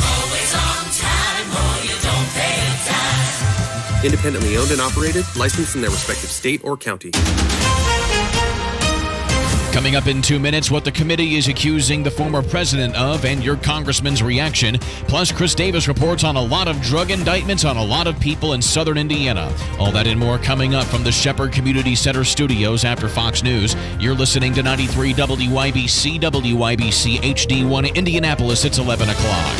Always on time or you don't pay a dime. Independently owned and operated, licensed in their respective state or county. Coming up in 2 minutes, what the committee is accusing the former president of and your congressman's reaction. Plus, Chris Davis reports on a lot of drug indictments on a lot of people in southern Indiana. All that and more coming up from the Shepherd Community Center studios after Fox News. You're listening to 93 WIBC, WIBC HD1 Indianapolis. It's 11 o'clock.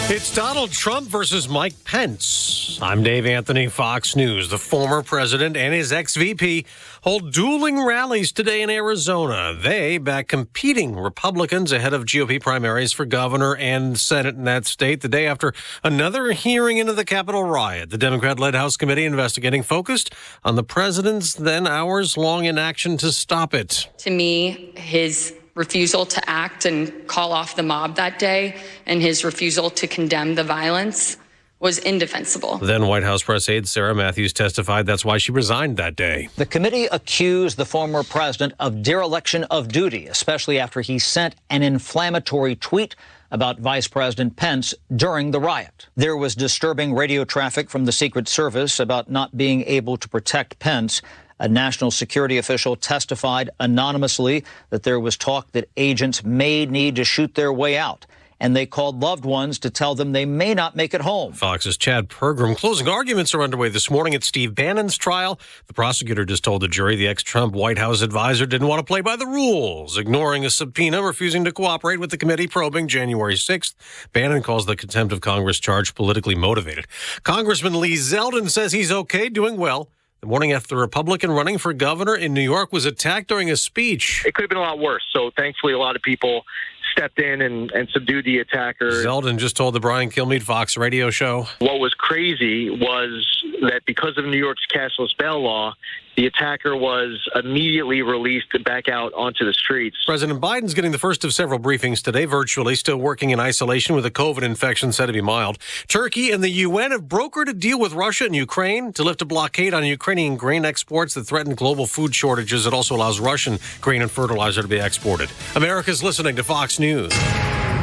It's Donald Trump versus Mike Pence. I'm Dave Anthony, Fox News. The former president and his ex-VP hold dueling rallies today in Arizona. They back competing Republicans ahead of GOP primaries for governor and Senate in that state the day after another hearing into the Capitol riot. The Democrat-led House committee investigating focused on the president's then hours-long inaction to stop it. To me, his refusal to act and call off the mob that day and his refusal to condemn the violence was indefensible. Then White House press aide Sarah Matthews testified that's why she resigned that day. The committee accused the former president of dereliction of duty, especially after he sent an inflammatory tweet about Vice President Pence during the riot. There was disturbing radio traffic from the Secret Service about not being able to protect Pence. A national security official testified anonymously that there was talk that agents may need to shoot their way out, and they called loved ones to tell them they may not make it home. Fox's Chad Pergram. Closing arguments are underway this morning at Steve Bannon's trial. The prosecutor just told the jury the ex-Trump White House advisor didn't want to play by the rules, ignoring a subpoena, refusing to cooperate with the committee probing January 6th. Bannon calls the contempt of Congress charge politically motivated. Congressman Lee Zeldin says he's okay, doing well. The morning after the Republican running for governor in New York was attacked during a speech. It could have been a lot worse. So thankfully, a lot of people stepped in and subdued the attacker. Zeldin just told the Brian Kilmeade Fox radio show. What was crazy was that because of New York's cashless bail law, the attacker was immediately released back out onto the streets. President Biden's getting the first of several briefings today, virtually, still working in isolation with a COVID infection said to be mild. Turkey and the UN have brokered a deal with Russia and Ukraine to lift a blockade on Ukrainian grain exports that threaten global food shortages. It also allows Russian grain and fertilizer to be exported. America's listening to Fox News.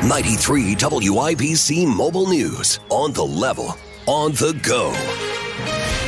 93 WIBC Mobile News. On the level, on the go.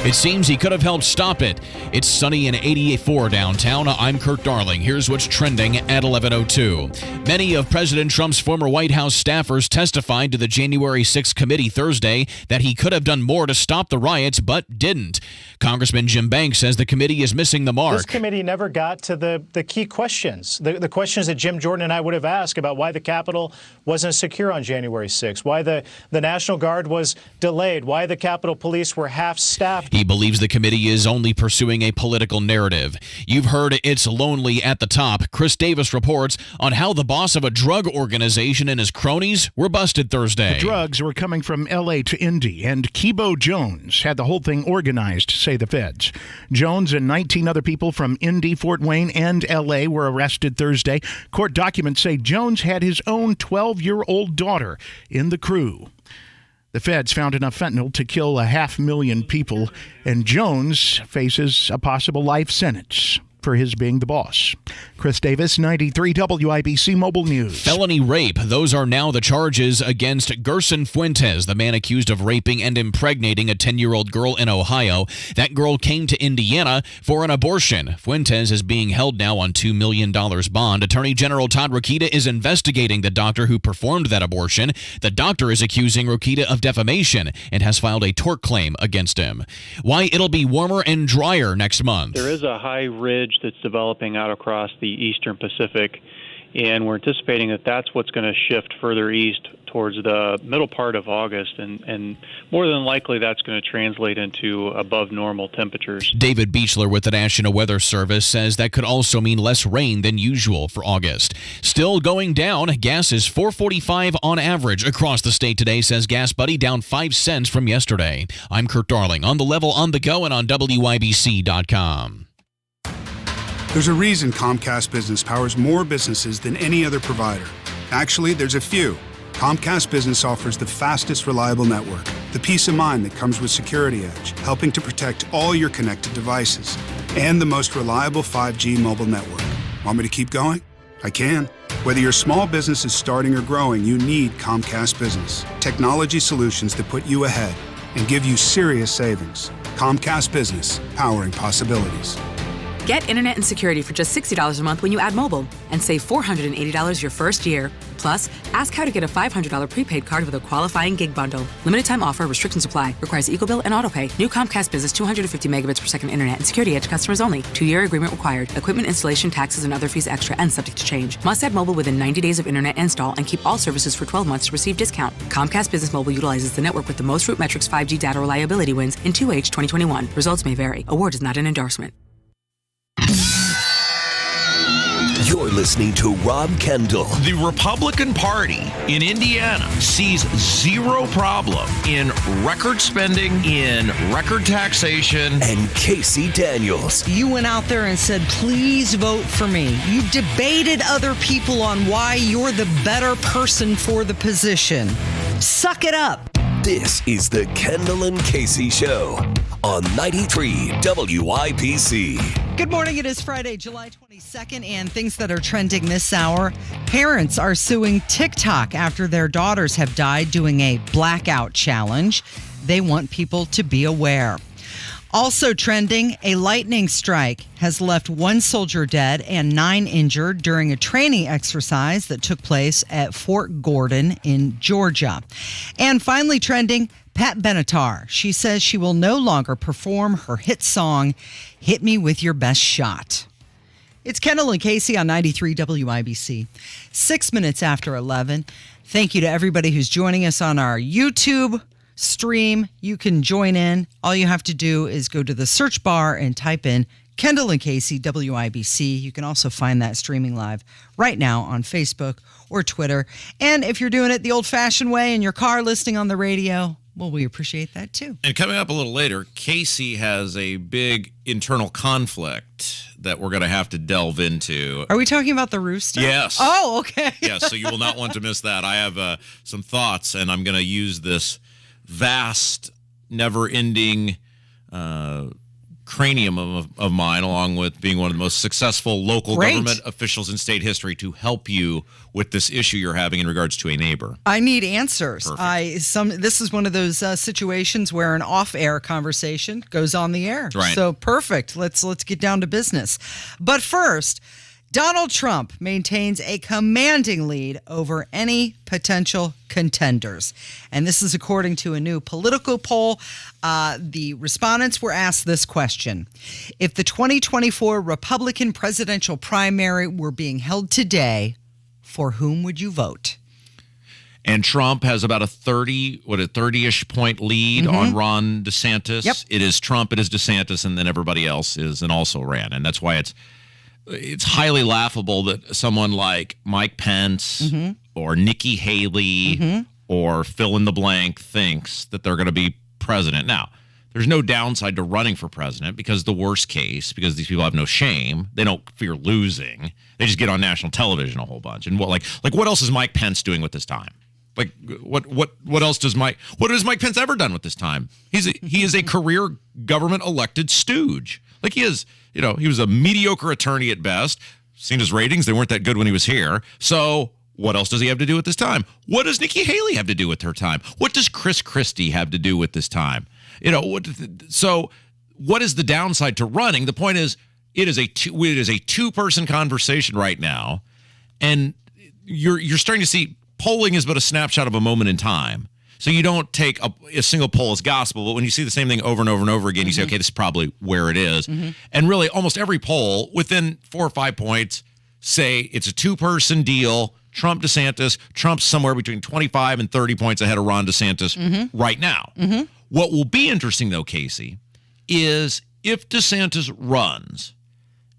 It seems he could have helped stop it. It's sunny and 84 downtown. I'm Kurt Darling. Here's what's trending at 11:02. Many of President Trump's former White House staffers testified to the January 6th committee Thursday that he could have done more to stop the riots, but didn't. Congressman Jim Banks says the committee is missing the mark. This committee never got to the key questions, the questions that Jim Jordan and I would have asked about why the Capitol wasn't secure on January 6th, why the National Guard was delayed, why the Capitol Police were half-staffed. He believes the committee is only pursuing a political narrative. You've heard it's lonely at the top. Chris Davis reports on how the boss of a drug organization and his cronies were busted Thursday. The drugs were coming from L.A. to Indy, and Kibo Jones had the whole thing organized, say the feds. Jones and 19 other people from Indy, Fort Wayne, and L.A. were arrested Thursday. Court documents say Jones had his own 12-year-old daughter in the crew. The feds found enough fentanyl to kill 500,000 people, and Jones faces a possible life sentence for his being the boss. Chris Davis, 93 WIBC Mobile News. Felony rape. Those are now the charges against Gerson Fuentes, the man accused of raping and impregnating a 10-year-old girl in Ohio. That girl came to Indiana for an abortion. Fuentes is being held now on $2 million bond. Attorney General Todd Rokita is investigating the doctor who performed that abortion. The doctor is accusing Rokita of defamation and has filed a tort claim against him. Why it'll be warmer and drier next month. There is a high ridge that's developing out across the eastern Pacific, and we're anticipating that that's what's going to shift further east towards the middle part of August, and more than likely that's going to translate into above normal temperatures. David Beechler with the National Weather Service says that could also mean less rain than usual for August. Still going down, gas is $4.45 on average across the state today, says Gas Buddy, down 5 cents from yesterday. I'm Kurt Darling, on the level, on the go, and on WIBC.com. There's a reason Comcast Business powers more businesses than any other provider. Actually, there's a few. Comcast Business offers the fastest, reliable network, the peace of mind that comes with Security Edge, helping to protect all your connected devices, and the most reliable 5G mobile network. Want me to keep going? I can. Whether your small business is starting or growing, you need Comcast Business. Technology solutions that put you ahead and give you serious savings. Comcast Business, powering possibilities. Get internet and security for just $60 a month when you add mobile, and save $480 your first year. Plus, ask how to get a $500 prepaid card with a qualifying gig bundle. Limited time offer. Restrictions apply. Requires EcoBill and AutoPay. New Comcast Business 250 megabits per second internet and Security Edge customers only. 2-year agreement required. Equipment installation, taxes, and other fees extra and subject to change. Must add mobile within 90 days of internet install and keep all services for 12 months to receive discount. Comcast Business Mobile utilizes the network with the most Root Metrics 5G data reliability wins in 2H 2021. Results may vary. Award is not an endorsement. You're listening to Rob Kendall. The Republican Party in Indiana sees zero problem in record spending, in record taxation. And Casey Daniels. You went out there and said, please vote for me. You debated other people on why you're the better person for the position. Suck it up. This is the Kendall and Casey Show on 93 WIBC. Good morning. It is Friday, July 22nd, and things that are trending this hour. Parents are suing TikTok after their daughters have died doing a blackout challenge. They want people to be aware. Also trending, a lightning strike has left 1 soldier dead and 9 injured during a training exercise that took place at Fort Gordon in Georgia. And finally trending, Pat Benatar. She says she will no longer perform her hit song, Hit Me With Your Best Shot. It's Kendall and Casey on 93 WIBC. 6 minutes after 11. Thank you to everybody who's joining us on our YouTube stream. You can join in. All you have to do is go to the search bar and type in Kendall and Casey, WIBC. You can also find that streaming live right now on Facebook or Twitter. And if you're doing it the old-fashioned way in your car listening on the radio, well, we appreciate that too. And coming up a little later, Casey has a big internal conflict that we're going to have to delve into. Are we talking about the rooster? Yes. Oh, okay. Yes, so you will not want to miss that. I have some thoughts, and I'm going to use this vast, never-ending cranium of mine, along with being one of the most successful local government officials in state history, to help you with this issue you're having in regards to a neighbor. I need answers. This is one of those situations where an off-air conversation goes on the air. Right. So perfect. Let's get down to business. But first, Donald Trump maintains a commanding lead over any potential contenders. And this is according to a new political poll. The respondents were asked this question. If the 2024 Republican presidential primary were being held today, for whom would you vote? And Trump has about a 30-ish point lead on Ron DeSantis. Yep. It is Trump, it is DeSantis, and then everybody else is and also ran. And that's why it's highly laughable that someone like Mike Pence or Nikki Haley or fill in the blank thinks that they're going to be president. Now, there's no downside to running for president because the worst case, because these people have no shame, they don't fear losing. They just get on national television a whole bunch. And what else is Mike Pence doing with his time? Like what else does Mike Pence ever done with this time? He is a career government elected stooge. Like he is, he was a mediocre attorney at best. Seen his ratings, they weren't that good when he was here. So what else does he have to do with this time? What does Nikki Haley have to do with her time? What does Chris Christie have to do with this time? So what is the downside to running? The point is, it is a two-person conversation right now, and you're starting to see polling is but a snapshot of a moment in time. So you don't take a single poll as gospel, but when you see the same thing over and over and over again, you say, okay, this is probably where it is. And really, almost every poll within 4 or 5 points say it's a two-person deal. Trump, DeSantis. Trump's somewhere between 25 and 30 points ahead of Ron DeSantis right now. What will be interesting, though, Casey, is if DeSantis runs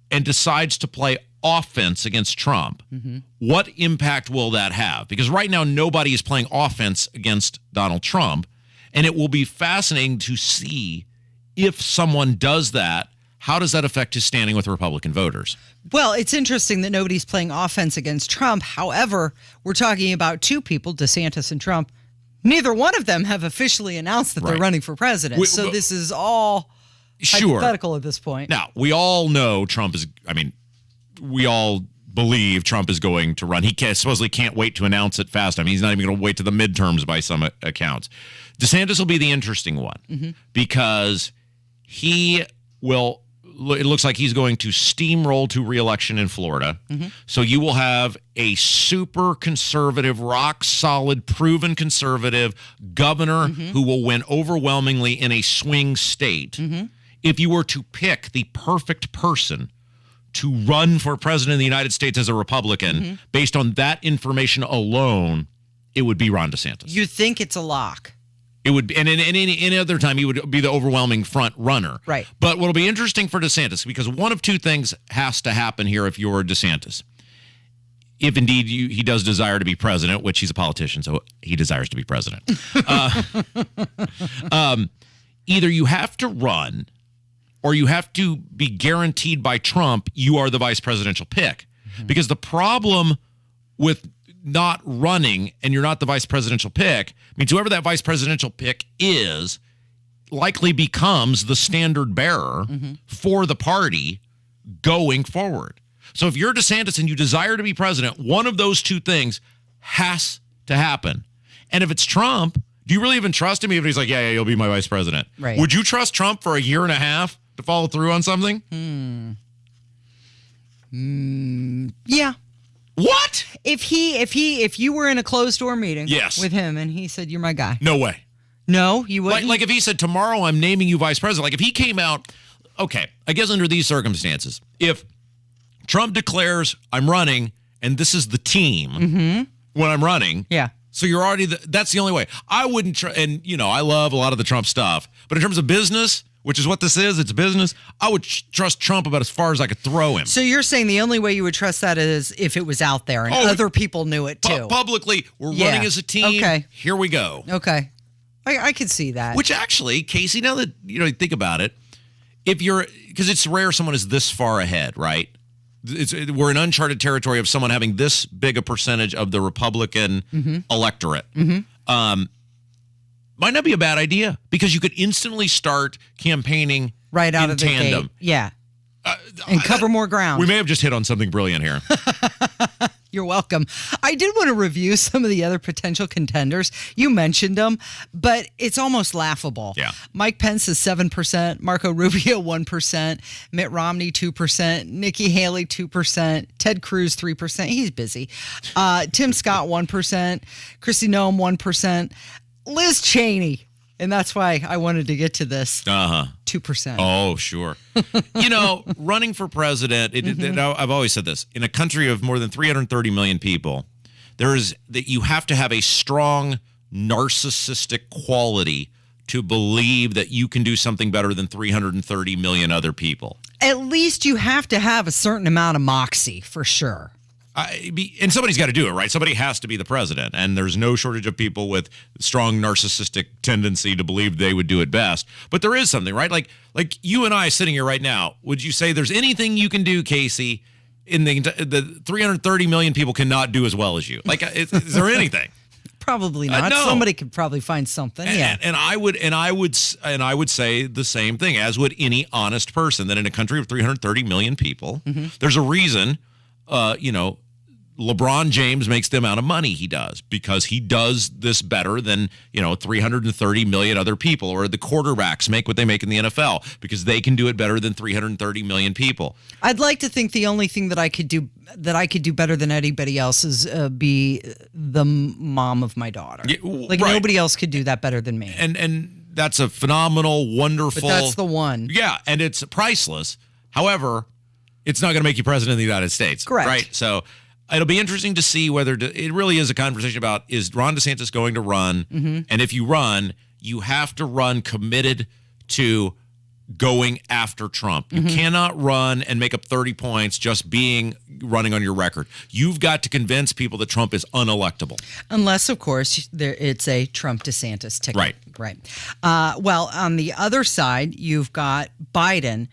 and decides to play offense against Trump, what impact will that have? Because right now, nobody is playing offense against Donald Trump, and it will be fascinating to see if someone does that. How does that affect his standing with Republican voters? Well, it's interesting that nobody's playing offense against Trump. However, we're talking about two people, DeSantis and Trump. Neither one of them have officially announced that they're running for president. So this is all hypothetical at this point. Now, we all know we all believe Trump is going to run. He supposedly can't wait to announce it fast. He's not even going to wait to the midterms by some accounts. DeSantis will be the interesting one because it looks like he's going to steamroll to re-election in Florida. So you will have a super conservative, rock solid, proven conservative governor who will win overwhelmingly in a swing state. If you were to pick the perfect person to run for president of the United States as a Republican, based on that information alone, it would be Ron DeSantis. You think it's a lock? It would, and in any other time, he would be the overwhelming front runner. Right. But what'll be interesting for DeSantis, because one of two things has to happen here if you're DeSantis. If indeed he does desire to be president, which he's a politician, so he desires to be president. Either you have to run, or you have to be guaranteed by Trump you are the vice presidential pick. Because the problem with not running and you're not the vice presidential pick means whoever that vice presidential pick is likely becomes the standard bearer for the party going forward. So if you're DeSantis and you desire to be president, one of those two things has to happen. And if it's Trump, do you really even trust him? Even if he's like, yeah, you'll be my vice president. Right. Would you trust Trump for a year and a half to follow through on something? Yeah. What? If you were in a closed door meeting with him and he said, you're my guy. No way. No, you wouldn't? Like if he said, tomorrow I'm naming you vice president. Like if he came out, okay, I guess under these circumstances, if Trump declares I'm running and this is the team when I'm running. Yeah. So you're already, that's the only way. I wouldn't, and I love a lot of the Trump stuff, but in terms of business, which is what this is, it's business, I would trust Trump about as far as I could throw him. So you're saying the only way you would trust that is if it was out there and other people knew it too. Publicly, we're running as a team. Okay. Here we go. Okay. I could see that. Which actually, Casey, now that you think about it, because it's rare someone is this far ahead, right? We're in uncharted territory of someone having this big a percentage of the Republican electorate. might not be a bad idea because you could instantly start campaigning right out in of the tandem. gate. Yeah. And cover more ground. We may have just hit on something brilliant here. You're welcome. I did want to review some of the other potential contenders. You mentioned them, but it's almost laughable. Yeah. Mike Pence is 7%, Marco Rubio 1%, Mitt Romney 2%, Nikki Haley 2%, Ted Cruz 3%. He's busy. Tim Scott 1%, Kristi Noem 1%, Liz Cheney. And that's why I wanted to get to this. 2%. Oh, sure. Running for president, I've always said this. In a country of more than 330 million people, you have to have a strong narcissistic quality to believe that you can do something better than 330 million other people. At least you have to have a certain amount of moxie, for sure. And somebody's got to do it, right? Somebody has to be the president. And there's no shortage of people with strong narcissistic tendency to believe they would do it best. But there is something, right? Like you and I sitting here right now, would you say there's anything you can do, Casey, in the 330 million people cannot do as well as you? Like, is there anything? Probably not. No. Somebody could probably find something. And I would say the same thing, as would any honest person, that in a country of 330 million people, there's a reason, LeBron James makes the amount of money he does because he does this better than, 330 million other people, or the quarterbacks make what they make in the NFL because they can do it better than 330 million people. I'd like to think the only thing that I could do better than anybody else is be the mom of my daughter. Yeah, right. Nobody else could do that better than me. And that's a phenomenal, wonderful. But that's the one. Yeah, and it's priceless. However, it's not going to make you president of the United States. Correct. Right? So it'll be interesting to see whether it really is a conversation about, is Ron DeSantis going to run? And if you run, you have to run committed to going after Trump. You cannot run and make up 30 points just running on your record. You've got to convince people that Trump is unelectable. Unless, of course, it's a Trump-DeSantis ticket. Right. Well, on the other side, you've got Biden,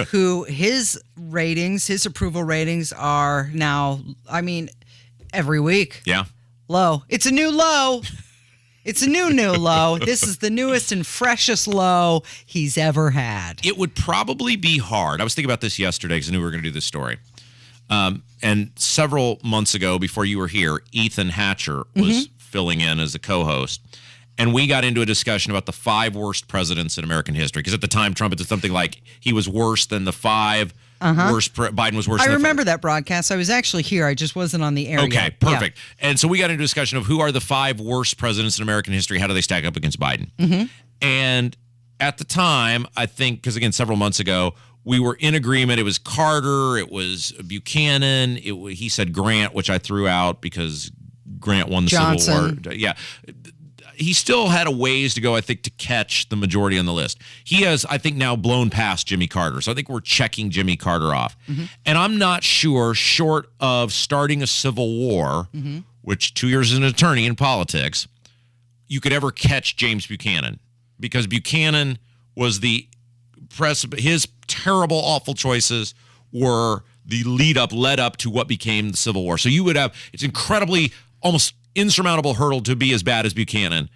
who his approval ratings are now, every week. Yeah. Low. It's a new low. It's a new low. This is the newest and freshest low he's ever had. It would probably be hard. I was thinking about this yesterday because I knew we were going to do this story. And several months ago, before you were here, Ethan Hatcher was filling in as a co-host. And we got into a discussion about the 5 worst presidents in American history. Because at the time, Trump did something like he was worse than the 5 worst. Biden was worse. I remember that broadcast. I was actually here. I just wasn't on the air yet. Okay, perfect. Yeah. And so we got into a discussion of who are the 5 worst presidents in American history. How do they stack up against Biden? And at the time, I think, because again, several months ago, we were in agreement. It was Carter. It was Buchanan. He said Grant, which I threw out because Grant won the Civil War. Yeah. He still had a ways to go, I think, to catch the majority on the list. He has, I think, now blown past Jimmy Carter. So I think we're checking Jimmy Carter off. And I'm not sure, short of starting a civil war, which 2 years as an attorney in politics, you could ever catch James Buchanan. Because Buchanan was his terrible, awful choices were the led up to what became the Civil War. So you would have, it's incredibly, almost insurmountable hurdle to be as bad as Buchanan,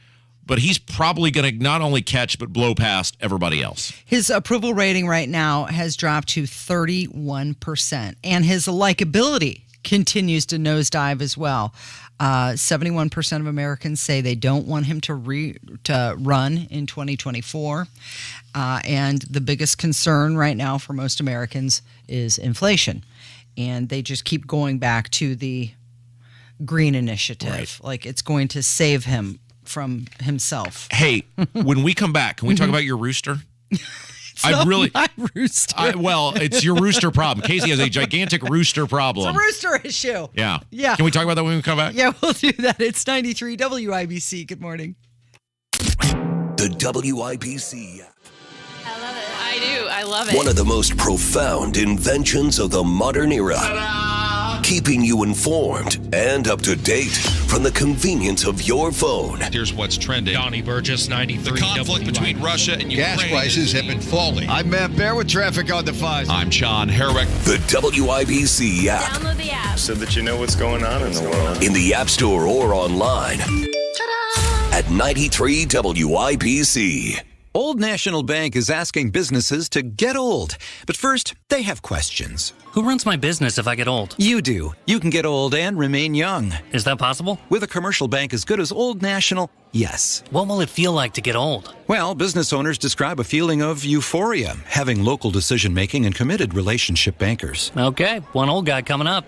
but he's probably going to not only catch but blow past everybody else. His approval rating right now has dropped to 31%, and his likability continues to nosedive as well. 71% of Americans say they don't want him to run in 2024, and the biggest concern right now for most Americans is inflation, and they just keep going back to the Green Initiative. Right. Like it's going to save him from himself. Hey, when we come back, can we talk about your rooster? My rooster. It's your rooster problem. Casey has a gigantic rooster problem. It's a rooster issue. Yeah. Yeah. Can we talk about that when we come back? Yeah, we'll do that. It's 93 WIBC. Good morning. The WIBC app. I love it. I do. I love it. One of the most profound inventions of the modern era. Ta-da! Keeping you informed and up to date from the convenience of your phone. Here's what's trending. Donnie Burgess, 93. The conflict between Russia and Ukraine. Gas prices have been falling. I'm Matt Bear with traffic on the 5. I'm John Herrick. The WIBC app. Download the app so that you know what's going on in the world. In the App Store or online. Ta-da! at 93 WIBC. Old National Bank is asking businesses to get old. But first, they have questions. Who runs my business if I get old? You do. You can get old and remain young. Is that possible? With a commercial bank as good as Old National, yes. What will it feel like to get old? Well, business owners describe a feeling of euphoria, having local decision-making and committed relationship bankers. Okay, one old guy coming up.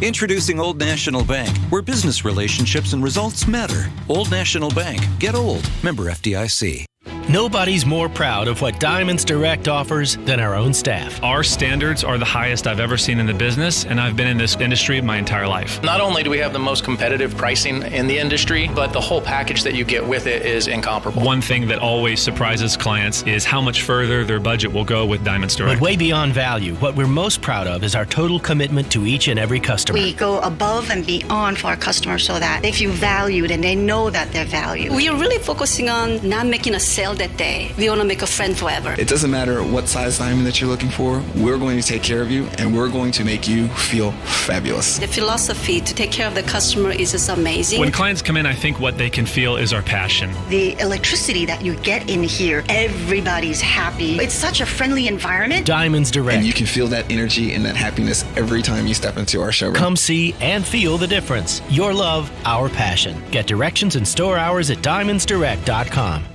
Introducing Old National Bank, where business relationships and results matter. Old National Bank. Get old. Member FDIC. Nobody's more proud of what Diamonds Direct offers than our own staff. Our standards are the highest I've ever seen in the business, and I've been in this industry my entire life. Not only do we have the most competitive pricing in the industry, but the whole package that you get with it is incomparable. One thing that always surprises clients is how much further their budget will go with Diamonds Direct. But way beyond value, what we're most proud of is our total commitment to each and every customer. We go above and beyond for our customers so that they feel valued and they know that they're valued. We are really focusing on not making a sale that day. We want to make a friend forever. It doesn't matter what size diamond that you're looking for. We're going to take care of you, and we're going to make you feel fabulous. The philosophy to take care of the customer is just amazing. When clients come in, I think what they can feel is our passion. The electricity that you get in here, everybody's happy. It's such a friendly environment. Diamonds Direct. And you can feel that energy and that happiness every time you step into our showroom. Come see and feel the difference. Your love, our passion. Get directions and store hours at diamondsdirect.com.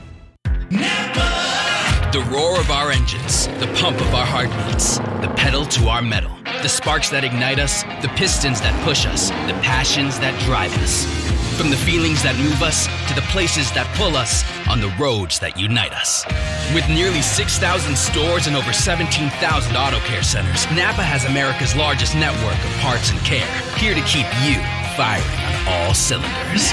The roar of our engines, the pump of our heartbeats, the pedal to our metal, the sparks that ignite us, the pistons that push us, the passions that drive us. From the feelings that move us to the places that pull us on the roads that unite us. With nearly 6,000 stores and over 17,000 auto care centers, Napa has America's largest network of parts and care, here to keep you firing on all cylinders.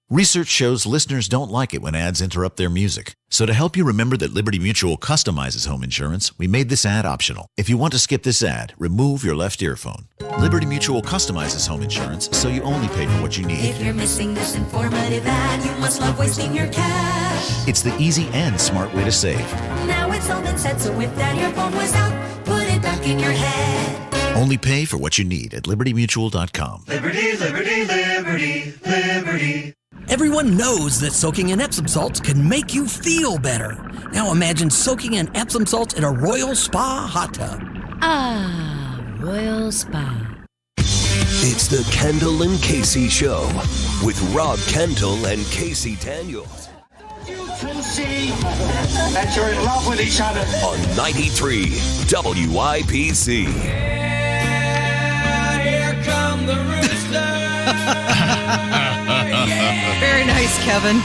Research shows listeners don't like it when ads interrupt their music. So to help you remember that Liberty Mutual customizes home insurance, we made this ad optional. If you want to skip this ad, remove your left earphone. Liberty Mutual customizes home insurance so you only pay for what you need. If you're missing this informative ad, you must love wasting your cash. It's the easy and smart way to save. Now it's all been said, so if that earphone was out, put it back in your head. Only pay for what you need at libertymutual.com. Liberty, liberty, liberty, liberty. Everyone knows that soaking in Epsom salts can make you feel better. Now imagine soaking in Epsom salts in a Royal Spa hot tub. Ah, Royal Spa. It's the Kendall and Casey Show with Rob Kendall and Casey Daniels. You can see that you're in love with each other. On 93 WIBC. Yeah, here come the rooster. Very nice, Kevin.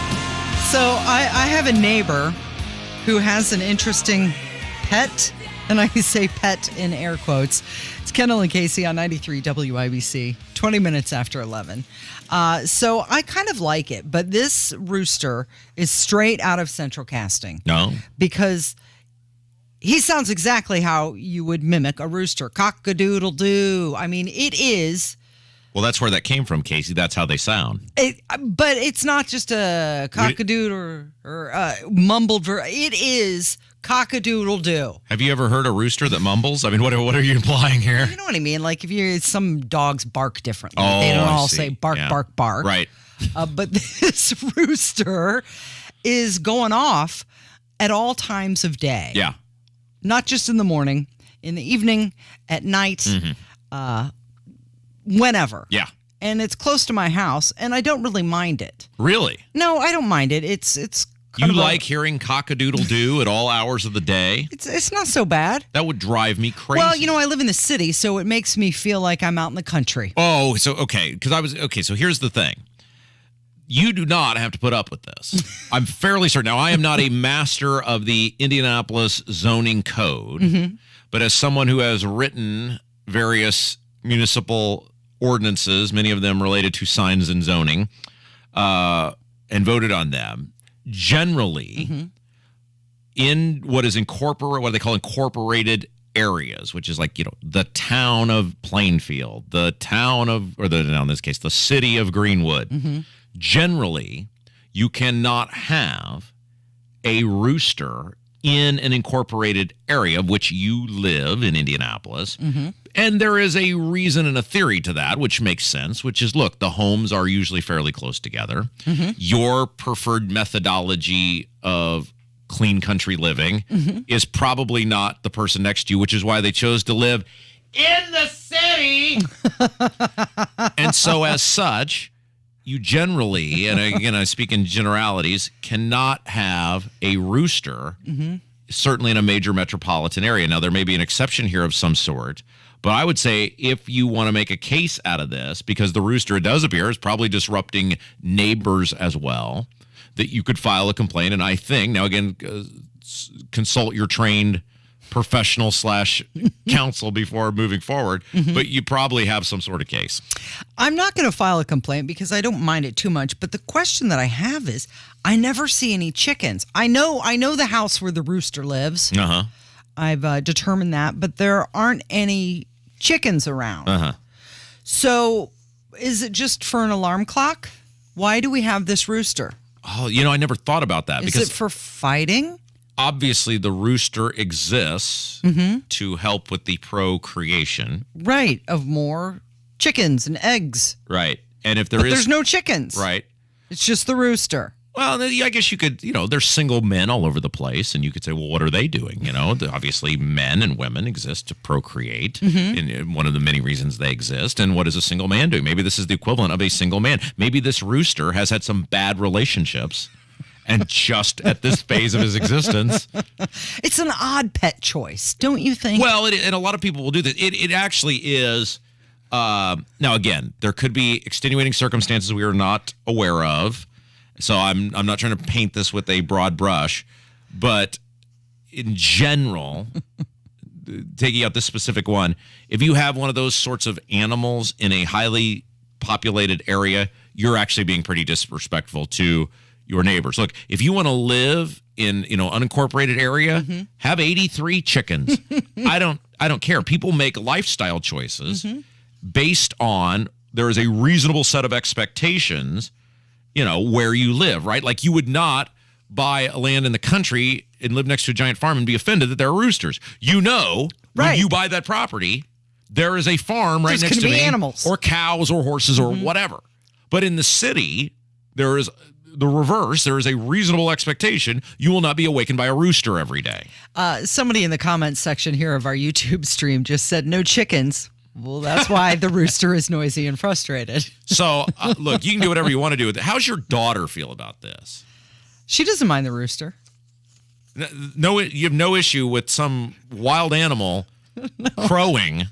So I have a neighbor who has an interesting pet, and I say pet in air quotes. It's Kendall and Casey on 93 WIBC, 20 minutes after 11. So I kind of like it, but this rooster is straight out of Central Casting. No. Because he sounds exactly how you would mimic a rooster. Cock-a-doodle-doo. I mean, it is... Well, that's where that came from, Casey. That's how they sound. But it's not just a cock-a-doodle or mumbled. It is cock-a-doodle-doo. Have you ever heard a rooster that mumbles? I mean, what are you implying here? You know what I mean? Like some dogs bark differently. Oh, they don't all see. say bark, Yeah. bark, bark. Right. But this rooster is going off at all times of day. Yeah. Not just in the morning, in the evening, at night. Whenever. Yeah. And it's close to my house, and I don't really mind it. Really? No, I don't mind it. It's You like hearing cock-a-doodle-doo at all hours of the day? It's not so bad. That would drive me crazy. Well, you know, I live in the city, so it makes me feel like I'm out in the country. Oh, so okay, so here's the thing. You do not have to put up with this. I'm fairly certain. Now, I am not a master of the Indianapolis zoning code, but as someone who has written various municipal ordinances, many of them related to signs and zoning, and voted on them, generally in what they call incorporated areas, which is like, you know, the town of Plainfield, in this case, the city of Greenwood. Generally, you cannot have a rooster in an incorporated area, of which you live in Indianapolis. And there is a reason and a theory to that, which makes sense, which is, look, the homes are usually fairly close together. Your preferred methodology of clean country living is probably not the person next to you, which is why they chose to live in the city. And so as such, you generally, and again, I speak in generalities, cannot have a rooster, certainly in a major metropolitan area. Now, there may be an exception here of some sort, but I would say if you want to make a case out of this, because the rooster, it does appear, is probably disrupting neighbors as well, that you could file a complaint. And I think, now again, consult your trained professional / counsel before moving forward, but you probably have some sort of case. I'm not going to file a complaint because I don't mind it too much. But the question that I have is, I never see any chickens. I know the house where the rooster lives. I've determined that, but there aren't any chickens around. So is it just for an alarm clock? Why do we have this rooster? Oh, I never thought about that. Is it for fighting? Obviously, the rooster exists to help with the procreation. Right, of more chickens and eggs. Right. And if there's no chickens. Right. It's just the rooster. Well, I guess you could, there's single men all over the place, and you could say, well, what are they doing? Obviously, men and women exist to procreate, and one of the many reasons they exist. And what is a single man doing? Maybe this is the equivalent of a single man. Maybe this rooster has had some bad relationships, and just at this phase of his existence. It's an odd pet choice, don't you think? Well, and a lot of people will do this. It actually is. Now, again, there could be extenuating circumstances we are not aware of. So I'm not trying to paint this with a broad brush, but in general, taking out this specific one, if you have one of those sorts of animals in a highly populated area, you're actually being pretty disrespectful to your neighbors. Look, if you want to live in unincorporated area, have 83 chickens. I don't care. People make lifestyle choices based on there is a reasonable set of expectations, where you live, right? Like you would not buy a land in the country and live next to a giant farm and be offended that there are roosters. When you buy that property, there is a farm right next to me, animals or cows or horses or whatever. But in the city, there is the reverse. There is a reasonable expectation you will not be awakened by a rooster every day. Somebody in the comments section here of our YouTube stream just said no chickens. Well, that's why the rooster is noisy and frustrated. So, look, you can do whatever you want to do with it. How's your daughter feel about this? She doesn't mind the rooster. No, you have no issue with some wild animal crowing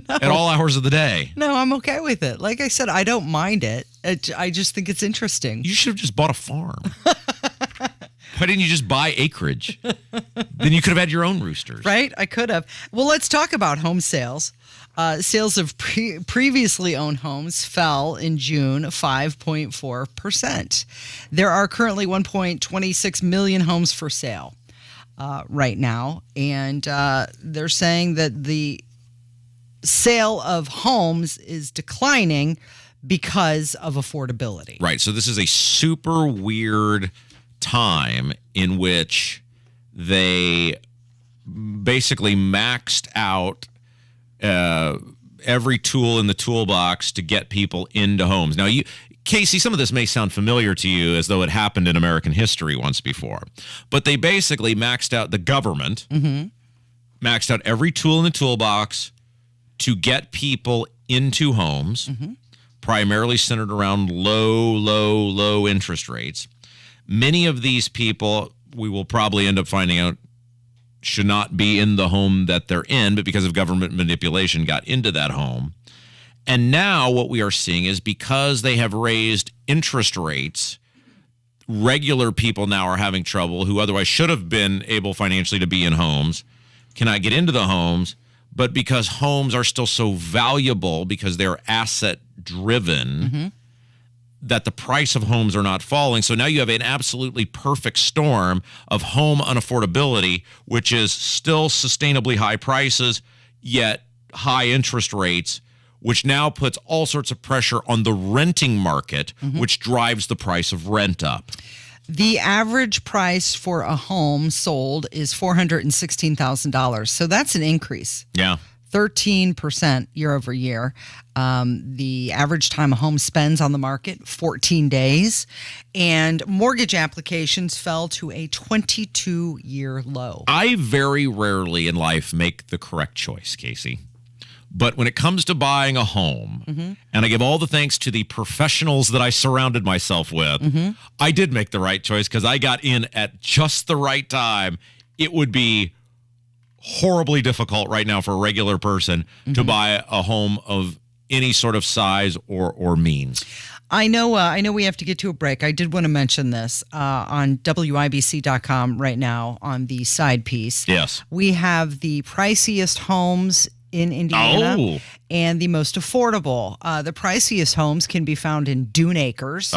at all hours of the day. No, I'm okay with it. Like I said, I don't mind it. I just think it's interesting. You should have just bought a farm. Why didn't you just buy acreage? Then you could have had your own roosters. Right? I could have. Well, let's talk about home sales. Sales of previously owned homes fell in June 5.4%. There are currently 1.26 million homes for sale right now. And they're saying that the sale of homes is declining because of affordability. Right. So this is a super weird time in which they basically maxed out every tool in the toolbox to get people into homes. Now, Casey, some of this may sound familiar to you as though it happened in American history once before, but they basically maxed out the government, maxed out every tool in the toolbox to get people into homes, primarily centered around low interest rates. Many of these people, we will probably end up finding out, should not be in the home that they're in, but because of government manipulation got into that home. And now what we are seeing is because they have raised interest rates, regular people now are having trouble who otherwise should have been able financially to be in homes, cannot get into the homes, but because homes are still so valuable because they're asset driven, that the price of homes are not falling. So now you have an absolutely perfect storm of home unaffordability, which is still sustainably high prices, yet high interest rates, which now puts all sorts of pressure on the renting market, which drives the price of rent up. The average price for a home sold is $416,000. So that's an increase. Yeah. 13% year over year. The average time a home spends on the market, 14 days. And mortgage applications fell to a 22-year low. I very rarely in life make the correct choice, Casey. But when it comes to buying a home, and I give all the thanks to the professionals that I surrounded myself with, I did make the right choice because I got in at just the right time. It would be horribly difficult right now for a regular person to buy a home of any sort of size or means. I know we have to get to a break. I did want to mention this on WIBC.com right now on the side piece. Yes. We have the priciest homes in Indiana and the most affordable. The priciest homes can be found in Dune Acres.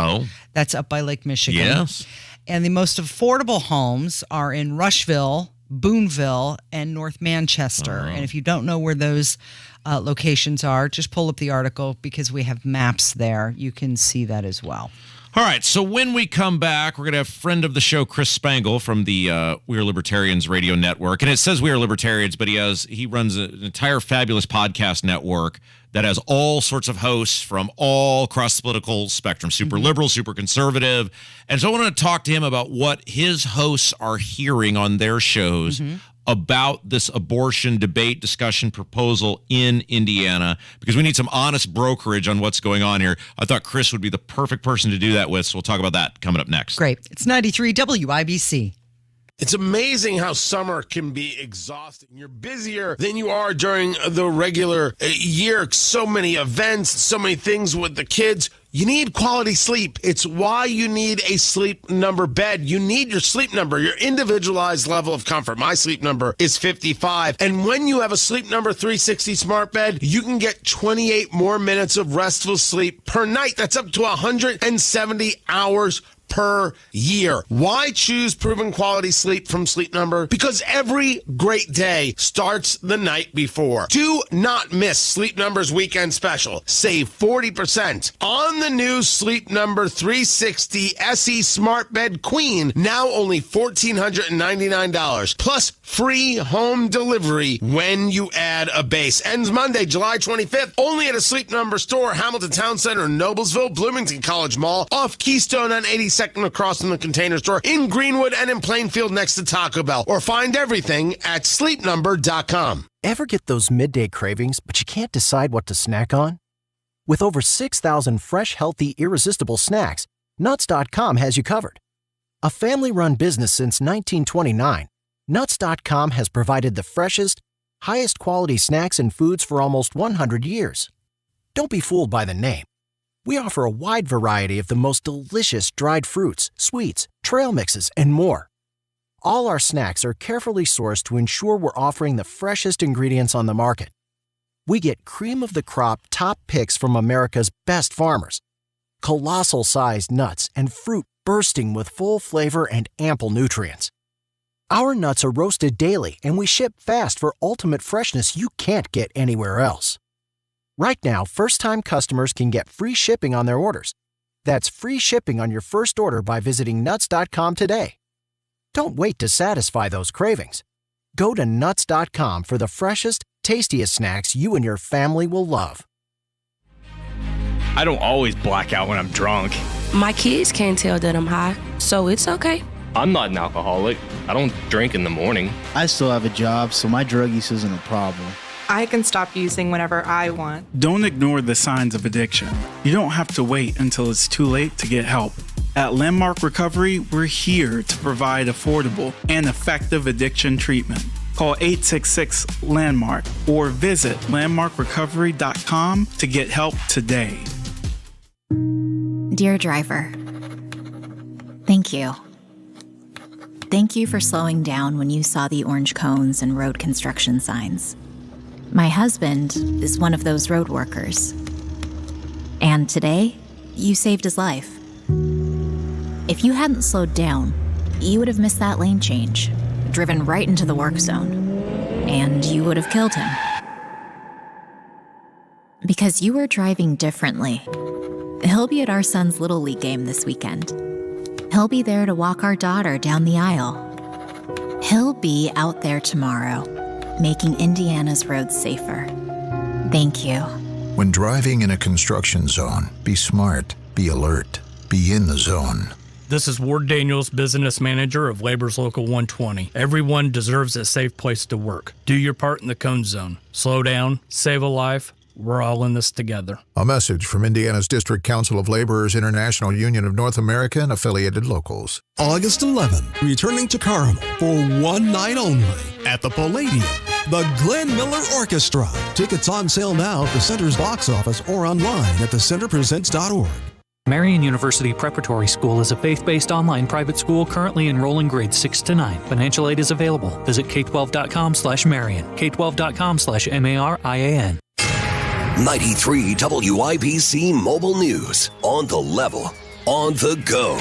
That's up by Lake Michigan. Yes. And the most affordable homes are in Rushville, Boonville, and North Manchester. And if you don't know where those locations are, just pull up the article because we have maps there. You can see that as well. All right, so when we come back, we're going to have friend of the show, Chris Spangle from the We Are Libertarians radio network. And it says We Are Libertarians, but he runs an entire fabulous podcast network that has all sorts of hosts from all across the political spectrum, super liberal, super conservative. And so I want to talk to him about what his hosts are hearing on their shows about this abortion debate, discussion, proposal in Indiana, because we need some honest brokerage on what's going on here. I thought Chris would be the perfect person to do that with, so we'll talk about that coming up next. Great. It's 93 WIBC. It's amazing how summer can be exhausting. You're busier than you are during the regular year. So many events, so many things with the kids. You need quality sleep. It's why you need a Sleep Number bed. You need your Sleep Number, your individualized level of comfort. My Sleep Number is 55. And when you have a Sleep Number 360 smart bed, you can get 28 more minutes of restful sleep per night. That's up to 170 hours per year. Why choose proven quality sleep from Sleep Number? Because every great day starts the night before. Do not miss Sleep Number's weekend special. Save 40% on the new Sleep Number 360 SE Smart Bed Queen, now only $1,499, plus free home delivery when you add a base. Ends Monday, July 25th, only at a Sleep Number store, Hamilton Town Center, Noblesville, Bloomington College Mall, off Keystone on 82nd across from the Container Store, in Greenwood and in Plainfield next to Taco Bell. Or find everything at sleepnumber.com. Ever get those midday cravings, but you can't decide what to snack on? With over 6,000 fresh, healthy, irresistible snacks, Nuts.com has you covered. A family-run business since 1929, Nuts.com has provided the freshest, highest quality snacks and foods for almost 100 years. Don't be fooled by the name. We offer a wide variety of the most delicious dried fruits, sweets, trail mixes, and more. All our snacks are carefully sourced to ensure we're offering the freshest ingredients on the market. We get cream-of-the-crop top picks from America's best farmers, colossal-sized nuts, and fruit bursting with full flavor and ample nutrients. Our nuts are roasted daily, and we ship fast for ultimate freshness you can't get anywhere else. Right now, first-time customers can get free shipping on their orders. That's free shipping on your first order by visiting Nuts.com today. Don't wait to satisfy those cravings. Go to Nuts.com for the freshest, tastiest snacks you and your family will love. I don't always black out when I'm drunk. My kids can't tell that I'm high, so it's okay. I'm not an alcoholic. I don't drink in the morning. I still have a job, so my drug use isn't a problem. I can stop using whenever I want. Don't ignore the signs of addiction. You don't have to wait until it's too late to get help. At Landmark Recovery, we're here to provide affordable and effective addiction treatment. Call 866-LANDMARK or visit landmarkrecovery.com to get help today. Dear driver, thank you. Thank you for slowing down when you saw the orange cones and road construction signs. My husband is one of those road workers. And today, you saved his life. If you hadn't slowed down, you would have missed that lane change, driven right into the work zone, and you would have killed him. Because you were driving differently. He'll be at our son's Little League game this weekend. He'll be there to walk our daughter down the aisle. He'll be out there tomorrow, making Indiana's roads safer. Thank you. When driving in a construction zone, be smart, be alert, be in the zone. This is Ward Daniels, business manager of Labor's Local 120. Everyone deserves a safe place to work. Do your part in the cone zone. Slow down, save a life. We're all in this together. A message from Indiana's District Council of Laborers International Union of North America and affiliated locals. August 11th, returning to Carmel for one night only at the Palladium, the Glenn Miller Orchestra. Tickets on sale now at the Center's box office or online at thecenterpresents.org. Marian University Preparatory School is a faith-based online private school currently enrolling grades 6 to 9. Financial aid is available. Visit k12.com/Marian, k12.com/MARIAN. 93 WIBC Mobile News. On the level, on the go.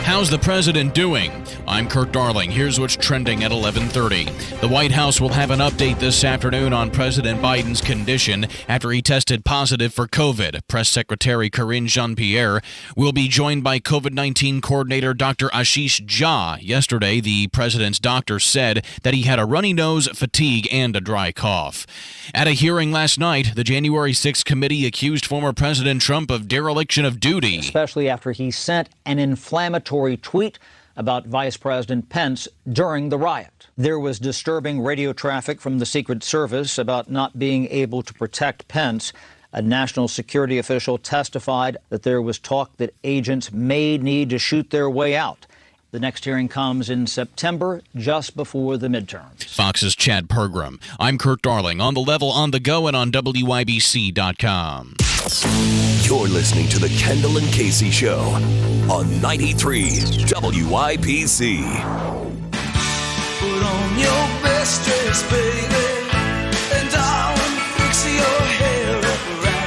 How's the president doing? I'm Kurt Darling. Here's what's trending at 11:30. The White House will have an update this afternoon on President Biden's condition after he tested positive for COVID. Press Secretary Karine Jean-Pierre will be joined by COVID-19 coordinator Dr. Ashish Jha. Yesterday, the president's doctor said that he had a runny nose, fatigue, and a dry cough. At a hearing last night, the January 6th committee accused former President Trump of dereliction of duty. Especially after he sent an inflammatory tweet about Vice President Pence during the riot. There was disturbing radio traffic from the Secret Service about not being able to protect Pence. A national security official testified that there was talk that agents may need to shoot their way out. The next hearing comes in September, just before the midterms. Fox's Chad Pergram. I'm Kurt Darling, on the level, on the go, and on WIBC.com. You're listening to the Kendall and Casey Show on 93 WIBC. Put on your best dress, baby, and darling, fix your hair up right.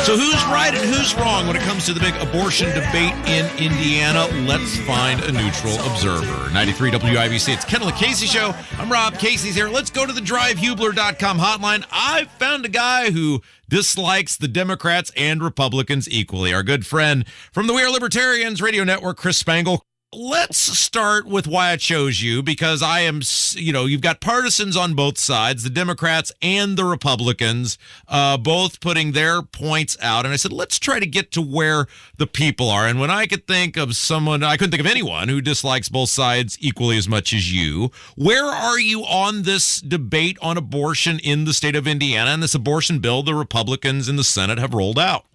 So who's right and who's wrong when it comes to the big abortion debate in Indiana? Let's find a neutral observer. 93 WIBC, it's Kendall and Casey Show. I'm Rob. Casey's here. Let's go to the drivehubler.com hotline. I've found a guy who dislikes the Democrats and Republicans equally. Our good friend from the We Are Libertarians radio network, Chris Spangle. Let's start with why I chose you, because I am, you've got partisans on both sides, the Democrats and the Republicans, both putting their points out. And I said, let's try to get to where the people are. And when I could think of someone, I couldn't think of anyone who dislikes both sides equally as much as you. Where are you on this debate on abortion in the state of Indiana and this abortion bill the Republicans in the Senate have rolled out?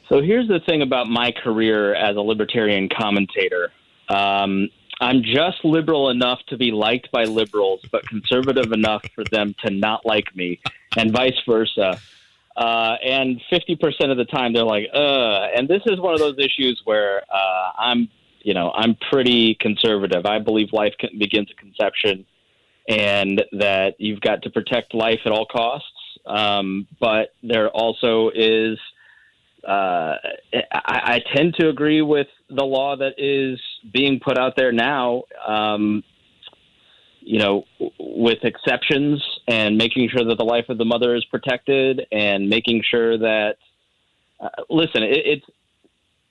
So here's the thing about my career as a libertarian commentator. I'm just liberal enough to be liked by liberals, but conservative enough for them to not like me, and vice versa. And 50% of the time they're like, and this is one of those issues where I'm pretty conservative. I believe life begins at conception and that you've got to protect life at all costs. But there also is, I tend to agree with the law that is being put out there now, with exceptions and making sure that the life of the mother is protected and making sure that,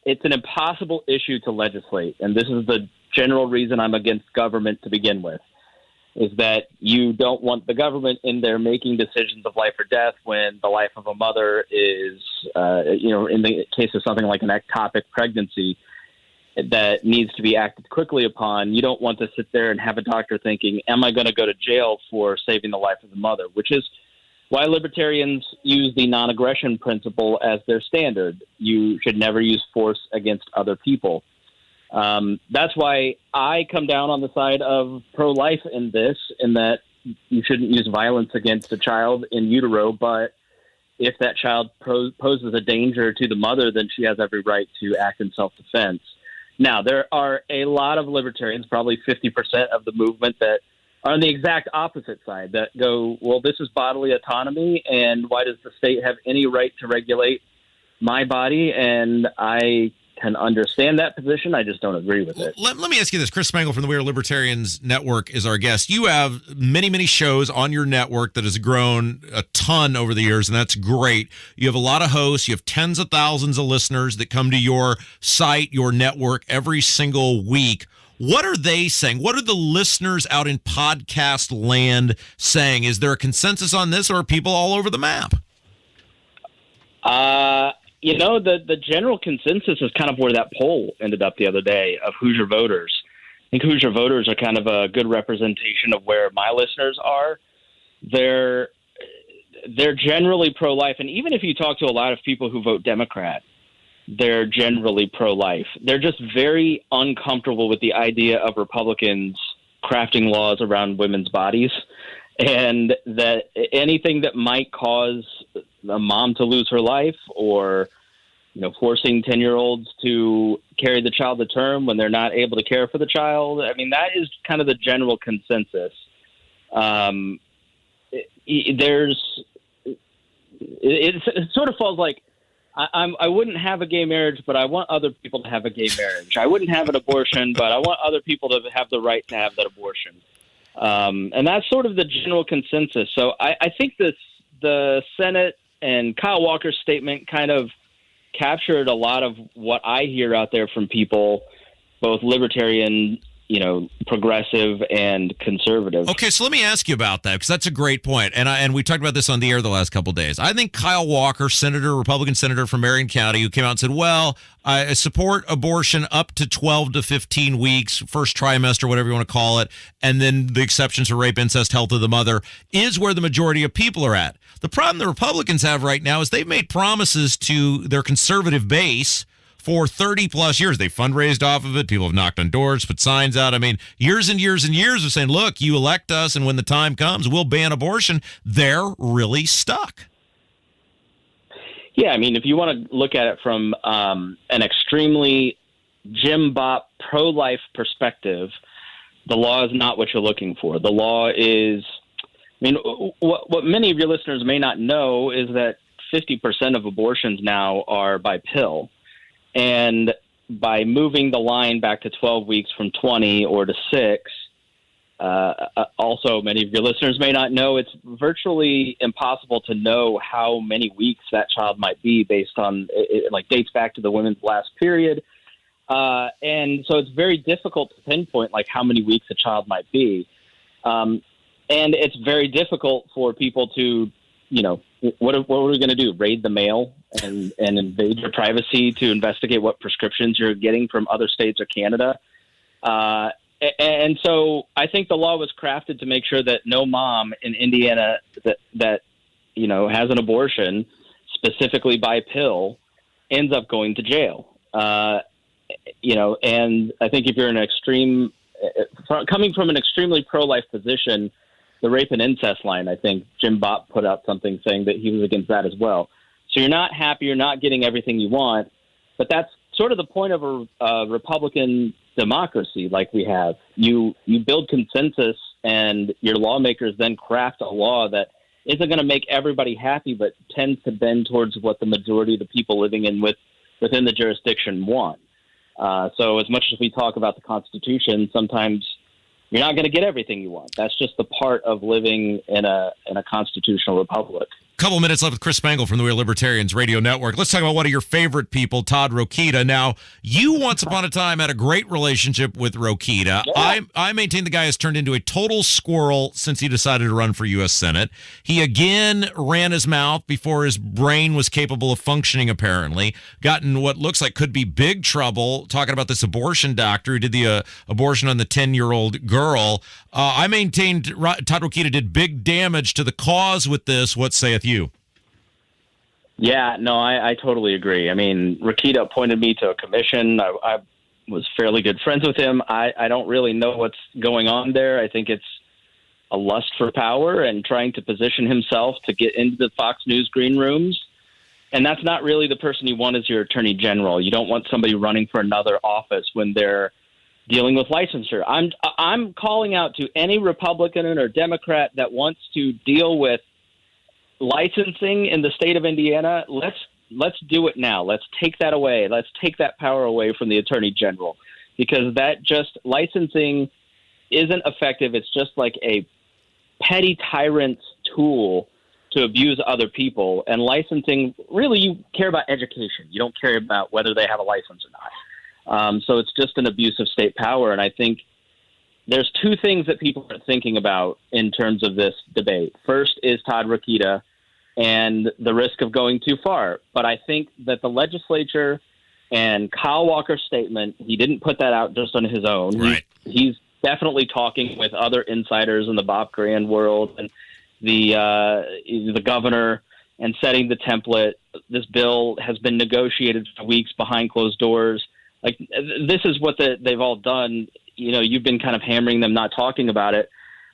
it's an impossible issue to legislate. And this is the general reason I'm against government to begin with, is that you don't want the government in there making decisions of life or death when the life of a mother is, in the case of something like an ectopic pregnancy that needs to be acted quickly upon. You don't want to sit there and have a doctor thinking, am I going to go to jail for saving the life of the mother? Which is why libertarians use the non-aggression principle as their standard. You should never use force against other people. That's why I come down on the side of pro-life in this, in that you shouldn't use violence against a child in utero, but if that child poses a danger to the mother, then she has every right to act in self-defense. Now, there are a lot of libertarians, probably 50% of the movement, that are on the exact opposite side, that go, well, this is bodily autonomy, and why does the state have any right to regulate my body? And I can understand that position. I just don't agree with it. Let me ask you this. Chris Spangle from the We Are Libertarians Network is our guest. You have many, many shows on your network that has grown a ton over the years, and that's great. You have a lot of hosts. You have tens of thousands of listeners that come to your site, your network, every single week. What are they saying? What are the listeners out in podcast land saying? Is there a consensus on this, or are people all over the map? The general consensus is kind of where that poll ended up the other day of Hoosier voters. I think Hoosier voters are kind of a good representation of where my listeners are. They're generally pro-life, and even if you talk to a lot of people who vote Democrat, they're generally pro-life. They're just very uncomfortable with the idea of Republicans crafting laws around women's bodies, and that anything that might cause a mom to lose her life, or forcing 10-year-olds to carry the child to term when they're not able to care for the child. I mean, that is kind of the general consensus. It sort of falls like, I wouldn't have a gay marriage, but I want other people to have a gay marriage. I wouldn't have an abortion, but I want other people to have the right to have that abortion. And that's sort of the general consensus. So I think the Senate and Kyle Walker's statement kind of captured a lot of what I hear out there from people, both libertarian, progressive and conservative. Okay, so let me ask you about that, because that's a great point. And we talked about this on the air the last couple of days. I think Kyle Walker, Republican senator from Marion County, who came out and said, well, I support abortion up to 12 to 15 weeks, first trimester, whatever you want to call it, and then the exceptions for rape, incest, health of the mother, is where the majority of people are at. The problem the Republicans have right now is they've made promises to their conservative base for 30-plus years. They fundraised off of it. People have knocked on doors, put signs out. I mean, years and years and years of saying, look, you elect us, and when the time comes, we'll ban abortion. They're really stuck. Yeah, I mean, if you want to look at it from an extremely Jim Bop pro-life perspective, the law is not what you're looking for. The law is, what many of your listeners may not know is that 50% of abortions now are by pill. And by moving the line back to 12 weeks from 20 or to 6, also many of your listeners may not know, it's virtually impossible to know how many weeks that child might be based on, it dates back to the women's last period. And so it's very difficult to pinpoint how many weeks a child might be. And it's very difficult for people to, what are we going to do? Raid the mail and invade your privacy to investigate what prescriptions you're getting from other states or Canada? And so I think the law was crafted to make sure that no mom in Indiana that has an abortion, specifically by pill, ends up going to jail. And I think if you're coming from an extremely pro-life position, the rape and incest line, I think Jim Bop put out something saying that he was against that as well. So you're not happy, you're not getting everything you want, but that's sort of the point of a Republican democracy like we have. You build consensus, and your lawmakers then craft a law that isn't going to make everybody happy, but tends to bend towards what the majority of the people living within the jurisdiction want. So as much as we talk about the Constitution, sometimes you're not going to get everything you want. That's just the part of living in a constitutional republic. Couple minutes left with Chris Spangle from the We Are Libertarians Radio Network. Let's talk about one of your favorite people, Todd Rokita. Now, you once upon a time had a great relationship with Rokita. Yeah. I maintain the guy has turned into a total squirrel since he decided to run for U.S. Senate. He again ran his mouth before his brain was capable of functioning, apparently. Got in what looks like could be big trouble talking about this abortion doctor who did the abortion on the 10-year-old girl. I maintained Todd Rokita did big damage to the cause with this. What saith you? Yeah, no, I totally agree. I mean, Rokita appointed me to a commission. I was fairly good friends with him. I don't really know what's going on there. I think it's a lust for power and trying to position himself to get into the Fox News green rooms. And that's not really the person you want as your attorney general. You don't want somebody running for another office when they're dealing with licensure. I'm calling out to any Republican or Democrat that wants to deal with licensing in the state of Indiana. Let's let's do it now. Let's take that away. Let's take that power away from the Attorney General, because that just licensing isn't effective. It's just like a petty tyrant's tool to abuse other people. And licensing, really, you care about education. You don't care about whether they have a license or not. So it's just an abuse of state power. And I think there's two things that people are thinking about in terms of this debate. First is Todd Rokita and the risk of going too far. But I think that the legislature and Kyle Walker's statement, he didn't put that out just on his own. Right. He's definitely talking with other insiders in the Bob Grand world and the governor, and setting the template. This bill has been negotiated for weeks behind closed doors. Like, this is what they've all done. You know, you've been kind of hammering them, not talking about it,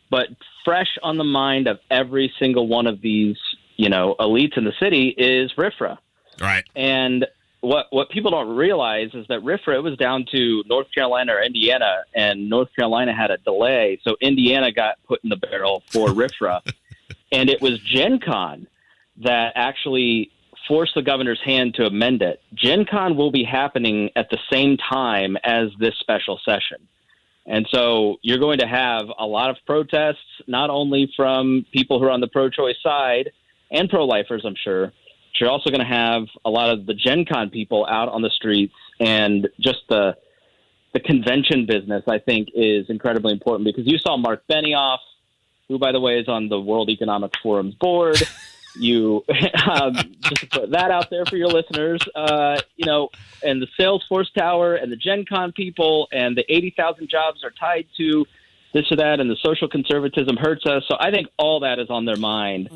but fresh on the mind of every single one of these, you know, elites in the city is RFRA. Right. And what people don't realize is that RFRA was down to North Carolina or Indiana, and North Carolina had a delay. So Indiana got put in the barrel for RFRA. And it was Gen Con that actually forced the governor's hand to amend it. Gen Con will be happening at the same time as this special session. And so you're going to have a lot of protests, not only from people who are on the pro-choice side and pro-lifers, I'm sure. But you're also going to have a lot of the Gen Con people out on the streets, and just the convention business, I think, is incredibly important, because you saw Mark Benioff, who, by the way, is on the World Economic Forum's board. You just to put that out there for your listeners, you know, and the Salesforce Tower and the Gen Con people and the 80,000 jobs are tied to this or that, and the social conservatism hurts us. So I think all that is on their mind.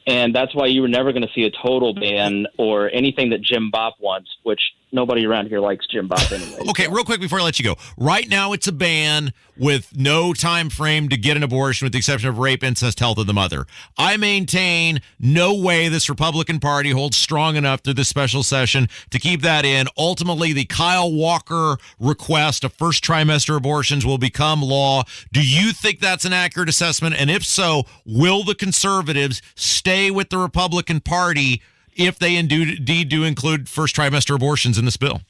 And that's why you were never going to see a total ban or anything that Jim Bopp wants, which nobody around here likes Jim Bopp anyway. Okay, real quick before I let you go. Right now it's a ban with no time frame to get an abortion, with the exception of rape, incest, health of the mother. I maintain no way this Republican Party holds strong enough through this special session to keep that in. Ultimately, the Kyle Walker request of first trimester abortions will become law. Do you think that's an accurate assessment? And if so, will the conservatives stay with the Republican Party if they indeed do include first trimester abortions in this bill?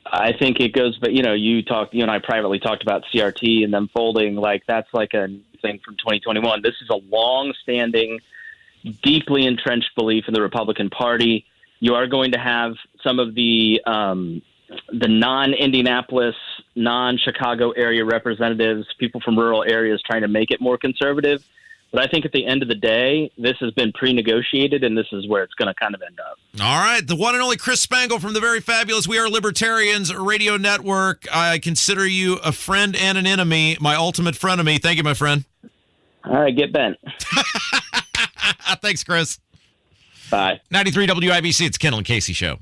I think it goes, but you and I privately talked about CRT and them folding. Like, that's like a thing from 2021. This is a long-standing, deeply entrenched belief in the Republican Party. You are going to have some of the non-Indianapolis, non-Chicago area representatives, people from rural areas, trying to make it more conservative. But I think at the end of the day, this has been pre-negotiated, and this is where it's going to kind of end up. All right. The one and only Chris Spangle from the very fabulous We Are Libertarians Radio Network. I consider you a friend and an enemy, my ultimate frenemy. Thank you, my friend. All right. Get bent. Thanks, Chris. Bye. 93 WIBC. It's Kendall and Casey Show.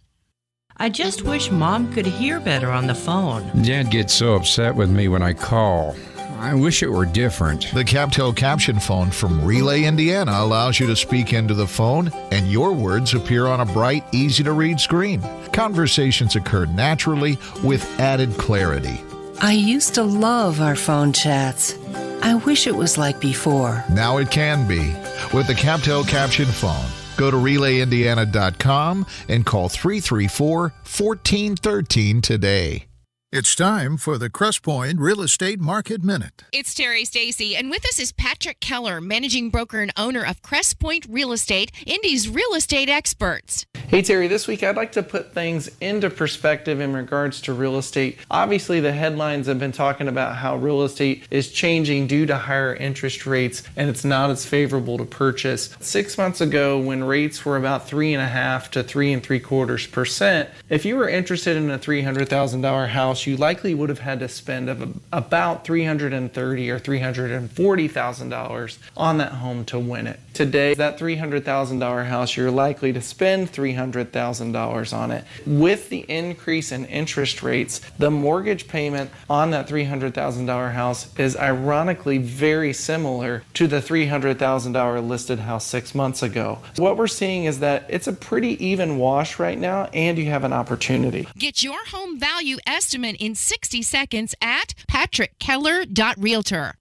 I just wish Mom could hear better on the phone. Dad gets so upset with me when I call. I wish it were different. The CapTel caption phone from Relay, Indiana allows you to speak into the phone and your words appear on a bright, easy-to-read screen. Conversations occur naturally with added clarity. I used to love our phone chats. I wish it was like before. Now it can be with the CapTel caption phone. Go to RelayIndiana.com and call 334-1413 today. It's time for the Crestpoint Real Estate Market Minute. It's Terry Stacy, and with us is Patrick Keller, managing broker and owner of Crestpoint Real Estate, Indy's real estate experts. Hey Terry, this week I'd like to put things into perspective in regards to real estate. Obviously the headlines have been talking about how real estate is changing due to higher interest rates and it's not as favorable to purchase. 6 months ago, when rates were about 3.5% to 3.75%, if you were interested in a $300,000 house, you likely would have had to spend about $330,000 or $340,000 on that home to win it. Today, that $300,000 house, you're likely to spend $300,000 on it. With the increase in interest rates, the mortgage payment on that $300,000 house is ironically very similar to the $300,000 listed house 6 months ago. What we're seeing is that it's a pretty even wash right now, and you have an opportunity. Get your home value estimate in 60 seconds at patrickkeller.realtor.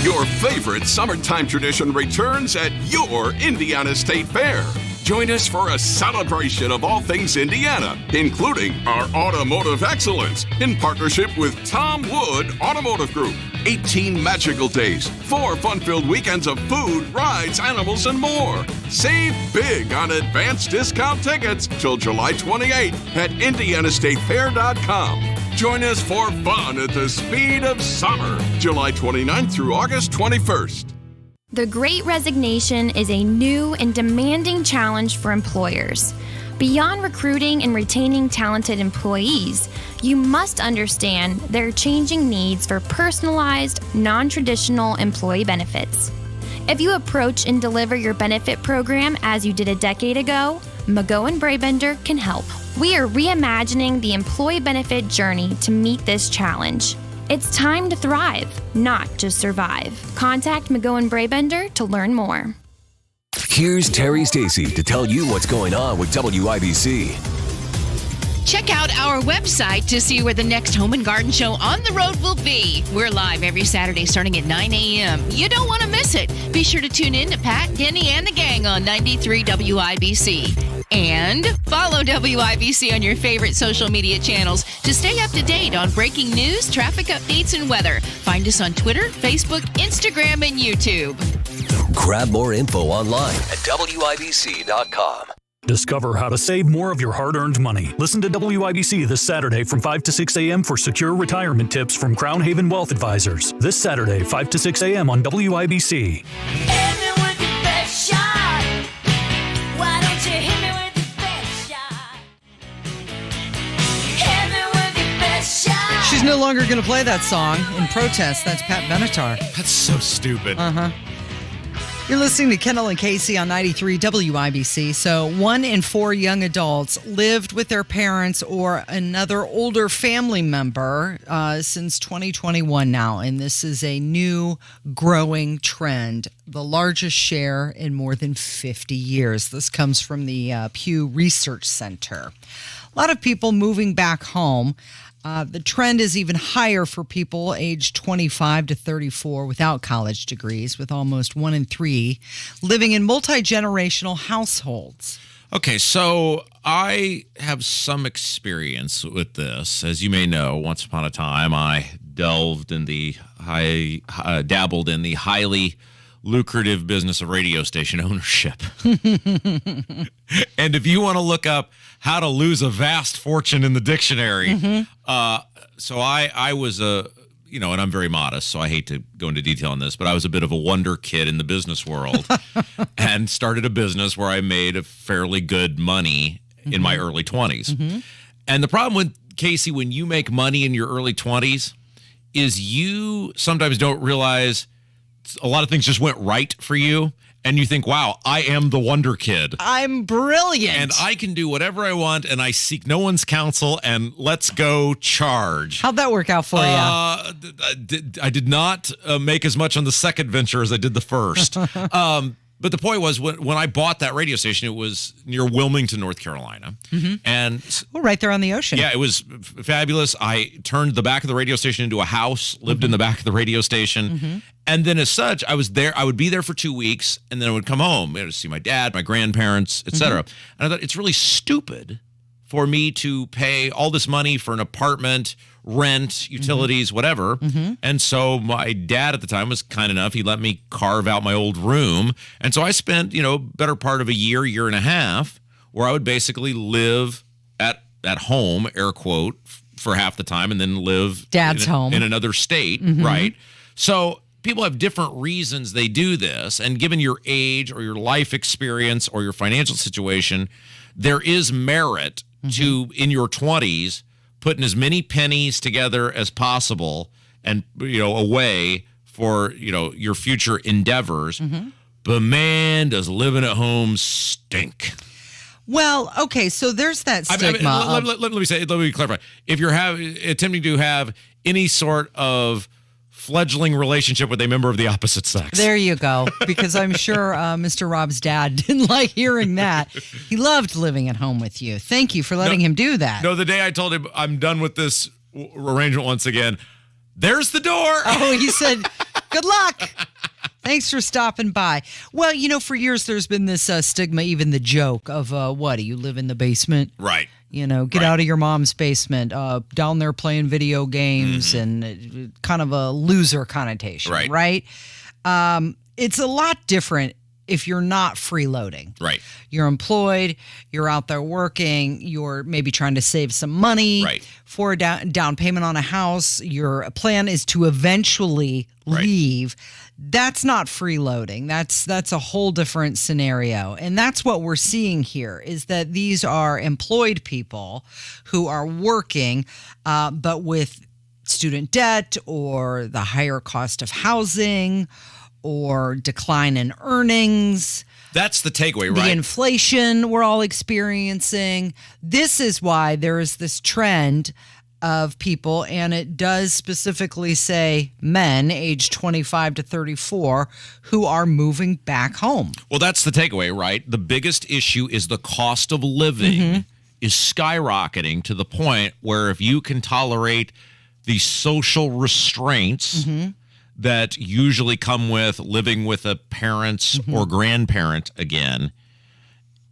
Your favorite summertime tradition returns at your Indiana State Fair. Join us for a celebration of all things Indiana, including our automotive excellence in partnership with Tom Wood Automotive Group. 18 magical days, 4 fun-filled weekends of food, rides, animals, and more. Save big on advanced discount tickets till July 28th at IndianaStateFair.com. Join us for fun at the speed of summer, July 29th through August 21st. The Great Resignation is a new and demanding challenge for employers. Beyond recruiting and retaining talented employees, you must understand their changing needs for personalized, non-traditional employee benefits. If you approach and deliver your benefit program as you did a decade ago, McGowan Brabender can help. We are reimagining the employee benefit journey to meet this challenge. It's time to thrive, not just survive. Contact McGowan Brabender to learn more. Here's Terry Stacy to tell you what's going on with WIBC. Check out our website to see where the next Home and Garden Show on the road will be. We're live every Saturday starting at 9 a.m. You don't want to miss it. Be sure to tune in to Pat, Denny, and the gang on 93 WIBC. And follow WIBC on your favorite social media channels to stay up to date on breaking news, traffic updates, and weather. Find us on Twitter, Facebook, Instagram, and YouTube. Grab more info online at WIBC.com. Discover how to save more of your hard-earned money. Listen to WIBC this Saturday from 5 to 6 a.m. for secure retirement tips from Crown Haven Wealth Advisors. This Saturday, 5 to 6 a.m. on WIBC. She's no longer going to play that song in protest. That's Pat Benatar. That's so stupid. You're listening to Kendall and Casey on 93 WIBC. So 1 in 4 young adults lived with their parents or another older family member since 2021 now. And this is a new growing trend, the largest share in more than 50 years. This comes from the Pew Research Center. A lot of people moving back home. The trend is even higher for people aged 25 to 34 without college degrees, with almost 1 in 3 living in multi-generational households. Okay, so I have some experience with this. As you may know, once upon a time, I dabbled in the highly lucrative business of radio station ownership. And if you want to look up how to lose a vast fortune in the dictionary, so I was and I'm very modest, so I hate to go into detail on this, but I was a bit of a wonder kid in the business world and started a business where I made a fairly good money in my early 20s. And the problem with, Casey, when you make money in your early 20s is you sometimes don't realize a lot of things just went right for you, and you think, wow, I am the wonder kid. I'm brilliant. And I can do whatever I want, and I seek no one's counsel, and let's go charge. How'd that work out for you? I did not make as much on the second venture as I did the first. But the point was, when I bought that radio station, it was near Wilmington, North Carolina. And right there on the ocean. Yeah, it was fabulous. I turned the back of the radio station into a house, lived in the back of the radio station. And then as such, I was there. I would be there for 2 weeks, and then I would come home to see my dad, my grandparents, etc. And I thought, it's really stupid for me to pay all this money for an apartment, rent, utilities, whatever. And so my dad at the time was kind enough. He let me carve out my old room. And so I spent, better part of a year and a half where I would basically live at home, air quote, for half the time, and then live Dad's home in another state, right? So people have different reasons they do this. And given your age or your life experience or your financial situation, there is merit to, in your 20s, putting as many pennies together as possible and, away for, your future endeavors. But man, does living at home stink. Well, okay, so there's that stigma. Let me clarify. If you're attempting to have any sort of fledgling relationship with a member of the opposite sex. There you go. Because I'm sure Mr. Rob's dad didn't like hearing that. He loved living at home with you. Thank you for letting him do that. No, the day I told him I'm done with this arrangement once again, there's the door. Oh, he said, good luck. Thanks for stopping by. Well, for years there's been this stigma, even the joke of, what, do you live in the basement? Right. Get out of your mom's basement, down there playing video games, and kind of a loser connotation, right? It's a lot different if you're not freeloading. Right. You're employed, you're out there working, you're maybe trying to save some money for a down payment on a house. Your plan is to eventually leave. That's not freeloading. That's a whole different scenario. And that's what we're seeing here, is that these are employed people who are working, but with student debt or the higher cost of housing or decline in earnings. That's the takeaway, right? The inflation we're all experiencing. This is why there is this trend of people, and it does specifically say men aged 25 to 34 who are moving back home. Well, that's the takeaway, right? The biggest issue is the cost of living is skyrocketing to the point where if you can tolerate the social restraints that usually come with living with a parent or grandparent again,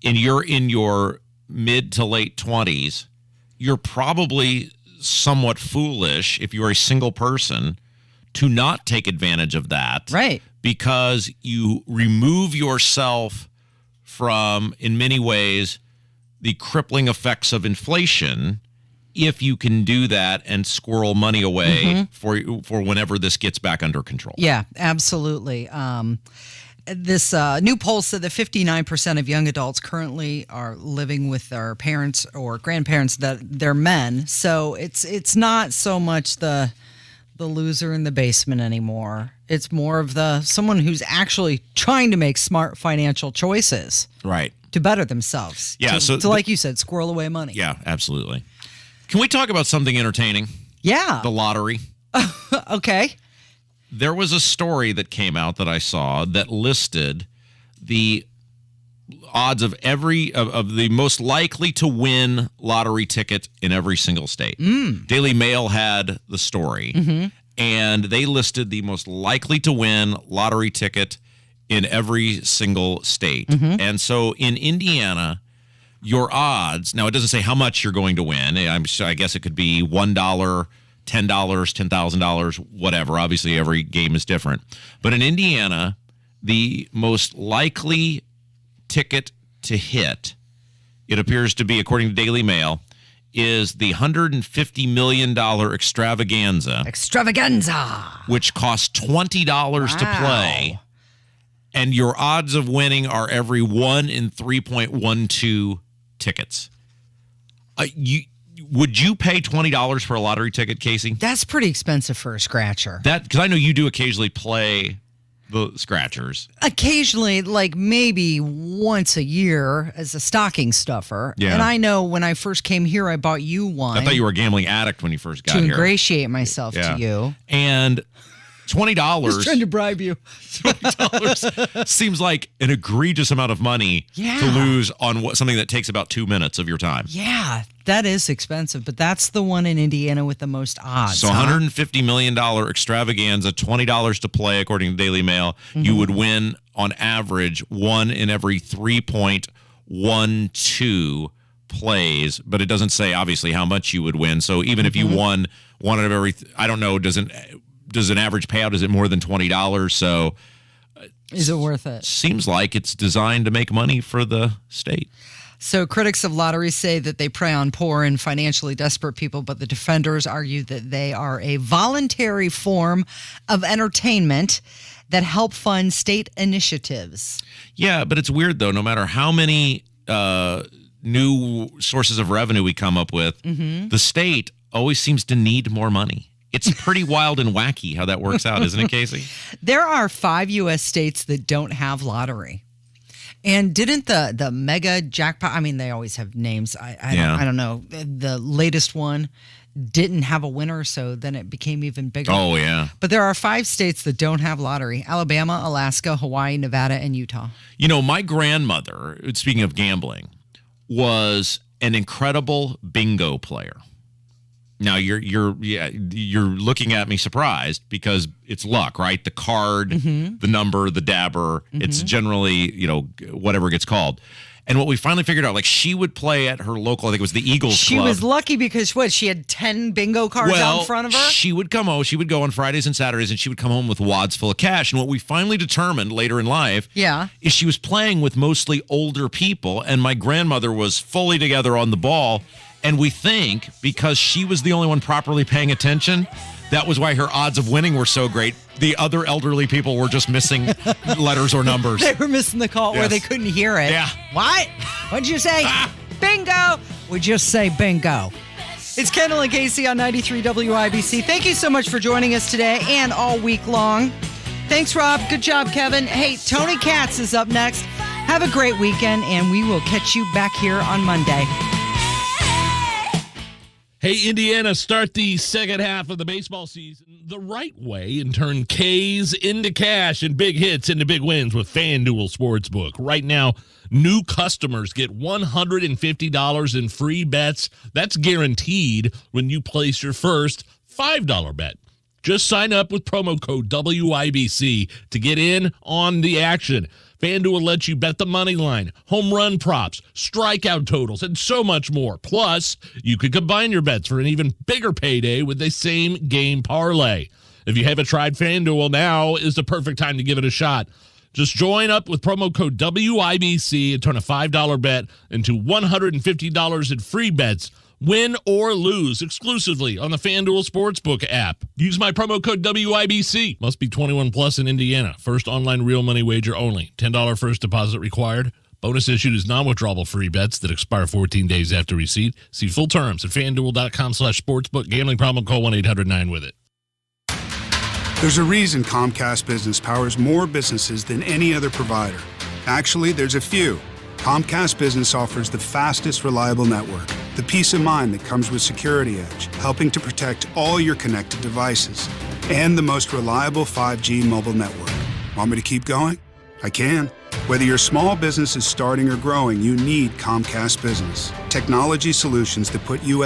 and you're in your mid to late 20s, you're probably somewhat foolish if you're a single person to not take advantage of that. Right. Because you remove yourself from, in many ways, the crippling effects of inflation if you can do that and squirrel money away for whenever this gets back under control. Yeah, absolutely. This new poll said that 59% of young adults currently are living with their parents or grandparents that they're men. So it's not so much the loser in the basement anymore. It's more of someone who's actually trying to make smart financial choices. Right. To better themselves. Yeah. To like you said, squirrel away money. Yeah, absolutely. Can we talk about something entertaining? Yeah. The lottery. Okay. There was a story that came out that I saw that listed the odds of of the most likely to win lottery ticket in every single state. Daily Mail had the story, and they listed the most likely to win lottery ticket in every single state. And so in Indiana, your odds, now it doesn't say how much you're going to win. I guess it could be $1, $10, $10,000, whatever. Obviously, every game is different. But in Indiana, the most likely ticket to hit, it appears to be, according to Daily Mail, is the $150 million extravaganza. Which costs $20 to play. And your odds of winning are every 1 in 3.12 tickets. Would you pay $20 for a lottery ticket, Casey? That's pretty expensive for a scratcher. Because I know you do occasionally play the scratchers. Occasionally, like maybe once a year as a stocking stuffer. Yeah. And I know when I first came here, I bought you one. I thought you were a gambling addict when you first got here. To ingratiate myself to you. And $20. Just trying to bribe you. $20 seems like an egregious amount of money to lose on something that takes about 2 minutes of your time. Yeah, that is expensive, but that's the one in Indiana with the most odds. So $150 million extravaganza, $20 to play, according to Daily Mail. You would win, on average, 1 in every 3.12 plays, but it doesn't say, obviously, how much you would win. So even if you won 1 out of every, I don't know, does an average payout, is it more than $20? So is it worth it? Seems like it's designed to make money for the state. So critics of lotteries say that they prey on poor and financially desperate people, but the defenders argue that they are a voluntary form of entertainment that help fund state initiatives. Yeah, but it's weird, though. No matter how many new sources of revenue we come up with, the state always seems to need more money. It's pretty wild and wacky how that works out, isn't it, Casey? There are 5 U.S. states that don't have lottery. And didn't the mega jackpot, I mean, they always have names. I don't know. The latest one didn't have a winner, so then it became even bigger. Oh, yeah. But there are 5 states that don't have lottery: Alabama, Alaska, Hawaii, Nevada, and Utah. You know, my grandmother, speaking of gambling, was an incredible bingo player. Now you're looking at me surprised because it's luck, right? The card, the number, the dabber. It's generally, whatever gets called. And what we finally figured out, like she would play at her local, I think it was the Eagles She Club. was lucky because she had 10 bingo cards out in front of her? She would come home. She would go on Fridays and Saturdays, and she would come home with wads full of cash. And what we finally determined later in life is she was playing with mostly older people, and my grandmother was fully together on the ball. And we think because she was the only one properly paying attention, that was why her odds of winning were so great. The other elderly people were just missing letters or numbers. They were missing the call or they couldn't hear it. Yeah. What? What'd you say? Bingo. We just say bingo. It's Kendall and Casey on 93 WIBC. Thank you so much for joining us today and all week long. Thanks, Rob. Good job, Kevin. Hey, Tony Katz is up next. Have a great weekend, and we will catch you back here on Monday. Hey, Indiana, start the second half of the baseball season the right way and turn K's into cash and big hits into big wins with FanDuel Sportsbook. Right now, new customers get $150 in free bets. That's guaranteed when you place your first $5 bet. Just sign up with promo code WIBC to get in on the action. FanDuel lets you bet the money line, home run props, strikeout totals, and so much more. Plus, you could combine your bets for an even bigger payday with the same game parlay. If you haven't tried FanDuel, now is the perfect time to give it a shot. Just join up with promo code WIBC and turn a $5 bet into $150 in free bets. Win or lose exclusively on the FanDuel Sportsbook app. Use my promo code WIBC. Must be 21 plus in Indiana. First online real money wager only. $10 first deposit required. Bonus issued is non-withdrawable free bets that expire 14 days after receipt. See full terms at FanDuel.com/sportsbook. Gambling problem? Call 1-800-9-WITH-IT. There's a reason Comcast Business powers more businesses than any other provider. Actually, there's a few. Comcast Business offers the fastest, reliable network, the peace of mind that comes with Security Edge, helping to protect all your connected devices, and the most reliable 5G mobile network. Want me to keep going? I can. Whether your small business is starting or growing, you need Comcast Business. Technology solutions that put you